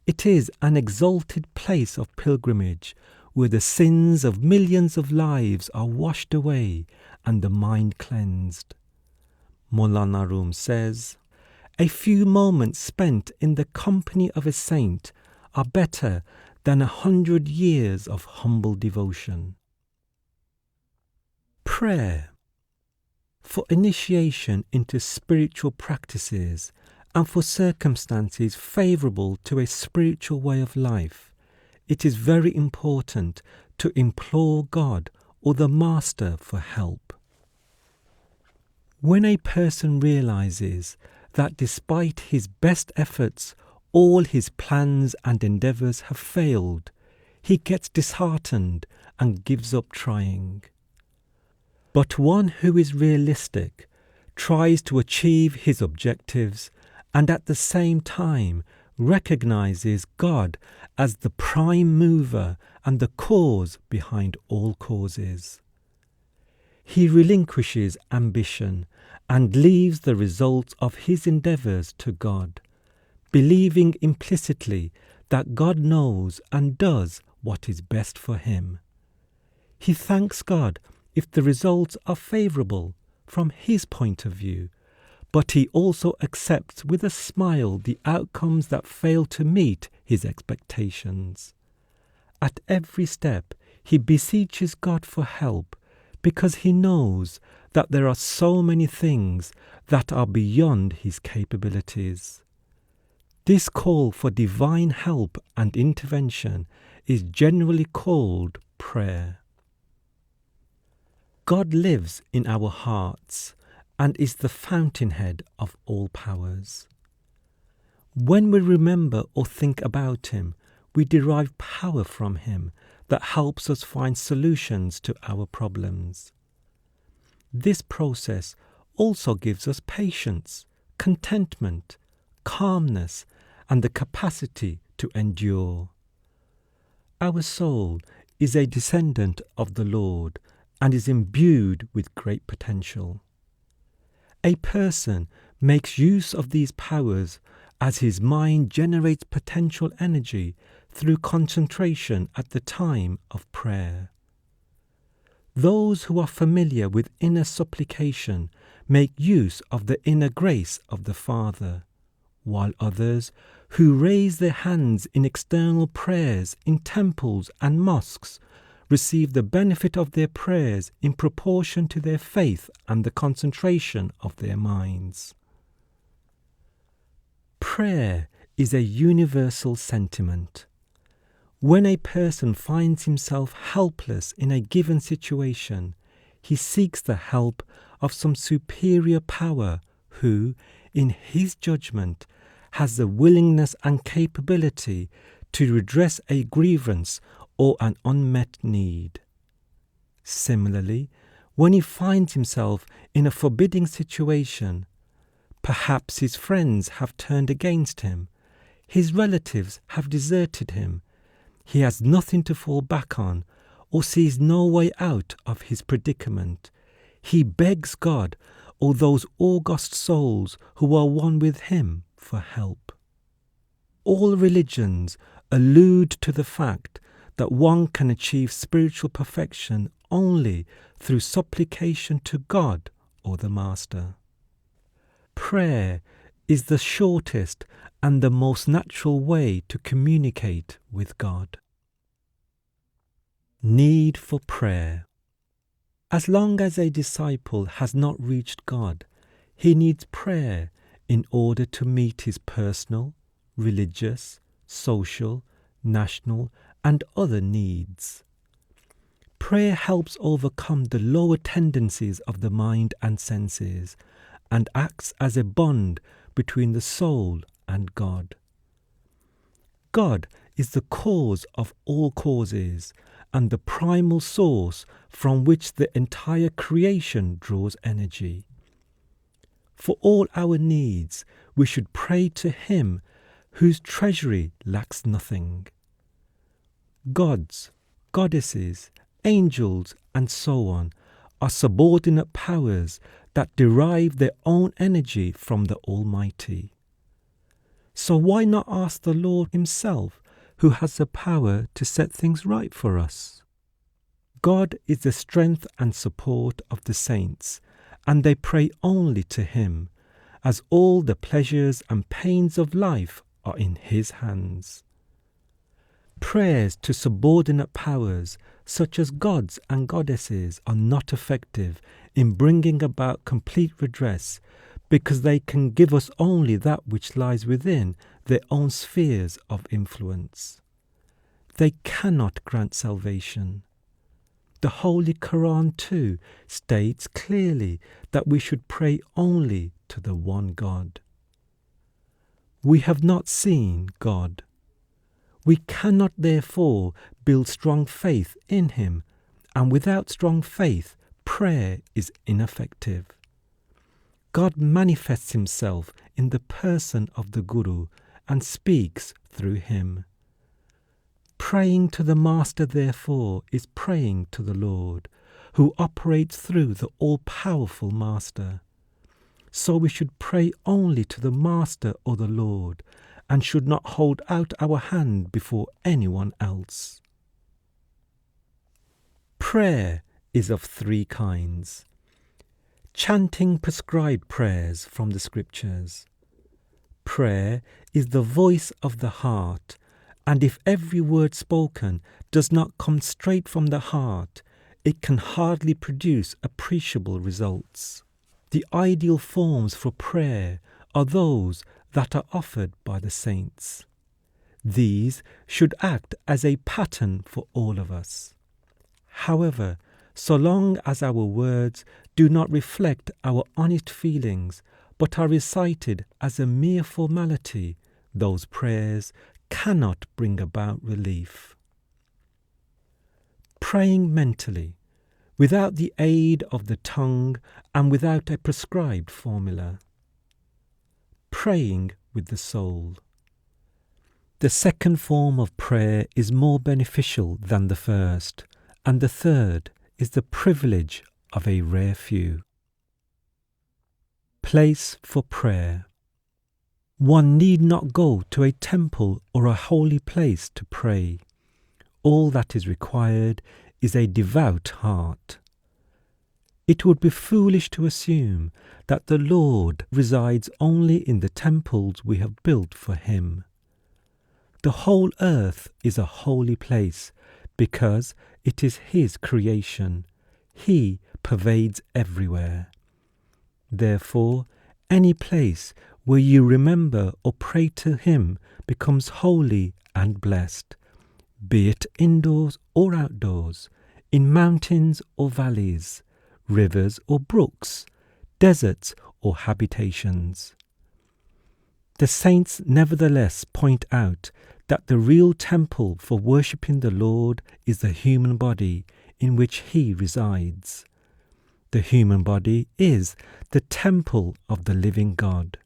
It is an exalted place of pilgrimage where the sins of millions of lives are washed away and the mind cleansed. Maulana Rum says, "A few moments spent in the company of a saint are better than 100 years of humble devotion." Prayer. For initiation into spiritual practices and for circumstances favourable to a spiritual way of life, it is very important to implore God or the Master for help. When a person realizes that despite his best efforts, all his plans and endeavours have failed, he gets disheartened and gives up trying. But one who is realistic tries to achieve his objectives and at the same time recognizes God as the prime mover and the cause behind all causes. He relinquishes ambition and leaves the results of his endeavours to God, believing implicitly that God knows and does what is best for him. He thanks God if the results are favourable from his point of view, but he also accepts with a smile the outcomes that fail to meet his expectations. At every step, he beseeches God for help because he knows that there are so many things that are beyond his capabilities. This call for divine help and intervention is generally called prayer. God lives in our hearts and is the fountainhead of all powers. When we remember or think about him, we derive power from him that helps us find solutions to our problems. This process also gives us patience, contentment, calmness, and the capacity to endure. Our soul is a descendant of the Lord and is imbued with great potential. A person makes use of these powers as his mind generates potential energy through concentration at the time of prayer. Those who are familiar with inner supplication make use of the inner grace of the Father, while others who raise their hands in external prayers in temples and mosques receive the benefit of their prayers in proportion to their faith and the concentration of their minds. Prayer is a universal sentiment. When a person finds himself helpless in a given situation, he seeks the help of some superior power who, in his judgment, has the willingness and capability to redress a grievance or an unmet need. Similarly, when he finds himself in a forbidding situation, perhaps his friends have turned against him, his relatives have deserted him, he has nothing to fall back on, or sees no way out of his predicament, he begs God or those august souls who are one with him for help. All religions allude to the fact that one can achieve spiritual perfection only through supplication to God or the Master. Prayer is the shortest and the most natural way to communicate with God. Need for prayer. As long as a disciple has not reached God, he needs prayer in order to meet his personal, religious, social, national, and other needs. Prayer helps overcome the lower tendencies of the mind and senses and acts as a bond between the soul and God. God is the cause of all causes and the primal source from which the entire creation draws energy. For all our needs, we should pray to Him whose treasury lacks nothing. Gods, goddesses, angels, and so on are subordinate powers that derive their own energy from the Almighty. So why not ask the Lord Himself, who has the power to set things right for us? God is the strength and support of the saints, and they pray only to Him, as all the pleasures and pains of life are in His hands. Prayers to subordinate powers, such as gods and goddesses, are not effective in bringing about complete redress, because they can give us only that which lies within their own spheres of influence. They cannot grant salvation. The Holy Quran too states clearly that we should pray only to the one God. We have not seen God. We cannot therefore build strong faith in Him, and without strong faith, prayer is ineffective. God manifests Himself in the person of the Guru and speaks through him. Praying to the Master, therefore, is praying to the Lord, who operates through the all-powerful Master. So we should pray only to the Master or the Lord, and should not hold out our hand before anyone else. Prayer is of three kinds. Chanting prescribed prayers from the Scriptures. Prayer is the voice of the heart, and if every word spoken does not come straight from the heart, it can hardly produce appreciable results. The ideal forms for prayer are those that are offered by the saints. These should act as a pattern for all of us. However, so long as our words do not reflect our honest feelings, but are recited as a mere formality, those prayers cannot bring about relief. Praying mentally, without the aid of the tongue and without a prescribed formula. Praying with the soul. The second form of prayer is more beneficial than the first, and the third is the privilege of a rare few. Place for prayer. One need not go to a temple or a holy place to pray. All that is required is a devout heart. It would be foolish to assume that the Lord resides only in the temples we have built for Him. The whole earth is a holy place because it is His creation. He pervades everywhere. Therefore, any place where you remember or pray to Him becomes holy and blessed, be it indoors or outdoors, in mountains or valleys, rivers or brooks, deserts or habitations. The saints nevertheless point out that the real temple for worshipping the Lord is the human body in which He resides. The human body is the temple of the living God.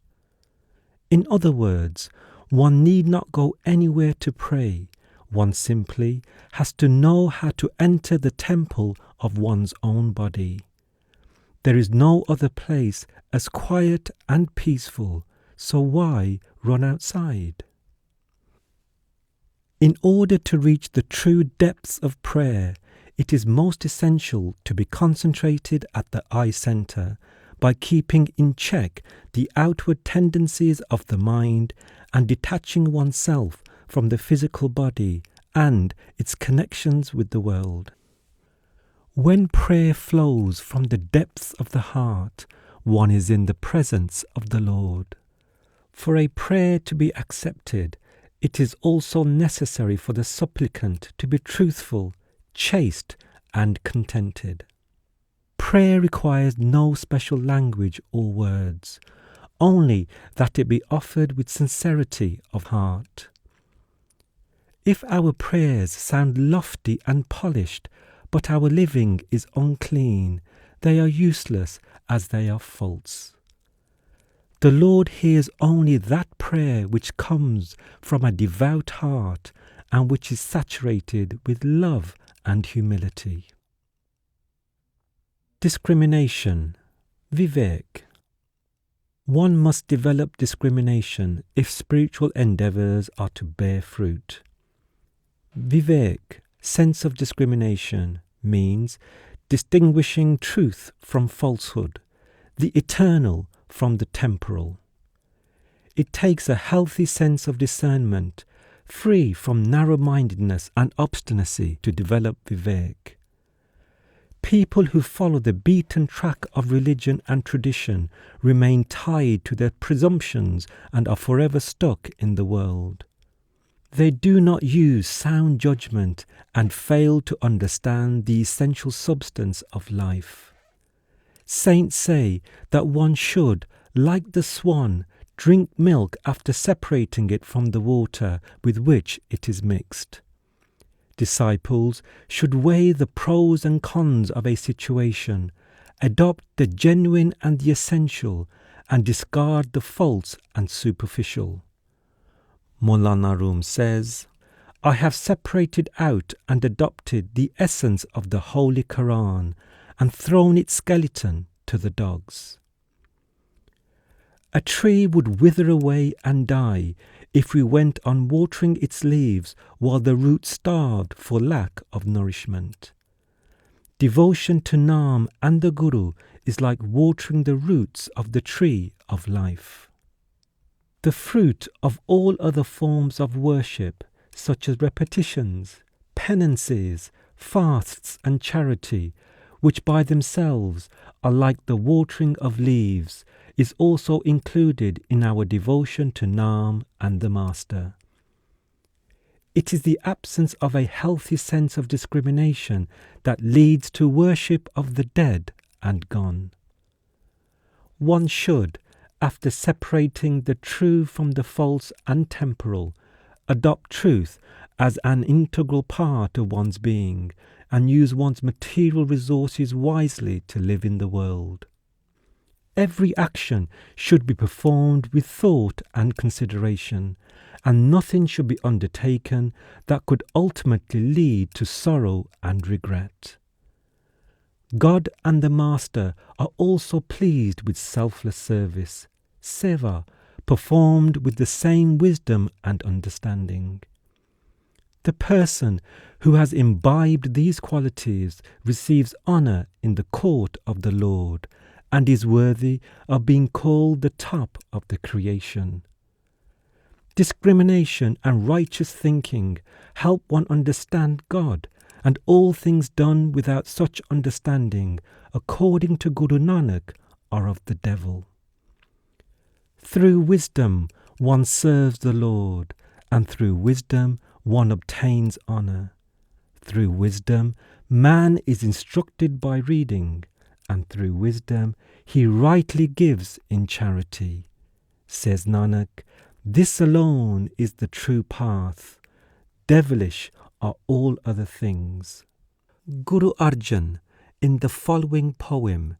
In other words, one need not go anywhere to pray. One simply has to know how to enter the temple of one's own body. There is no other place as quiet and peaceful, so why run outside? In order to reach the true depths of prayer, it is most essential to be concentrated at the eye center by keeping in check the outward tendencies of the mind and detaching oneself from the physical body and its connections with the world. When prayer flows from the depths of the heart, one is in the presence of the Lord. For a prayer to be accepted, it is also necessary for the supplicant to be truthful, chaste, and contented. Prayer requires no special language or words, only that it be offered with sincerity of heart. If our prayers sound lofty and polished, but our living is unclean, they are useless as they are false. The Lord hears only that prayer which comes from a devout heart and which is saturated with love and humility. Discrimination, Vivek. One must develop discrimination if spiritual endeavours are to bear fruit. Vivek, sense of discrimination, means distinguishing truth from falsehood, the eternal from the temporal. It takes a healthy sense of discernment, free from narrow-mindedness and obstinacy, to develop Vivek. People who follow the beaten track of religion and tradition remain tied to their presumptions and are forever stuck in the world. They do not use sound judgment and fail to understand the essential substance of life. Saints say that one should, like the swan, drink milk after separating it from the water with which it is mixed. Disciples should weigh the pros and cons of a situation, adopt the genuine and the essential, and discard the false and superficial. Maulana Rum says, I have separated out and adopted the essence of the Holy Quran and thrown its skeleton to the dogs. A tree would wither away and die if we went on watering its leaves while the roots starved for lack of nourishment. Devotion to Naam and the Guru is like watering the roots of the tree of life. The fruit of all other forms of worship, such as repetitions, penances, fasts and charity, which by themselves are like the watering of leaves, is also included in our devotion to Naam and the Master. It is the absence of a healthy sense of discrimination that leads to worship of the dead and gone. One should, after separating the true from the false and temporal, adopt truth as an integral part of one's being and use one's material resources wisely to live in the world. Every action should be performed with thought and consideration, and nothing should be undertaken that could ultimately lead to sorrow and regret. God and the Master are also pleased with selfless service, seva, performed with the same wisdom and understanding. The person who has imbibed these qualities receives honour in the court of the Lord and is worthy of being called the top of the creation. Discrimination and righteous thinking help one understand God, and all things done without such understanding, according to Guru Nanak, are of the devil. Through wisdom one serves the Lord, and through wisdom one obtains honour. Through wisdom man is instructed by reading, and through wisdom he rightly gives in charity. Says Nanak, this alone is the true path. Devilish are all other things. Guru Arjan, in the following poem,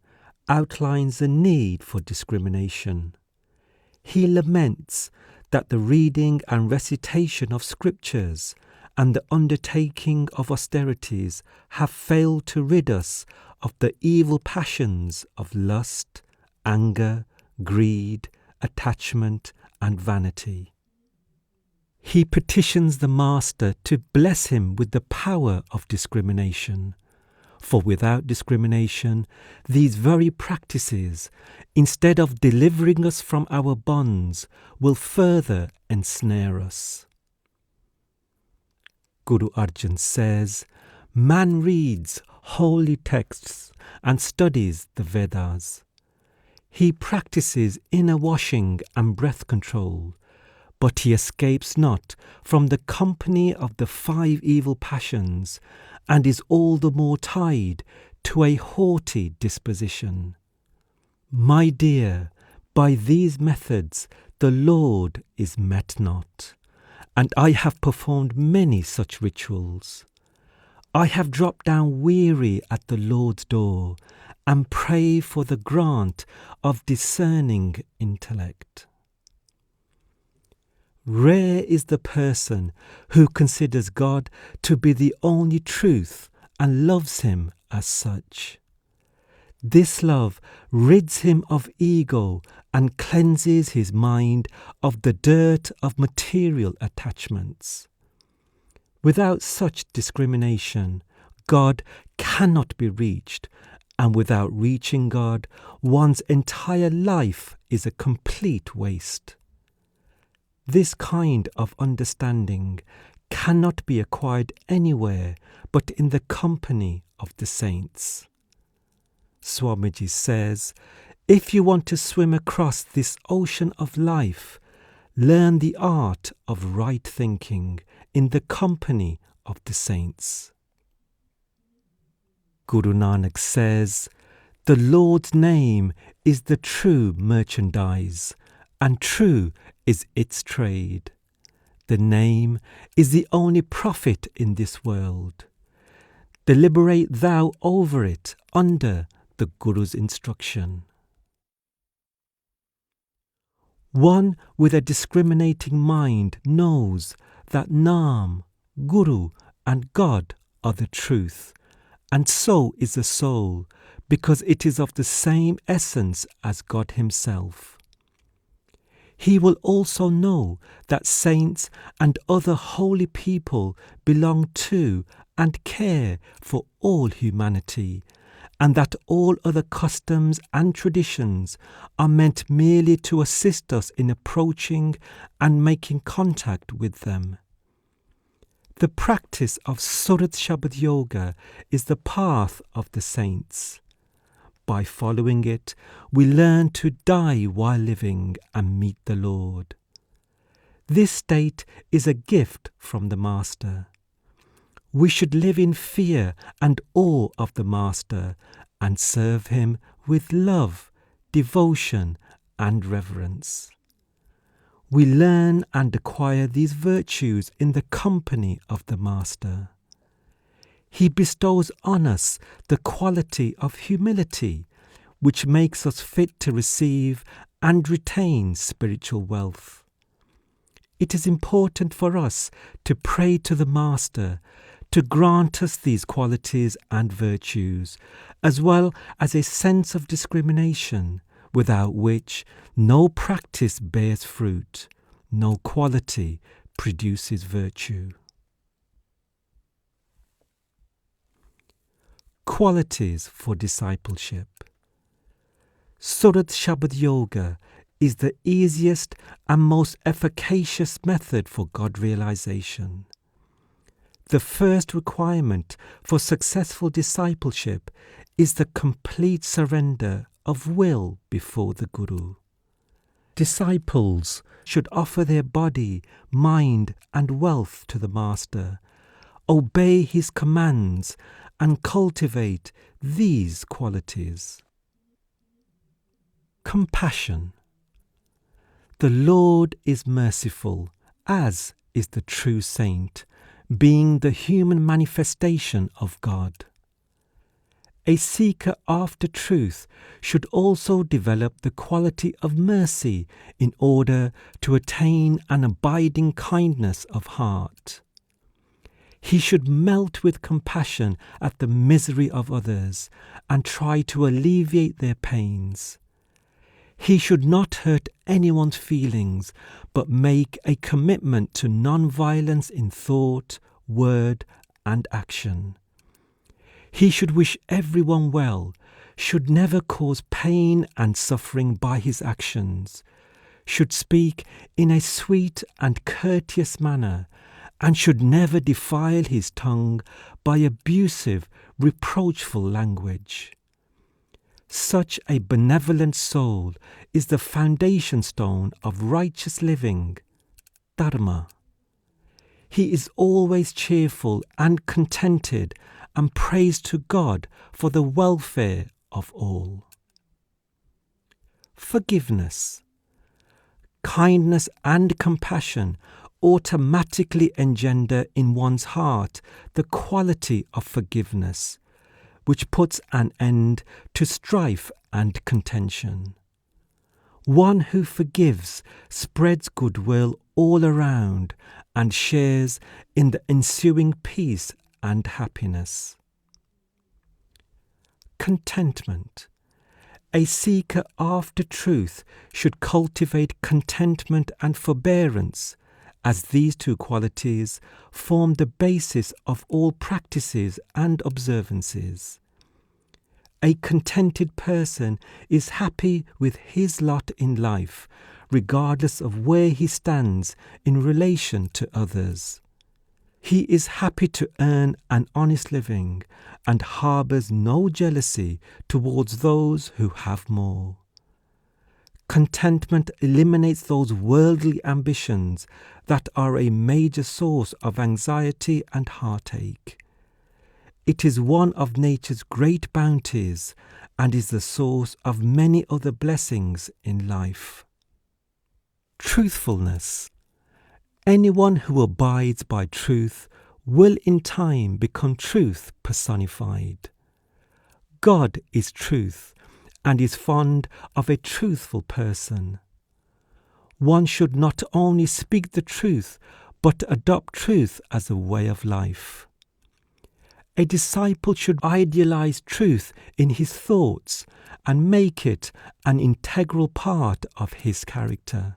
outlines the need for discrimination. He laments that the reading and recitation of scriptures and the undertaking of austerities have failed to rid us of the evil passions of lust, anger, greed, attachment, and vanity. He petitions the Master to bless him with the power of discrimination, for without discrimination, these very practices, instead of delivering us from our bonds, will further ensnare us. Guru Arjan says, man reads holy texts and studies the Vedas. He practices inner washing and breath control, but he escapes not from the company of the 5 evil passions and is all the more tied to a haughty disposition. My dear, by these methods the Lord is met not, and I have performed many such rituals. I have dropped down weary at the Lord's door and pray for the grant of discerning intellect. Rare is the person who considers God to be the only truth and loves him as such. This love rids him of ego and cleanses his mind of the dirt of material attachments. Without such discrimination, God cannot be reached, and without reaching God, one's entire life is a complete waste. This kind of understanding cannot be acquired anywhere but in the company of the saints. Swamiji says, if you want to swim across this ocean of life, learn the art of right thinking in the company of the saints. Guru Nanak says, the Lord's name is the true merchandise, and true is its trade. The name is the only profit in this world. Deliberate thou over it under the Guru's instruction. One with a discriminating mind knows that Naam, Guru and God are the truth, and so is the soul, because it is of the same essence as God himself. He will also know that saints and other holy people belong to and care for all humanity, and that all other customs and traditions are meant merely to assist us in approaching and making contact with them. The practice of Surat Shabad Yoga is the path of the saints. By following it, we learn to die while living and meet the Lord. This state is a gift from the Master. We should live in fear and awe of the Master and serve him with love, devotion and reverence. We learn and acquire these virtues in the company of the Master. He bestows on us the quality of humility, which makes us fit to receive and retain spiritual wealth. It is important for us to pray to the Master to grant us these qualities and virtues, as well as a sense of discrimination, without which no practice bears fruit, no quality produces virtue. Qualities for discipleship. Surat Shabad Yoga is the easiest and most efficacious method for God realization. The first requirement for successful discipleship is the complete surrender of will before the Guru. Disciples should offer their body, mind, and wealth to the Master, obey his commands, and cultivate these qualities. Compassion. The Lord is merciful, as is the true saint, being the human manifestation of God. A seeker after truth should also develop the quality of mercy in order to attain an abiding kindness of heart. He should melt with compassion at the misery of others and try to alleviate their pains. He should not hurt anyone's feelings, but make a commitment to non-violence in thought, word, and action. He should wish everyone well, should never cause pain and suffering by his actions, should speak in a sweet and courteous manner, and should never defile his tongue by abusive, reproachful language. Such a benevolent soul is the foundation stone of righteous living, dharma. He is always cheerful and contented and prays to God for the welfare of all. Forgiveness. Kindness and compassion automatically engender in one's heart the quality of forgiveness, which puts an end to strife and contention. One who forgives spreads goodwill all around and shares in the ensuing peace and happiness. Contentment. A seeker after truth should cultivate contentment and forbearance, as these two qualities form the basis of all practices and observances. A contented person is happy with his lot in life, regardless of where he stands in relation to others. He is happy to earn an honest living and harbours no jealousy towards those who have more. Contentment eliminates those worldly ambitions that are a major source of anxiety and heartache. It is one of nature's great bounties and is the source of many other blessings in life. Truthfulness. Anyone who abides by truth will in time become truth personified. God is truth and is fond of a truthful person. One should not only speak the truth, but adopt truth as a way of life. A disciple should idealize truth in his thoughts and make it an integral part of his character.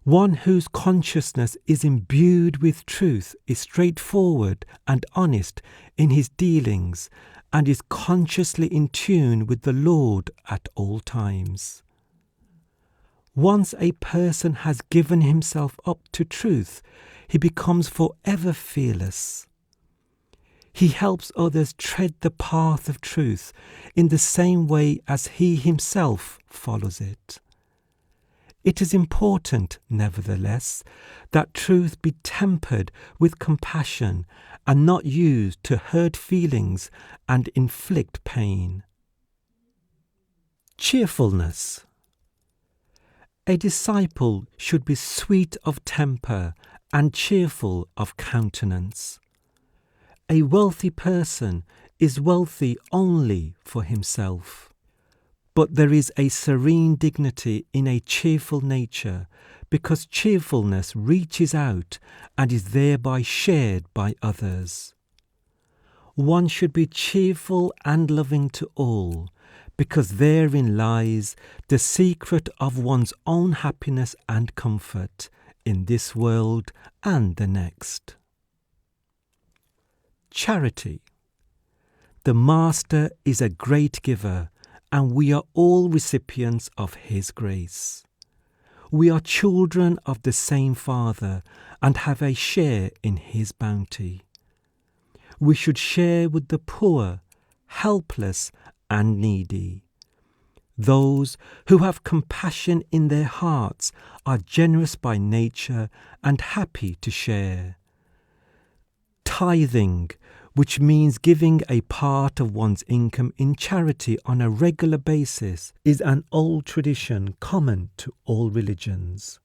One whose consciousness is imbued with truth is straightforward and honest in his dealings and is consciously in tune with the Lord at all times. Once a person has given himself up to truth, he becomes forever fearless. He helps others tread the path of truth in the same way as he himself follows it. It is important, nevertheless, that truth be tempered with compassion and not used to hurt feelings and inflict pain. Cheerfulness. A disciple should be sweet of temper and cheerful of countenance. A wealthy person is wealthy only for himself. But there is a serene dignity in a cheerful nature, because cheerfulness reaches out and is thereby shared by others. One should be cheerful and loving to all, because therein lies the secret of one's own happiness and comfort in this world and the next. Charity. The Master is a great giver, and we are all recipients of his grace. We are children of the same Father and have a share in his bounty. We should share with the poor, helpless, and needy. Those who have compassion in their hearts are generous by nature and happy to share. Tithing, which means giving a part of one's income in charity on a regular basis, is an old tradition common to all religions.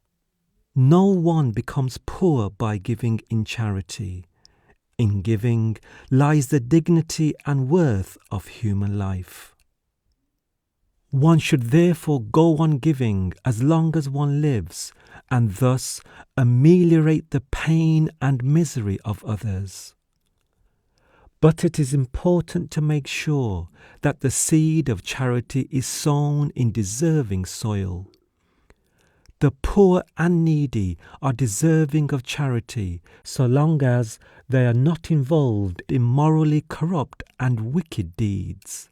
No one becomes poor by giving in charity. In giving lies the dignity and worth of human life. One should therefore go on giving as long as one lives, and thus ameliorate the pain and misery of others. But it is important to make sure that the seed of charity is sown in deserving soil. The poor and needy are deserving of charity so long as they are not involved in morally corrupt and wicked deeds.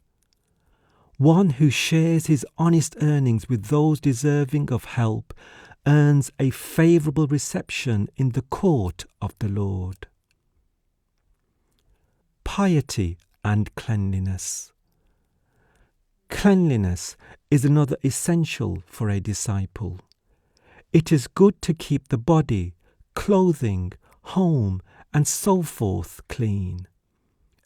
One who shares his honest earnings with those deserving of help earns a favourable reception in the court of the Lord. Piety and cleanliness. Cleanliness is another essential for a disciple. It is good to keep the body, clothing, home, and so forth clean.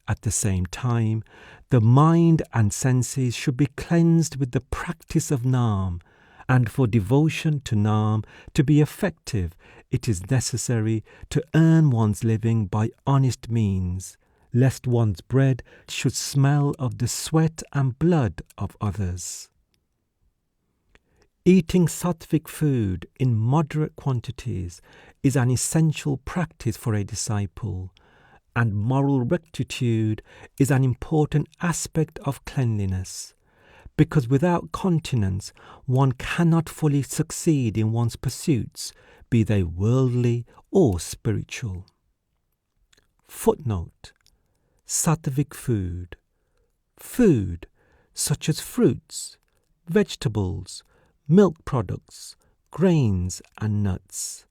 At the same time, the mind and senses should be cleansed with the practice of Naam, and for devotion to Naam to be effective, it is necessary to earn one's living by honest means, lest one's bread should smell of the sweat and blood of others. Eating sattvic food in moderate quantities is an essential practice for a disciple, and moral rectitude is an important aspect of cleanliness, because without continence one cannot fully succeed in one's pursuits, be they worldly or spiritual. Footnote: Sattvic food. Food such as fruits, vegetables, milk products, grains and nuts,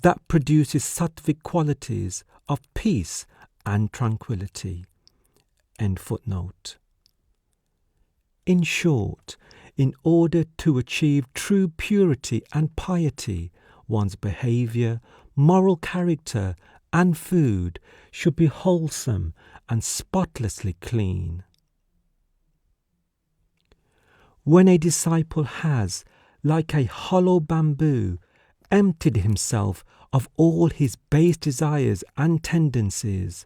that produces sattvic qualities of peace and tranquility. End footnote. In short, in order to achieve true purity and piety, one's behaviour, moral character and food should be wholesome and spotlessly clean. When a disciple has, like a hollow bamboo, emptied himself of all his base desires and tendencies,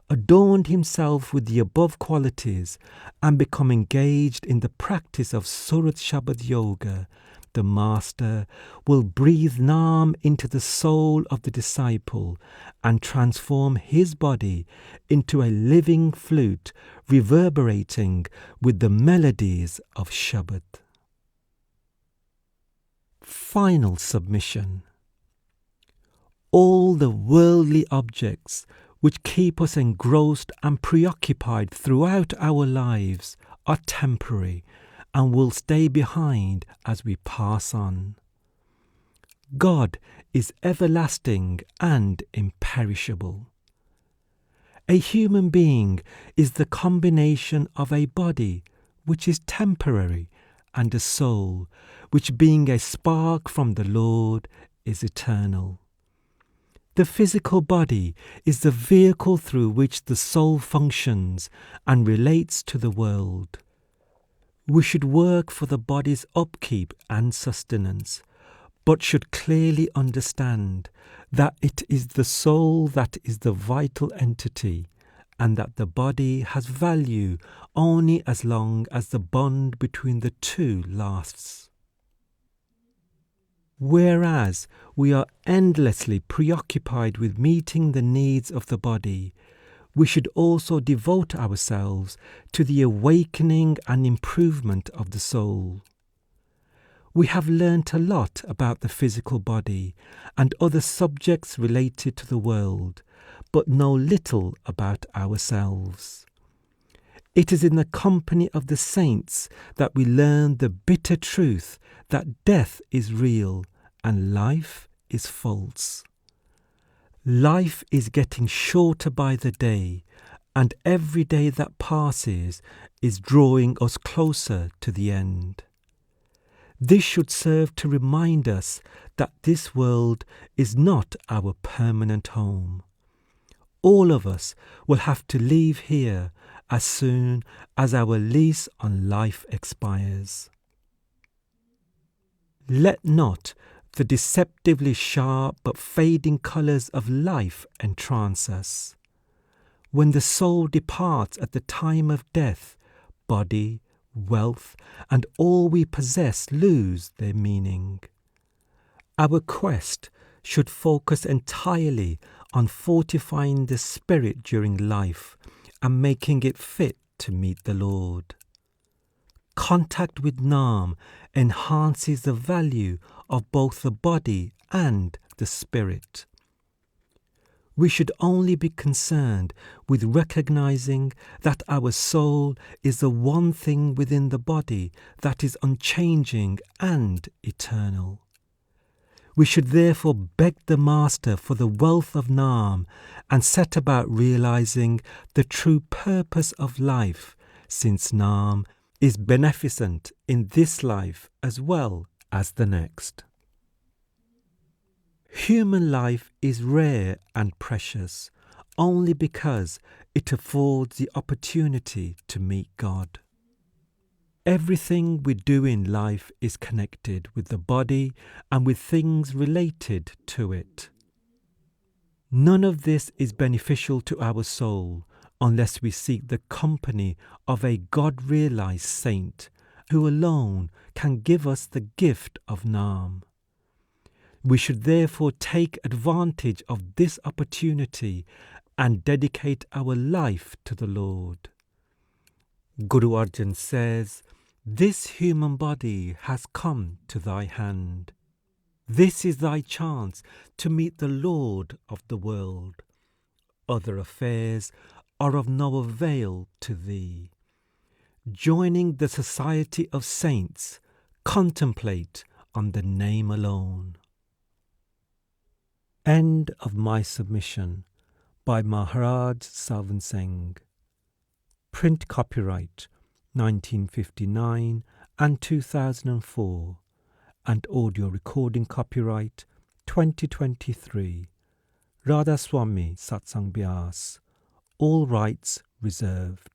adorned himself with the above qualities, and become engaged in the practice of Surat Shabad Yoga, the Master will breathe Naam into the soul of the disciple and transform his body into a living flute reverberating with the melodies of Shabad. Final submission. All the worldly objects which keep us engrossed and preoccupied throughout our lives are temporary and will stay behind as we pass on. God is everlasting and imperishable. A human being is the combination of a body which is temporary and a soul which, being a spark from the Lord, is eternal. The physical body is the vehicle through which the soul functions and relates to the world. We should work for the body's upkeep and sustenance, but should clearly understand that it is the soul that is the vital entity, and that the body has value only as long as the bond between the two lasts. Whereas we are endlessly preoccupied with meeting the needs of the body, we should also devote ourselves to the awakening and improvement of the soul. We have learnt a lot about the physical body and other subjects related to the world, but know little about ourselves. It is in the company of the saints that we learn the bitter truth that death is real and life is false. Life is getting shorter by the day, and every day that passes is drawing us closer to the end. This should serve to remind us that this world is not our permanent home. All of us will have to leave here as soon as our lease on life expires. Let not the deceptively sharp but fading colours of life entrance us. When the soul departs at the time of death, body, wealth, and all we possess lose their meaning. Our quest should focus entirely on fortifying the spirit during life and making it fit to meet the Lord. Contact with Naam enhances the value of both the body and the spirit. We should only be concerned with recognizing that our soul is the one thing within the body that is unchanging and eternal. We should therefore beg the Master for the wealth of Naam and set about realizing the true purpose of life, since Naam is beneficent in this life as well as the next. Human life is rare and precious only because it affords the opportunity to meet God. Everything we do in life is connected with the body and with things related to it. None of this is beneficial to our soul unless we seek the company of a God-realized saint who alone can give us the gift of Naam. We should therefore take advantage of this opportunity and dedicate our life to the Lord. Guru Arjan says, This human body has come to thy hand. This is thy chance to meet the Lord of the world. Other affairs are of no avail to thee. Joining the society of saints, contemplate on the name alone. End of my submission by Maharaj Sawan Singh. Print copyright 1959 and 2004 and audio recording copyright 2023. Radha Soami Satsang Beas. All rights reserved.